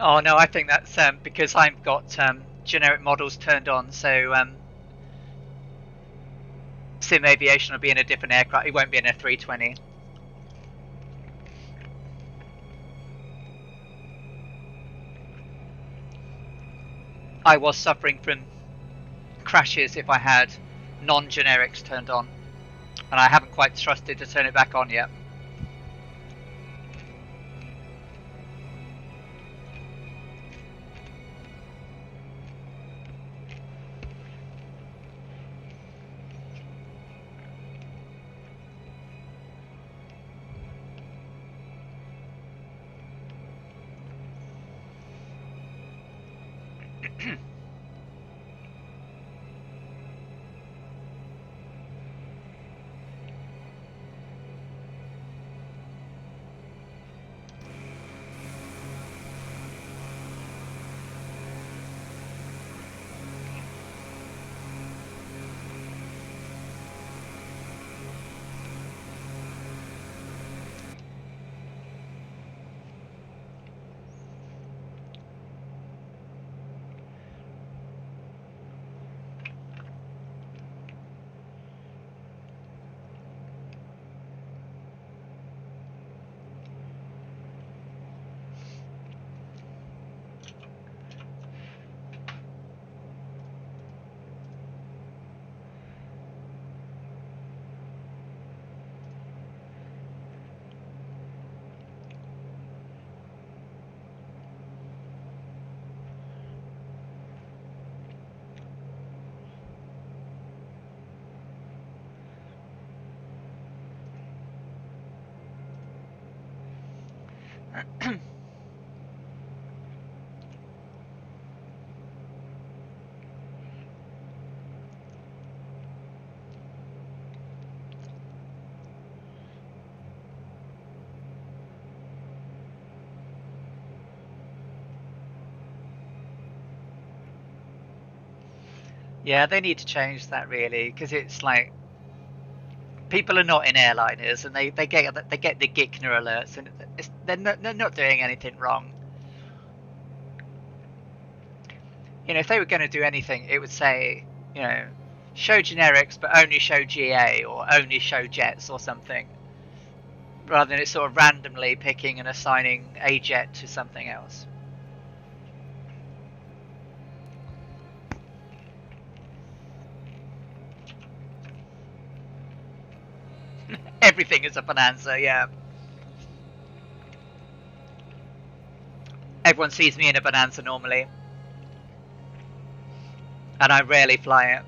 Oh no, I think that's because I've got generic models turned on, so Sim Aviation will be in a different aircraft. It won't be in a 320. I was suffering from crashes if I had non-generics turned on, and I haven't quite trusted to turn it back on yet. Yeah, they need to change that really, because it's like people are not in airliners and they get the Gickner alerts and they're not doing anything wrong. You know, if they were going to do anything, it would say, you know, show generics but only show GA or only show jets or something, rather than it sort of randomly picking and assigning a jet to something else. Everything is a bonanza, yeah. Everyone sees me in a bonanza normally, and I rarely fly it.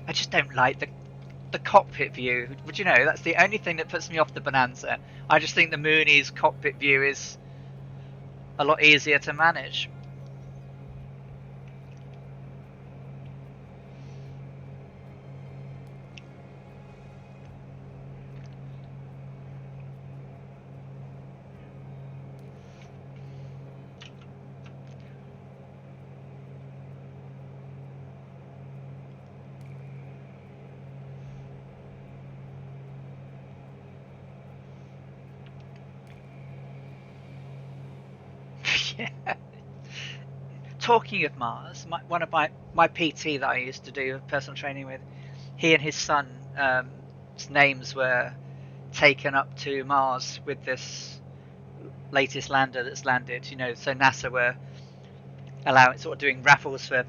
I just don't like the cockpit view. Would you know, that's the only thing that puts me off the bonanza. I just think the Mooney's cockpit view is a lot easier to manage. Yeah. Talking of Mars, one of my PT that I used to do personal training with, he and his son, names were taken up to Mars with this latest lander that's landed. You know, so NASA were allowing sort of doing raffles for,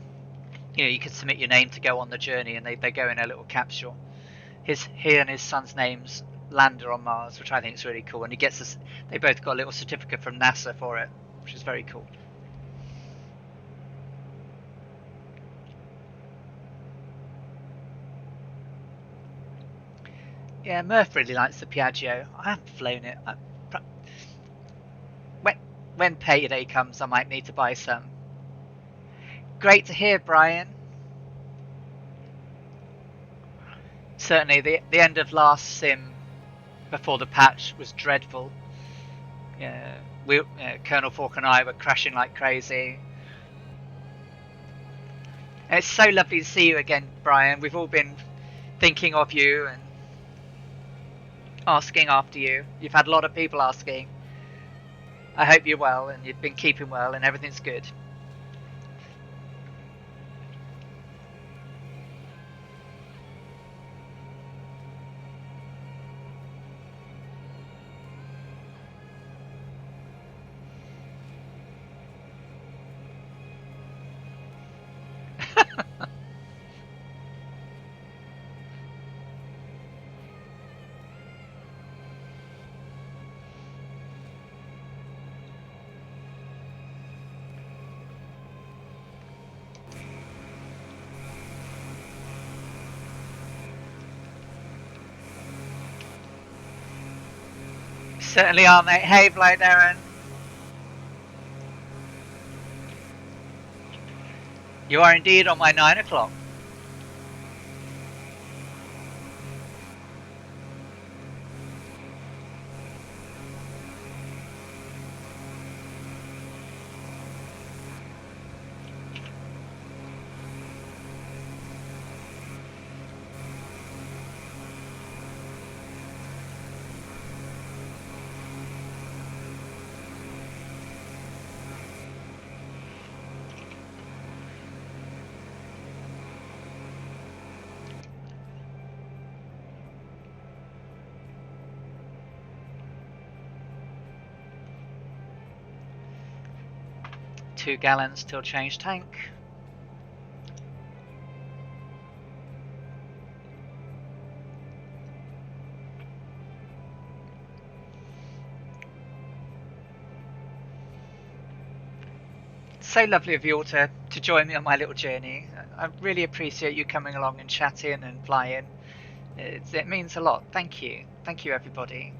you know, you could submit your name to go on the journey, and they go in a little capsule. He and his son's names lander on Mars, which I think is really cool, and they both got a little certificate from NASA for it, which is very cool. Yeah, Murph really likes the Piaggio. I haven't flown it. When when payday comes, I might need to buy some. Great to hear, Brian. Certainly, the end of last sim before the patch was dreadful. Yeah, Colonel Falk and I were crashing like crazy. And it's so lovely to see you again, Brian. We've all been thinking of you and asking after you. You've had a lot of people asking. I hope you're well and you've been keeping well and everything's good. Certainly are, mate. Hey, Blind Aaron. You are indeed on my 9 o'clock. Two gallons till change tank. So lovely of you all to join me on my little journey. I really appreciate you coming along and chatting and flying. It means a lot. Thank you. Thank you, everybody.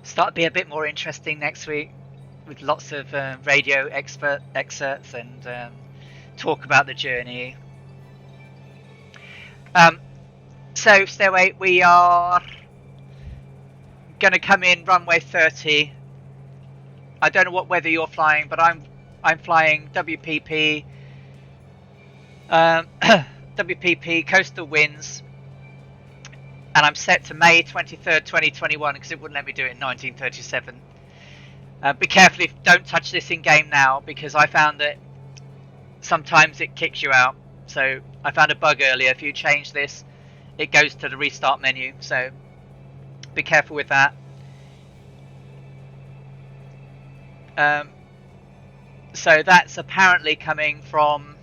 Start to be a bit more interesting next week with lots of radio expert excerpts and talk about the journey. So Stairway, we are going to come in runway 30. I don't know what weather you're flying, but I'm flying WPP, WPP coastal winds, and I'm set to May 23rd, 2021 because it wouldn't let me do it in 1937. Be careful, don't touch this in game now, because I found that sometimes it kicks you out. So I found a bug earlier. If you change this, it goes to the restart menu. So be careful with that. So that's apparently coming from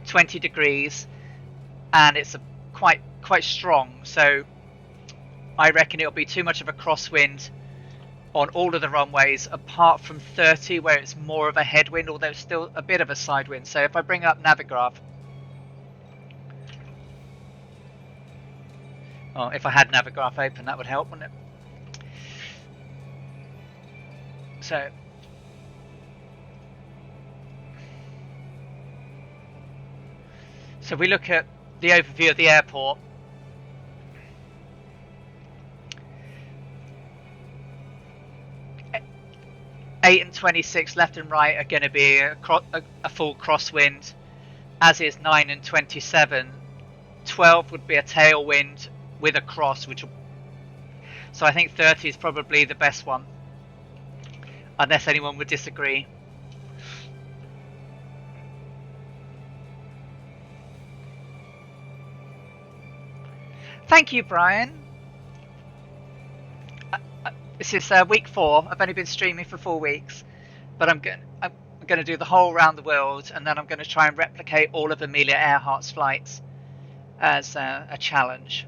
20 degrees, and it's quite strong. So I reckon it'll be too much of a crosswind on all of the runways, apart from 30, where it's more of a headwind, although it's still a bit of a side wind. So if I bring up Navigraph, oh, if I had Navigraph open, that would help, wouldn't it? So we look at the overview of the airport. Eight and 26 left and right are going to be a full crosswind, as is 9 and 27. 12 would be a tailwind with a cross, so I think 30 is probably the best one, unless anyone would disagree. Thank you, Brian. This is week 4. I've only been streaming for 4 weeks, but I'm going to do the whole round the world, and then I'm going to try and replicate all of Amelia Earhart's flights as a challenge.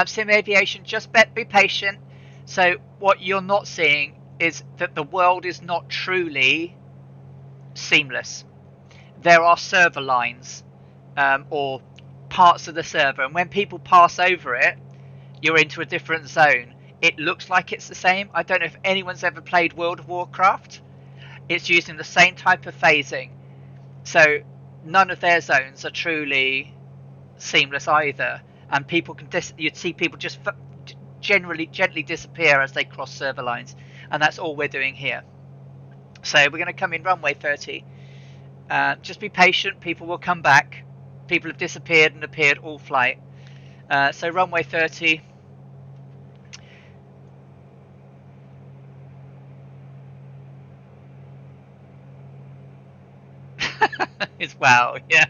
Sim Aviation, just be patient. So what you're not seeing is that the world is not truly seamless. There are server lines, or parts of the server, and when people pass over it, you're into a different zone. It looks like it's the same. I don't know if anyone's ever played World of Warcraft. It's using the same type of phasing, so none of their zones are truly seamless either, and people can you'd see people just generally gently disappear as they cross server lines, and that's all we're doing here. So we're going to come in runway 30. Just be patient, people will come back. People have disappeared and appeared all flight. So runway 30. It's wow, yeah.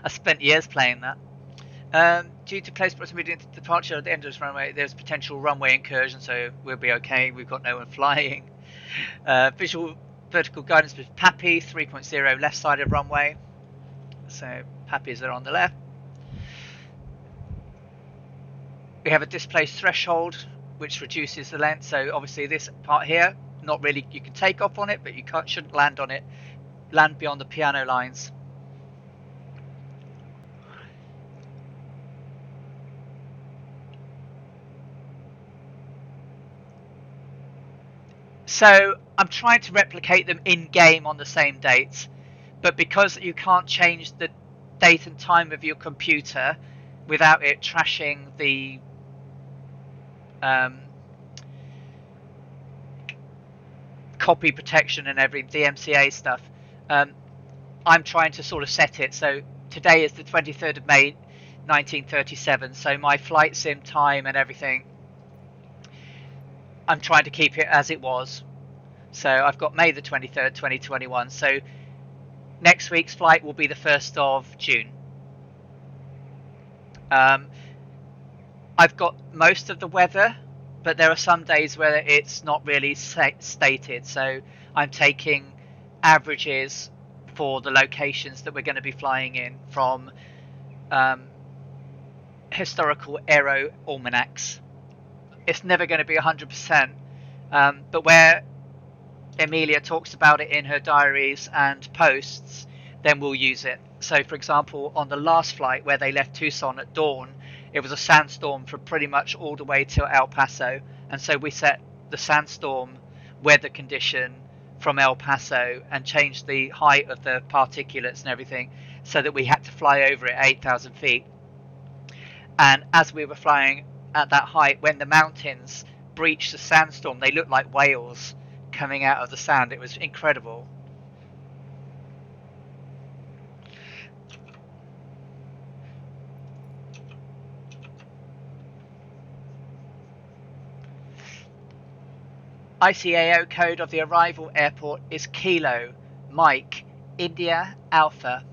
I spent years playing that. Due to close proximity to departure at the end of this runway, there's potential runway incursion, so we'll be okay. We've got no one flying. Visual vertical guidance with PAPI 3.0 left side of runway. So PAPIs are on the left. We have a displaced threshold, which reduces the length. So obviously this part here, not really, you can take off on it, but you shouldn't land on it. Land beyond the piano lines. So I'm trying to replicate them in game on the same dates, but because you can't change the date and time of your computer without it trashing the um, copy protection and every DMCA stuff, um, I'm trying to sort of set it. So today is the 23rd of May 1937, so my flight sim time and everything, I'm trying to keep it as it was. So I've got May the 23rd, 2021. So next week's flight will be the 1st of June. Um, I've got most of the weather, but there are some days where it's not really stated. So I'm taking averages for the locations that we're going to be flying in from um, historical aero almanacs. It's never going to be 100%, but where Amelia talks about it in her diaries and posts, then we'll use it. So, for example, on the last flight where they left Tucson at dawn, it was a sandstorm for pretty much all the way to El Paso, and so we set the sandstorm weather condition from El Paso and changed the height of the particulates and everything so that we had to fly over it at 8,000 feet. And as we were flying at that height, when the mountains breached the sandstorm, they looked like whales coming out of the sand. It was incredible. ICAO code of the arrival airport is Kilo, Mike, India, Alpha.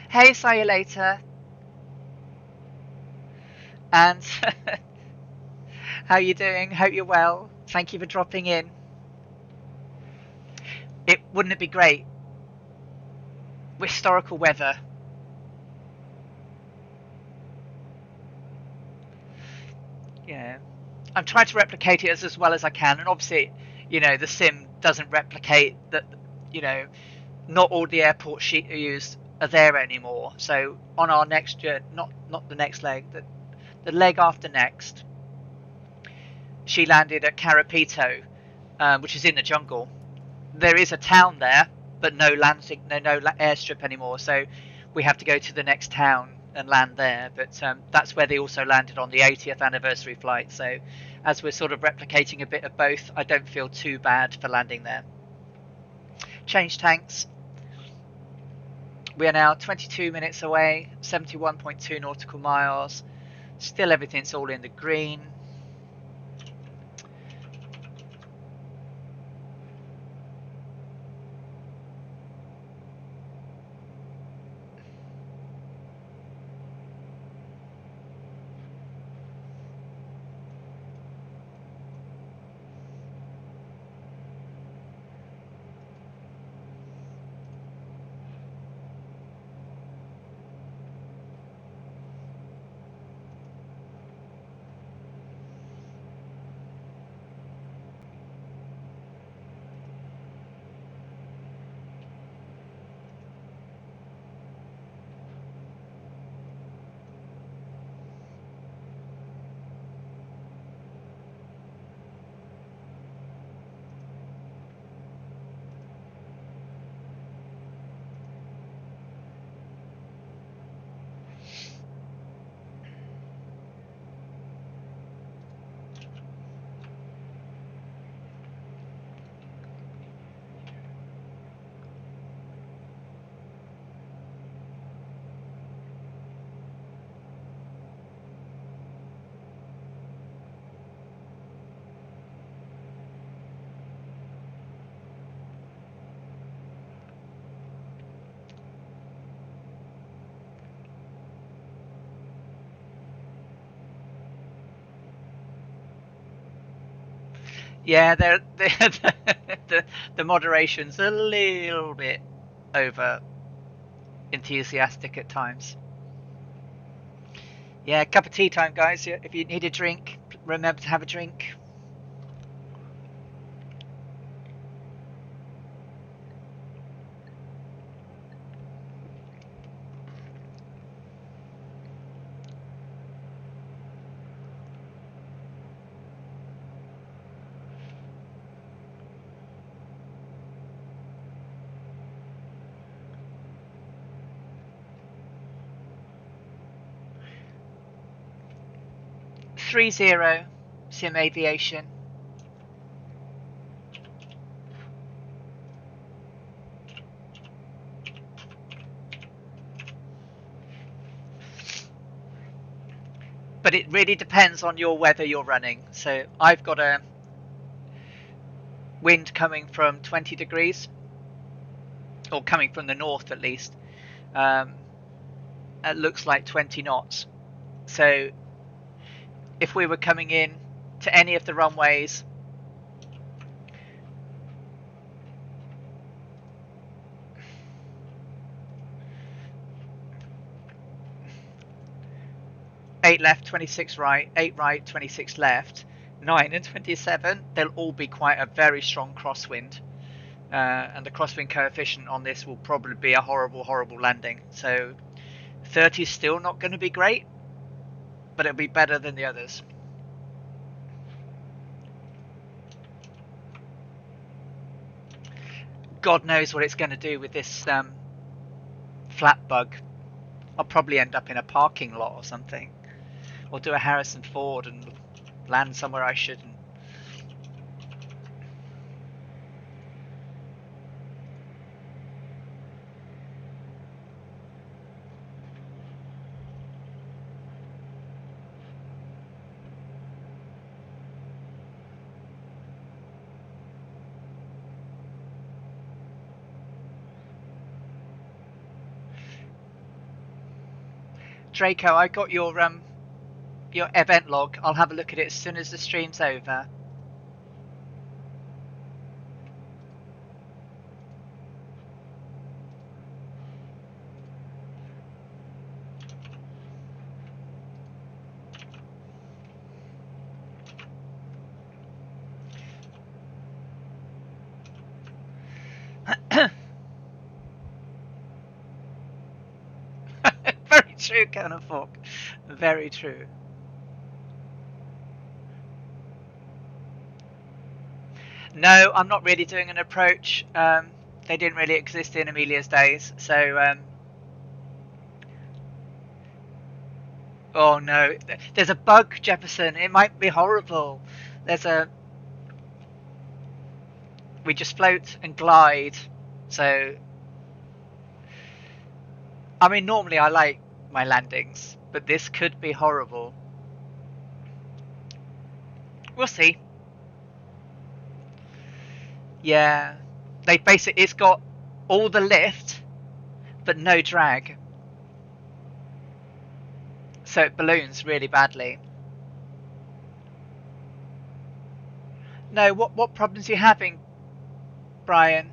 Hey, see you later. And how you doing? Hope you're well. Thank you for dropping in. Wouldn't it be great? Historical weather. Yeah. I'm trying to replicate it as well as I can, and obviously, the sim doesn't replicate that. You know, not all the airports she used are there anymore. So on our next journey, not the next leg, the leg after next, she landed at Carapito, which is in the jungle. There is a town there, but no landing, no airstrip anymore. So we have to go to the next town and land there. But that's where they also landed on the 80th anniversary flight. So as we're sort of replicating a bit of both, I don't feel too bad for landing there. Change tanks. We are now 22 minutes away, 71.2 nautical miles. Still everything's all in the green. Yeah, the moderation's a little bit over enthusiastic at times. Yeah, cup of tea time, guys. If you need a drink, remember to have a drink. 30 Sim Aviation. But it really depends on your weather you're running. So I've got a wind coming from 20 degrees, or coming from the north at least. It looks like 20 knots. So if we were coming in to any of the runways, eight left, 26 right, 8 right, 26 left, 9 and 27, they'll all be quite a very strong crosswind. And the crosswind coefficient on this will probably be a horrible, horrible landing. So 30 is still not going to be great, but it'll be better than the others. God knows what it's going to do with this flat bug. I'll probably end up in a parking lot or something, or do a Harrison Ford and land somewhere I shouldn't. Draco, I got your event log. I'll have a look at it as soon as the stream's over. Very true, Colonel Falk. Very true. No, I'm not really doing an approach. They didn't really exist in Amelia's days, so oh no, there's a bug, Jefferson. It might be horrible. We just float and glide. So, I mean, normally I like my landings, but this could be horrible. We'll see. Yeah, it's got all the lift, but no drag. So it balloons really badly. No, what problems are you having, Brian?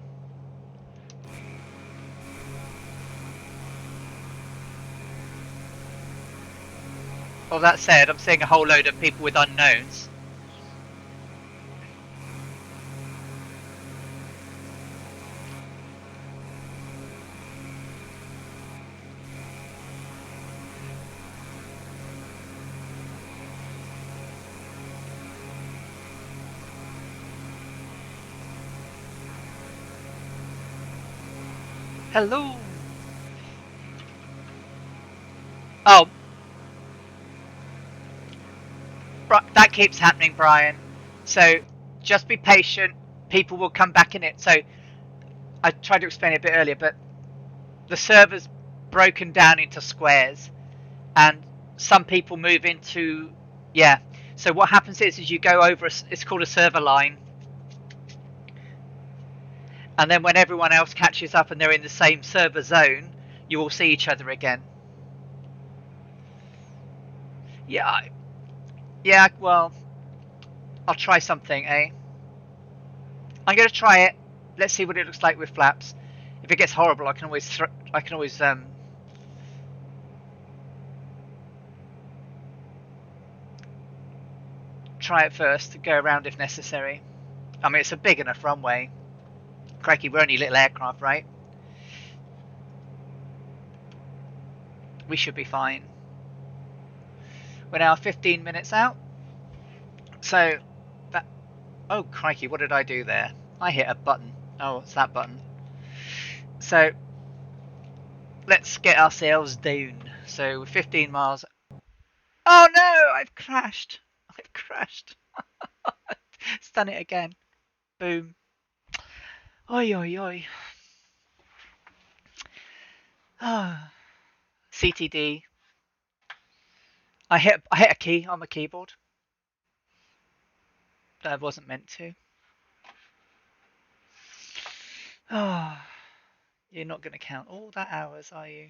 Well, that said, I'm seeing a whole load of people with unknowns. Hello. Oh, that keeps happening, Brian. So just be patient. People will come back in it. So I tried to explain it a bit earlier, but the server's broken down into squares, and some people move into, yeah. So what happens is you go over, it's called a server line, and then when everyone else catches up and they're in the same server zone, you will see each other again. Yeah, well, I'll try something, eh? I'm going to try it. Let's see what it looks like with flaps. If it gets horrible, I can always try it first, go around if necessary. I mean, it's a big enough runway. Crikey, we're only little aircraft, right? We should be fine. We're now 15 minutes out. So, that... Oh, crikey, what did I do there? I hit a button. Oh, it's that button. So, let's get ourselves down. So, 15 miles. Oh no, I've crashed. crashed. It's done it again. Boom. Oi, oi, oi. Ah, CTD. I hit a key on my keyboard. That wasn't meant to. Ah, you're not going to count all that hours, are you?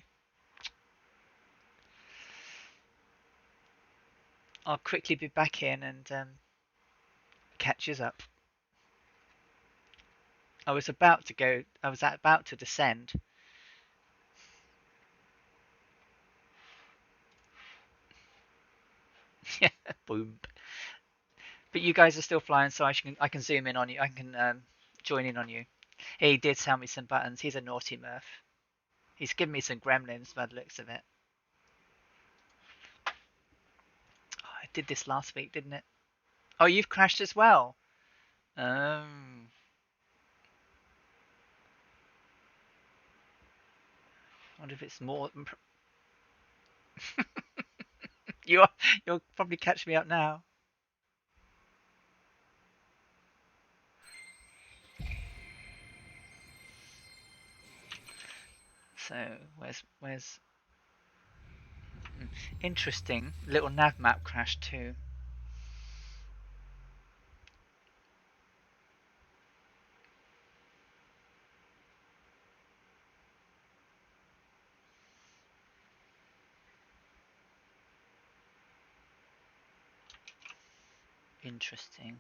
I'll quickly be back in and catch us up. I was about to descend. Boom. But you guys are still flying, so I can zoom in on you. I can join in on you. He did tell me some buttons. He's a naughty Murph. He's given me some gremlins by the looks of it. Oh, I did this last week, didn't it? Oh, you've crashed as well. I wonder if it's more. You'll probably catch me up now. So where's interesting little nav map crash too. Interesting.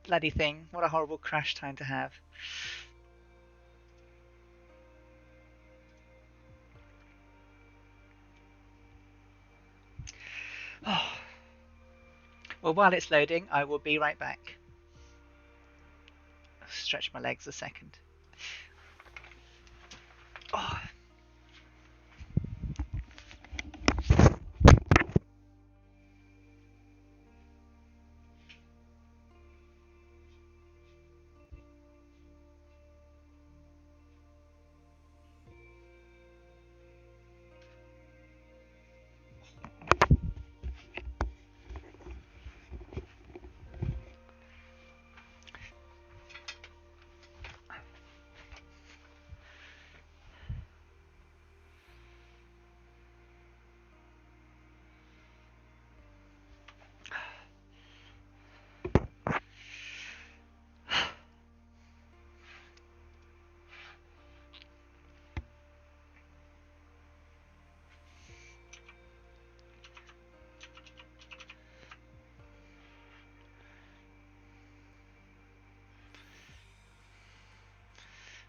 Bloody thing. What a horrible crash time to have. Oh. Well, while it's loading, I will be right back. I'll stretch my legs a second. Oh.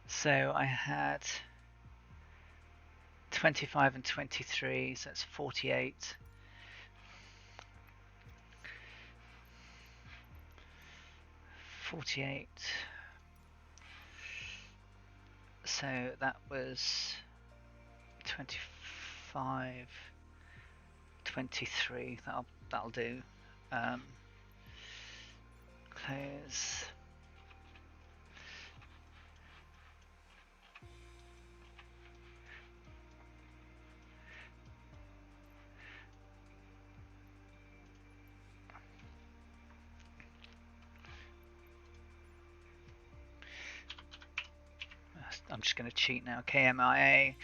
So I had 25 and 23, so that's 48. So that was 25, 23. That'll do. Close. I'm just going to cheat now. KMIA.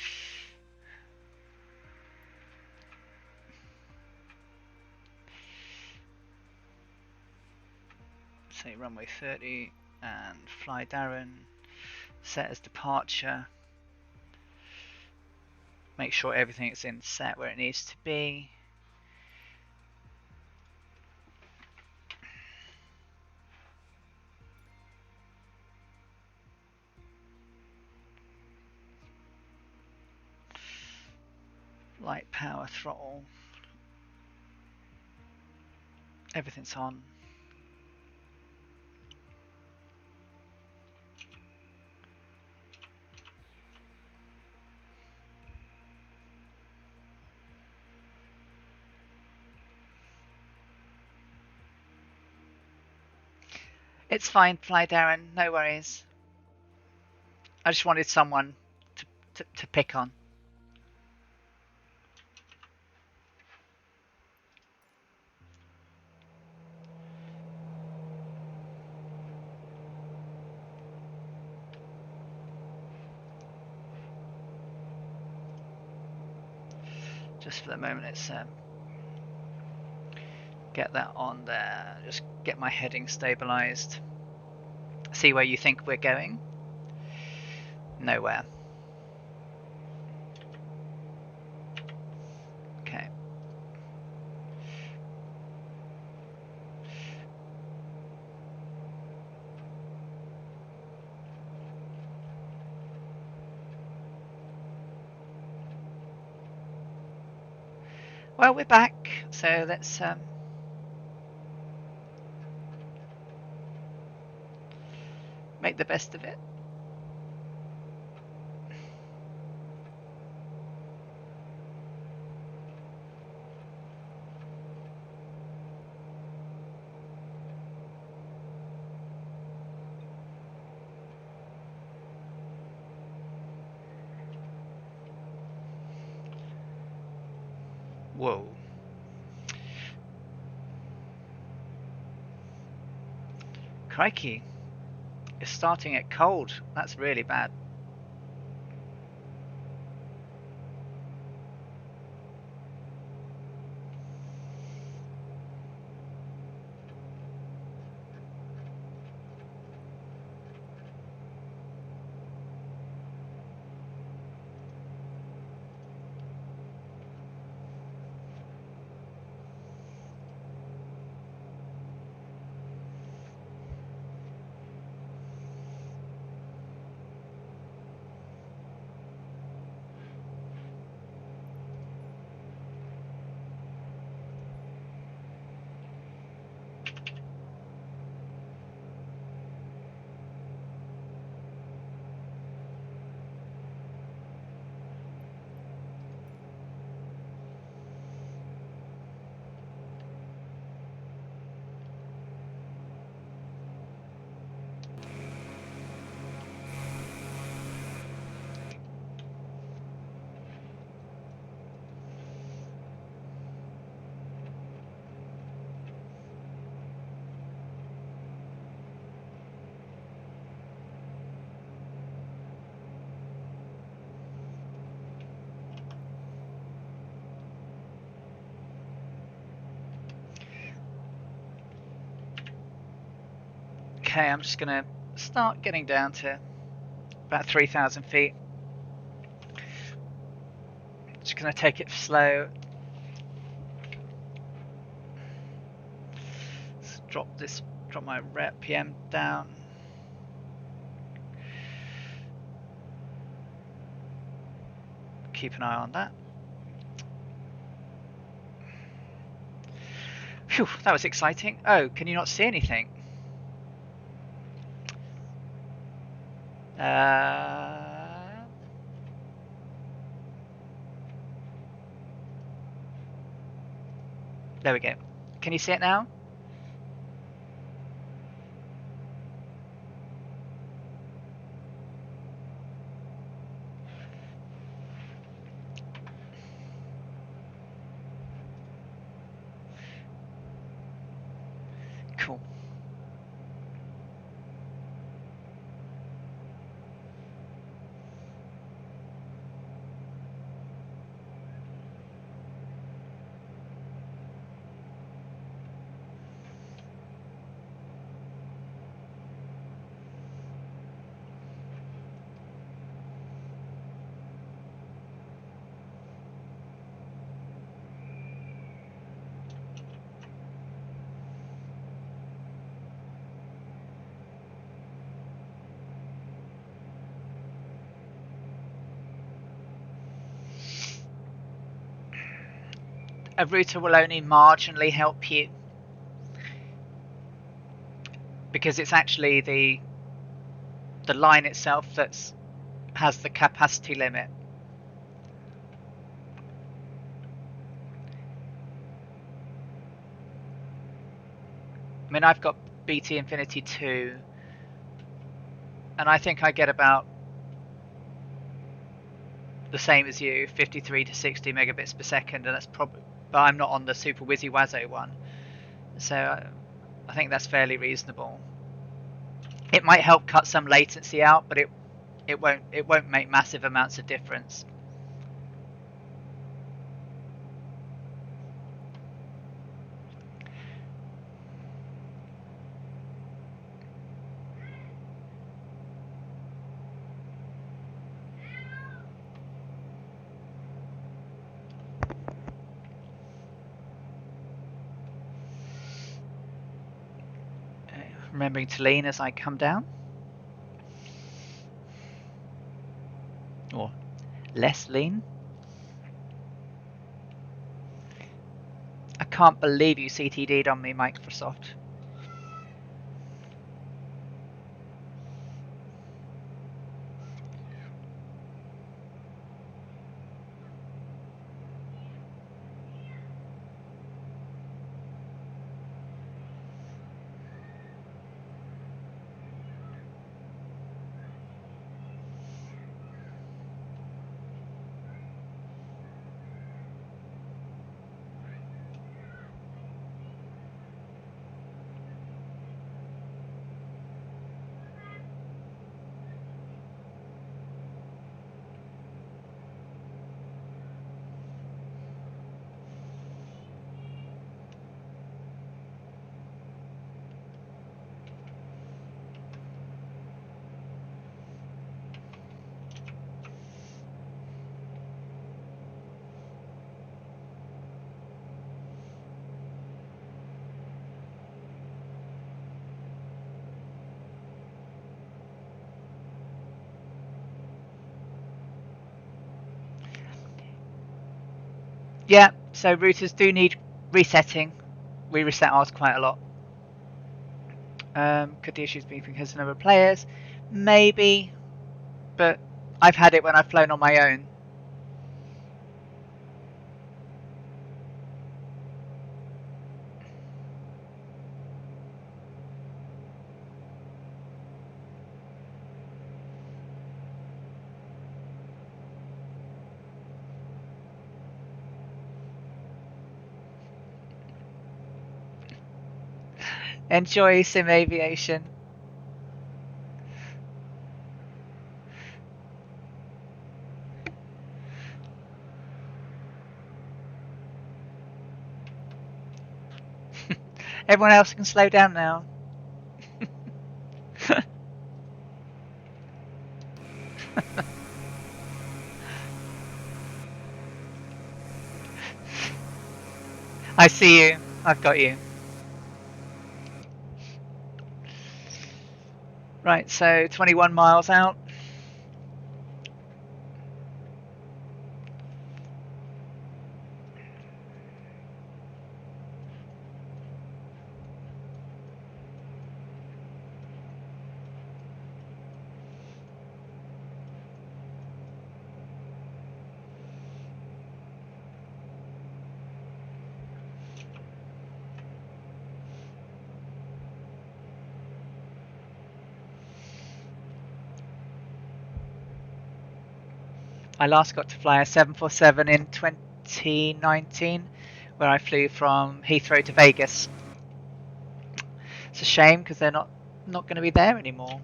Say runway 30 and fly Darren. Set as departure. Make sure everything's in set where it needs to be. Light power throttle. Everything's on. It's fine, Fly Darren, no worries. I just wanted someone to pick on. Just for the moment, let's get that on there. Just get my heading stabilized. See where you think we're going. Nowhere. Okay. Well, we're back, so let's make the best of it. Whoa. Crikey. It's starting at cold. That's really bad. Okay, I'm just going to start getting down to about 3,000 feet. Just going to take it slow. Let's drop my RPM down. Keep an eye on that. Phew, that was exciting. Oh, can you not see anything? There we go. Can you see it now? Cool. A router will only marginally help you because it's actually the line itself that has the capacity limit. I mean, I've got BT Infinity 2, and I think I get about the same as you, 53 to 60 megabits per second, and that's probably, but I'm not on the super whizzy wazzo one, so I think that's fairly reasonable. It might help cut some latency out, but it won't make massive amounts of difference. Remembering to lean as I come down, or less lean. I can't believe you CTD'd on me, Microsoft. Yeah, so routers do need resetting. We reset ours quite a lot. Could the issues be because of the number of players? Maybe, but I've had it when I've flown on my own. Enjoy sim aviation. Everyone else can slow down now. I see you. I've got you. Right, so 21 miles out. I last got to fly a 747 in 2019, where I flew from Heathrow to Vegas. It's a shame because they're not going to be there anymore.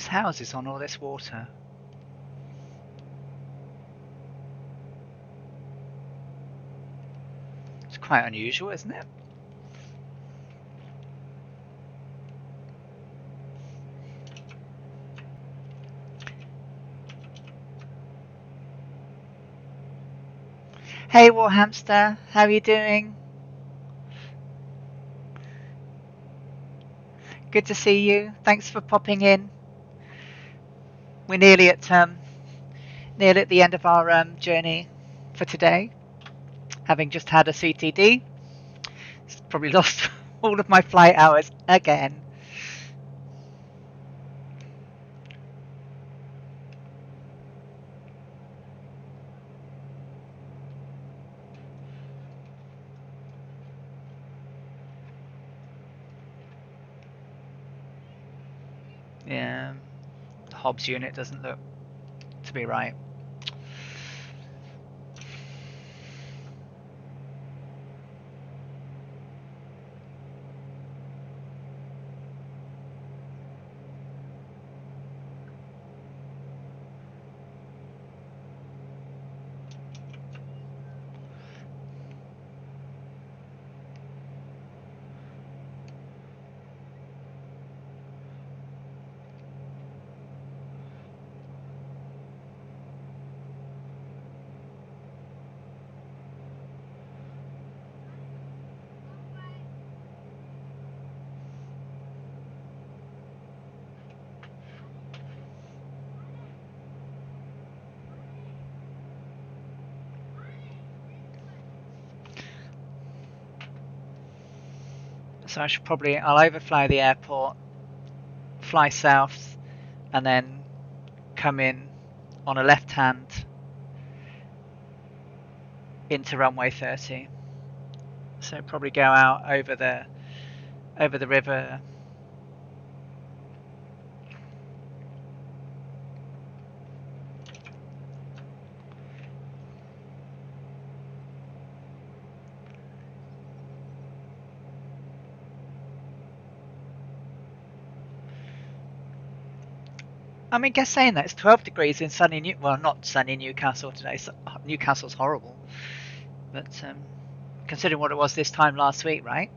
Whose house is on all this water? It's quite unusual, isn't it? Hey Warhamster, how are you doing? Good to see you. Thanks for popping in. We're nearly at the end of our journey for today. Having just had a CTD, probably lost all of my flight hours again. Yeah, the Hobbs unit doesn't look to be right. So I'll overfly the airport, fly south, and then come in on a left hand into runway 30. So probably go out over the river. I mean, guess saying that it's 12 degrees in sunny well, not sunny Newcastle today. So, Newcastle's horrible, but considering what it was this time last week, right?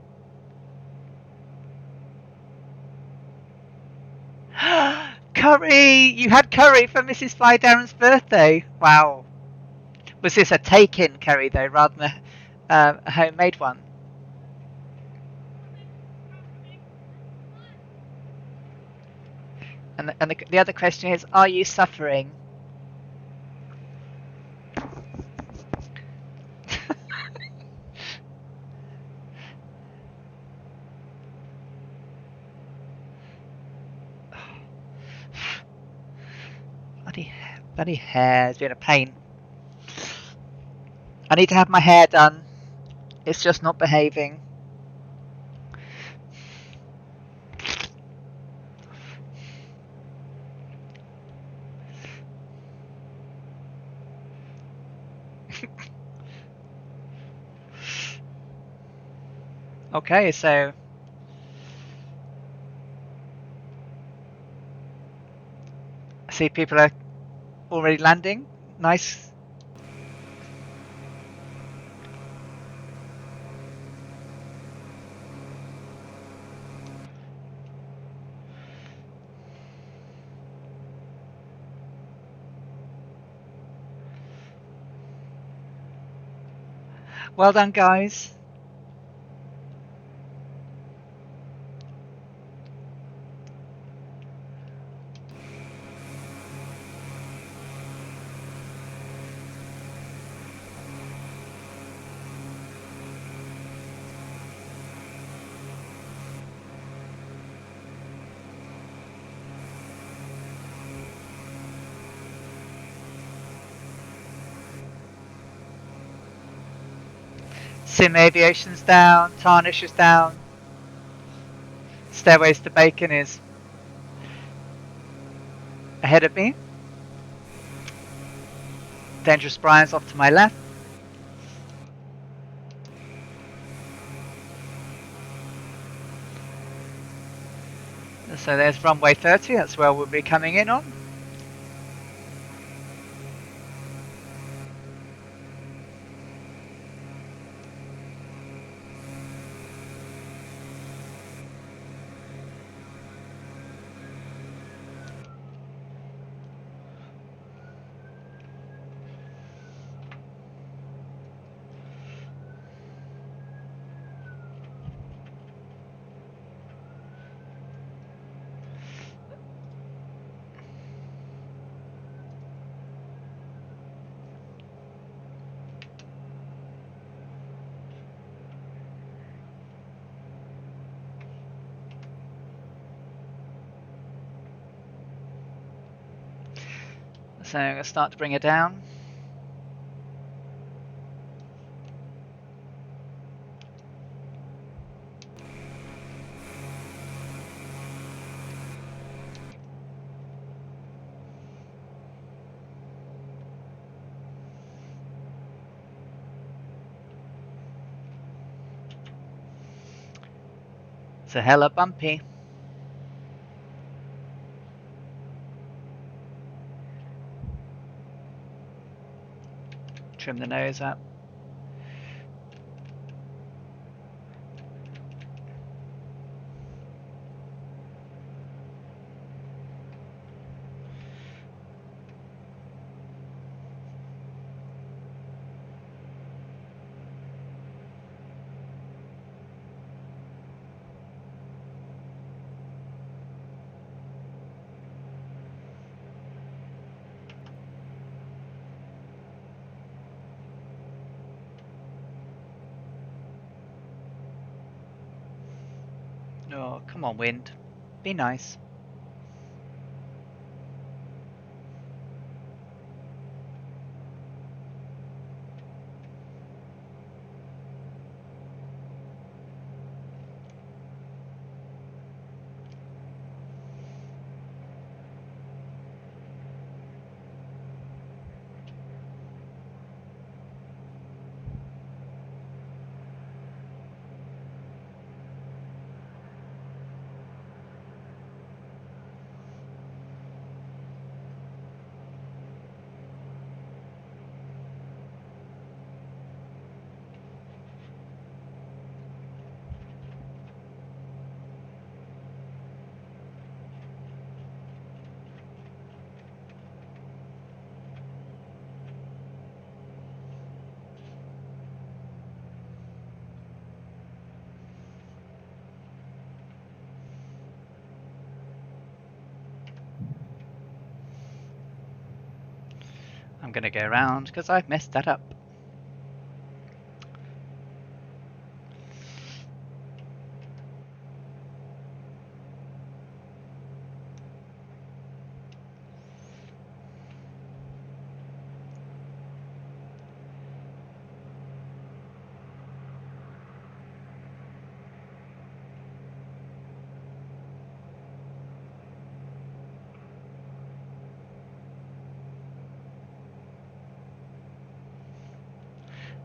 Curry! You had curry for Mrs. Flydarren's birthday. Wow. Was this a take-in curry though, rather than a homemade one? And the other question is, are you suffering? bloody hair has been a pain. I need to have my hair done. It's just not behaving. Okay, so I see people are already landing. Nice. Well done, guys. Sim Aviation's down. Tarnish is down. Stairways to Bacon is ahead of me. Dangerous Brian's off to my left. So there's runway 30, that's where we'll be coming in on. So I'm going to start to bring it down. It's a hella bumpy. Trim the nose up. Oh, come on, wind. Be nice. I'm going to go around because I've messed that up.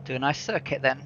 Do a nice circuit then.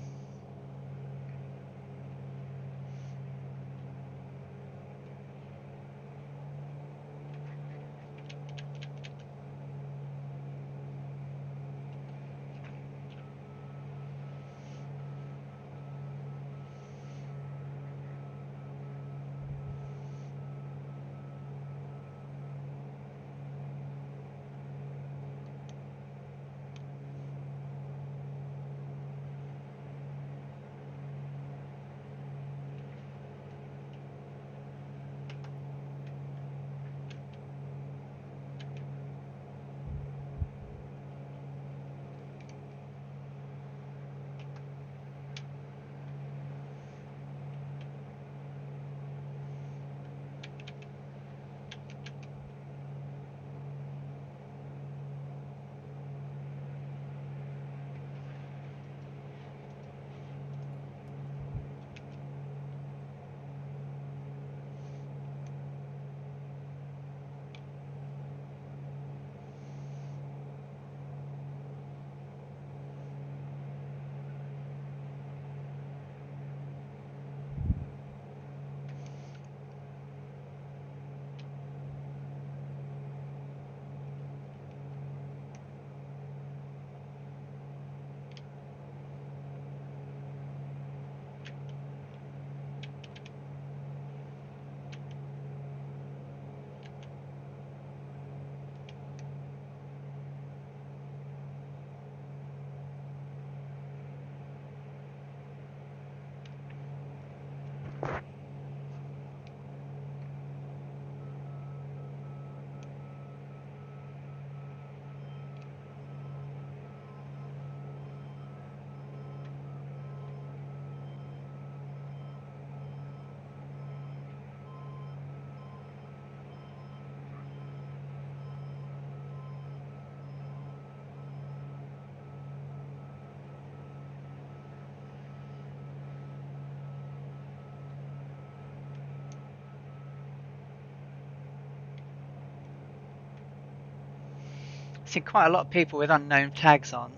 seen quite a lot of people with unknown tags on.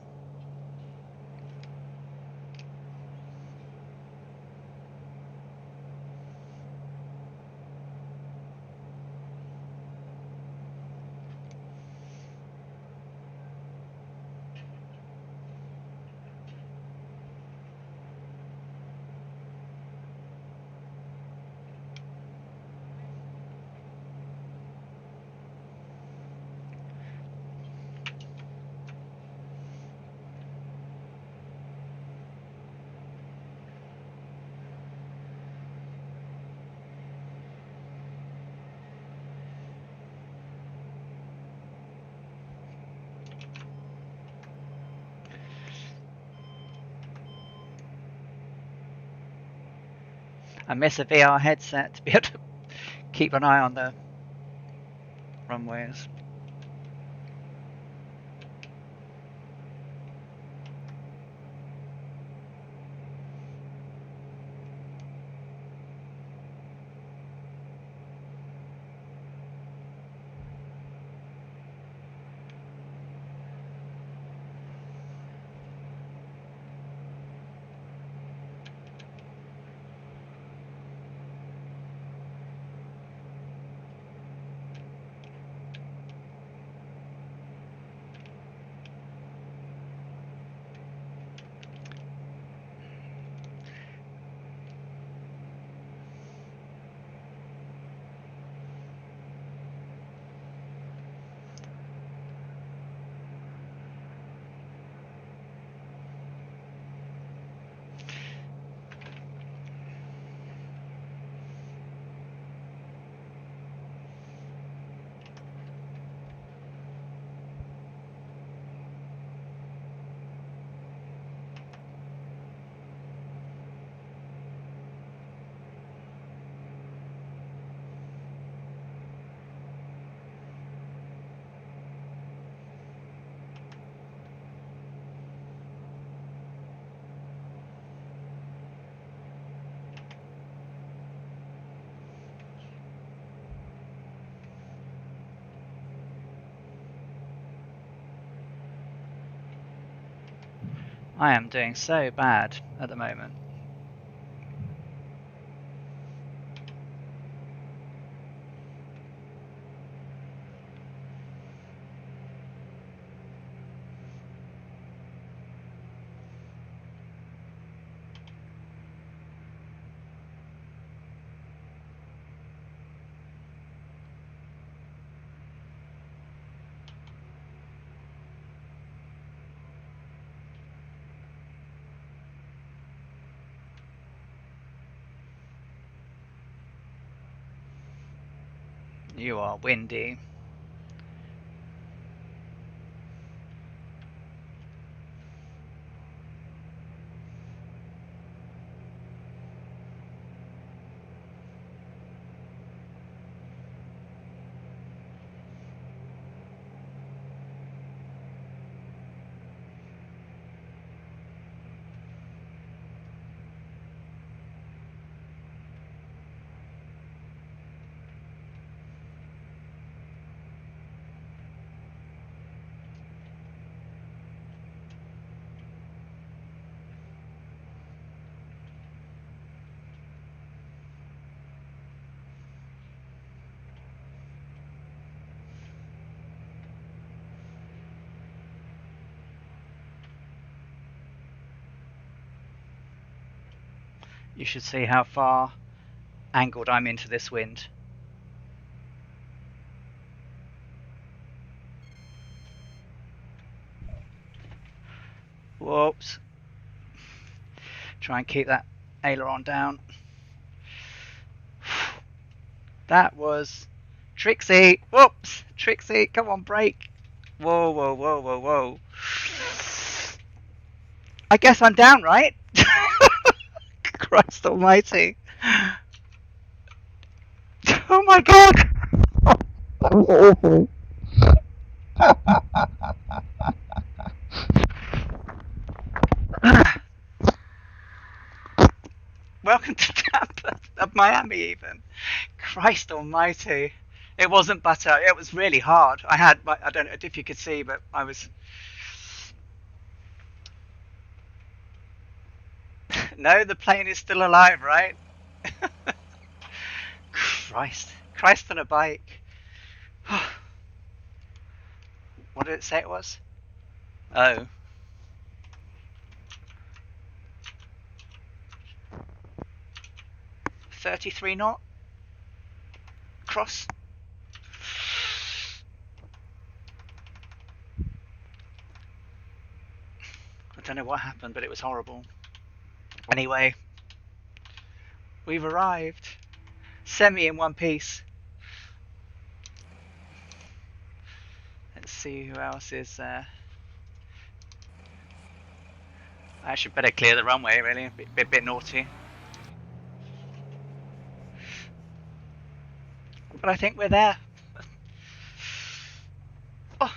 I miss a VR headset to be able to keep an eye on the runways. I am doing so bad at the moment. You are windy. You should see how far angled I'm into this wind. Whoops. Try and keep that aileron down. That was Trixie. Whoops. Trixie, come on, brake. Whoa, whoa, whoa, whoa, whoa. I guess I'm down, right? Christ almighty. Oh my god. That was awful. Welcome to Tampa, Miami even. Christ almighty. It wasn't butter. It was really hard. I don't know if you could see, but I was. No, the plane is still alive, right? Christ on a bike. What did it say it was? Oh. 33 knot? Cross? I don't know what happened, but it was horrible. Anyway, we've arrived. Semi in one piece. Let's see who else is there. I should better clear the runway, really. A bit naughty. But I think we're there. Oh.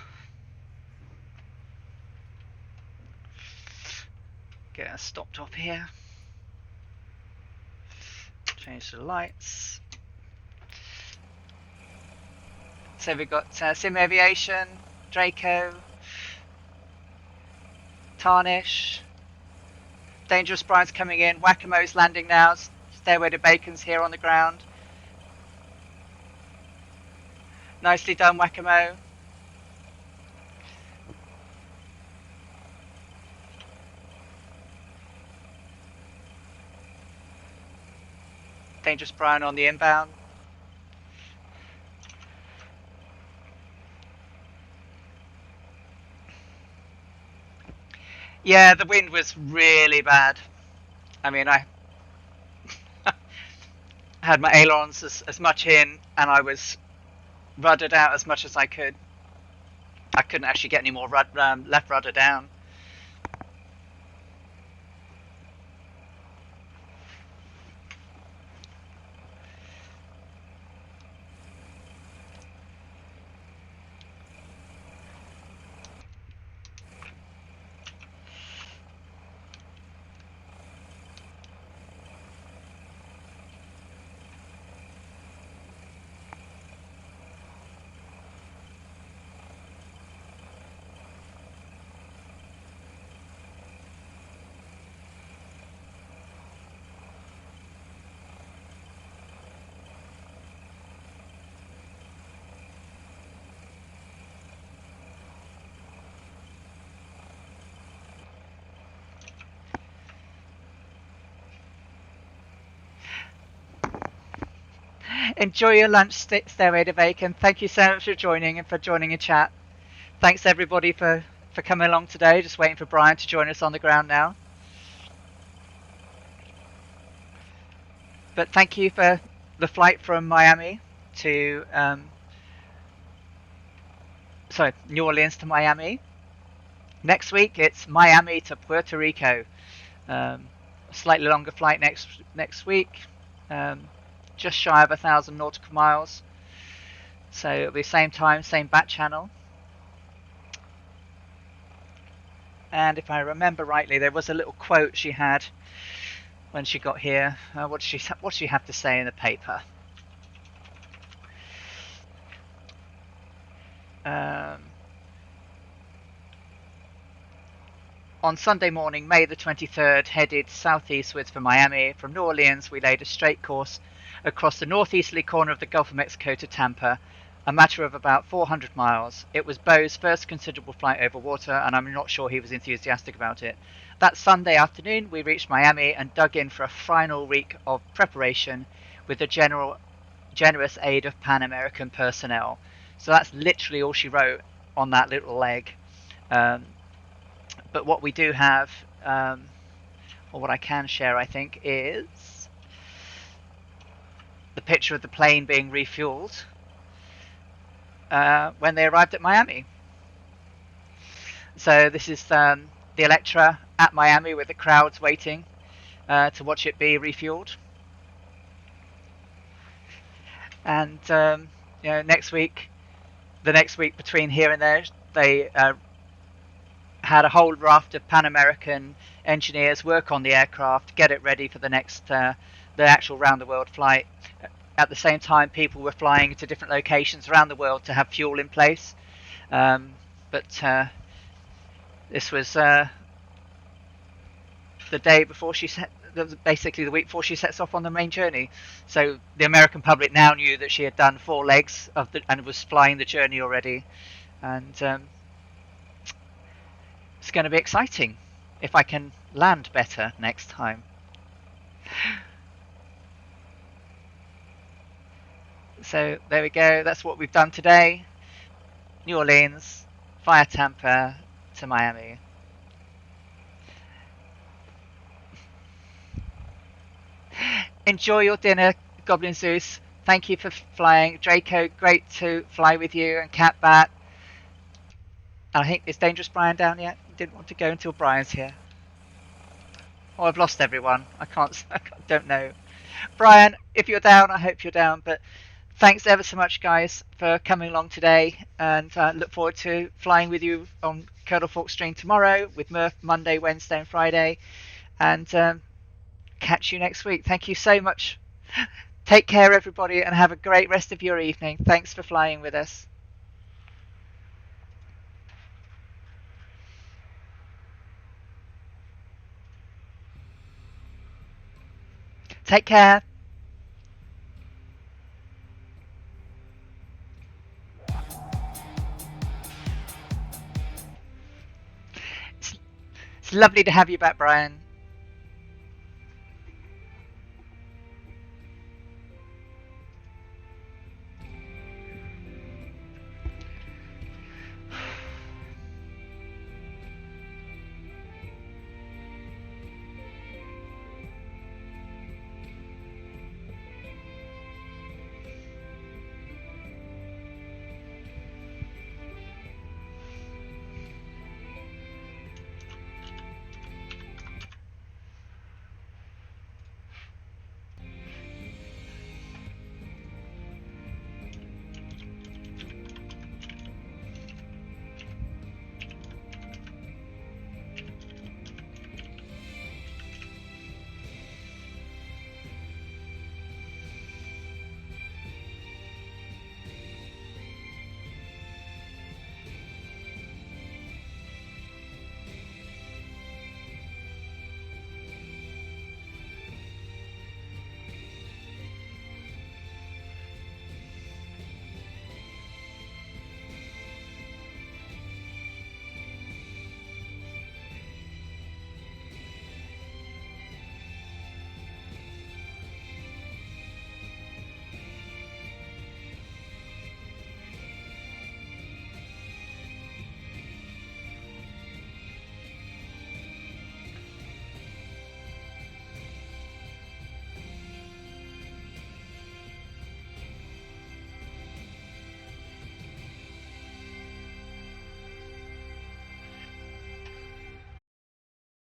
Get us stopped off here. Change the lights. So we've got Sim Aviation, Draco, Tarnish, Dangerous Brian's coming in, Wackamo's landing now, Stairway to Bacon's here on the ground. Nicely done, Wackamo. Dangerous Brian on the inbound. Yeah, the wind was really bad. I mean, I had my ailerons as much in, and I was ruddered out as much as I could. I couldn't actually get any more left rudder down. Enjoy your lunch, Stairway to Bacon. Thank you so much for joining and for joining in chat. Thanks everybody for coming along today. Just waiting for Brian to join us on the ground now. But thank you for the flight from Miami to New Orleans to Miami. Next week it's Miami to Puerto Rico. A slightly longer flight next week. Just shy of 1,000 nautical miles. So it'll be same time, same bat channel. And if I remember rightly, there was a little quote she had when she got here. What did she have to say in the paper? On Sunday morning, May the 23rd, headed southeastwards for Miami. From New Orleans, we laid a straight course across the northeasterly corner of the Gulf of Mexico to Tampa, a matter of about 400 miles. It was Beau's first considerable flight over water, and I'm not sure he was enthusiastic about it. That Sunday afternoon, we reached Miami and dug in for a final week of preparation with the generous aid of Pan American personnel. So that's literally all she wrote on that little leg. But what we do have, or what I can share, I think, is the picture of the plane being refueled when they arrived at Miami. So this is the Electra at Miami with the crowds waiting to watch it be refueled. And the next week between here and there, they had a whole raft of Pan American engineers work on the aircraft, get it ready for the next the actual round the world flight. at the same time, people were flying to different locations around the world to have fuel in place. But this was the day before she set, basically the week before she sets off on the main journey. So the American public now knew that she had done 4 legs of the, and was flying the journey already. And it's going to be exciting if I can land better next time. So there we go. That's what we've done today. New Orleans, via Tampa to Miami. Enjoy your dinner, Goblin Zeus. Thank you for flying. Draco, great to fly with you, and Catbat. And I think, is Dangerous Brian down yet? Didn't want to go until Brian's here. Oh, I've lost everyone. I don't know. Brian, if you're down, I hope you're down. But thanks ever so much, guys, for coming along today. And look forward to flying with you on Curdle Fork Stream tomorrow, with Murph Monday, Wednesday, and Friday. And catch you next week. Thank you so much. Take care, everybody, and have a great rest of your evening. Thanks for flying with us. Take care. It's lovely to have you back, Brian.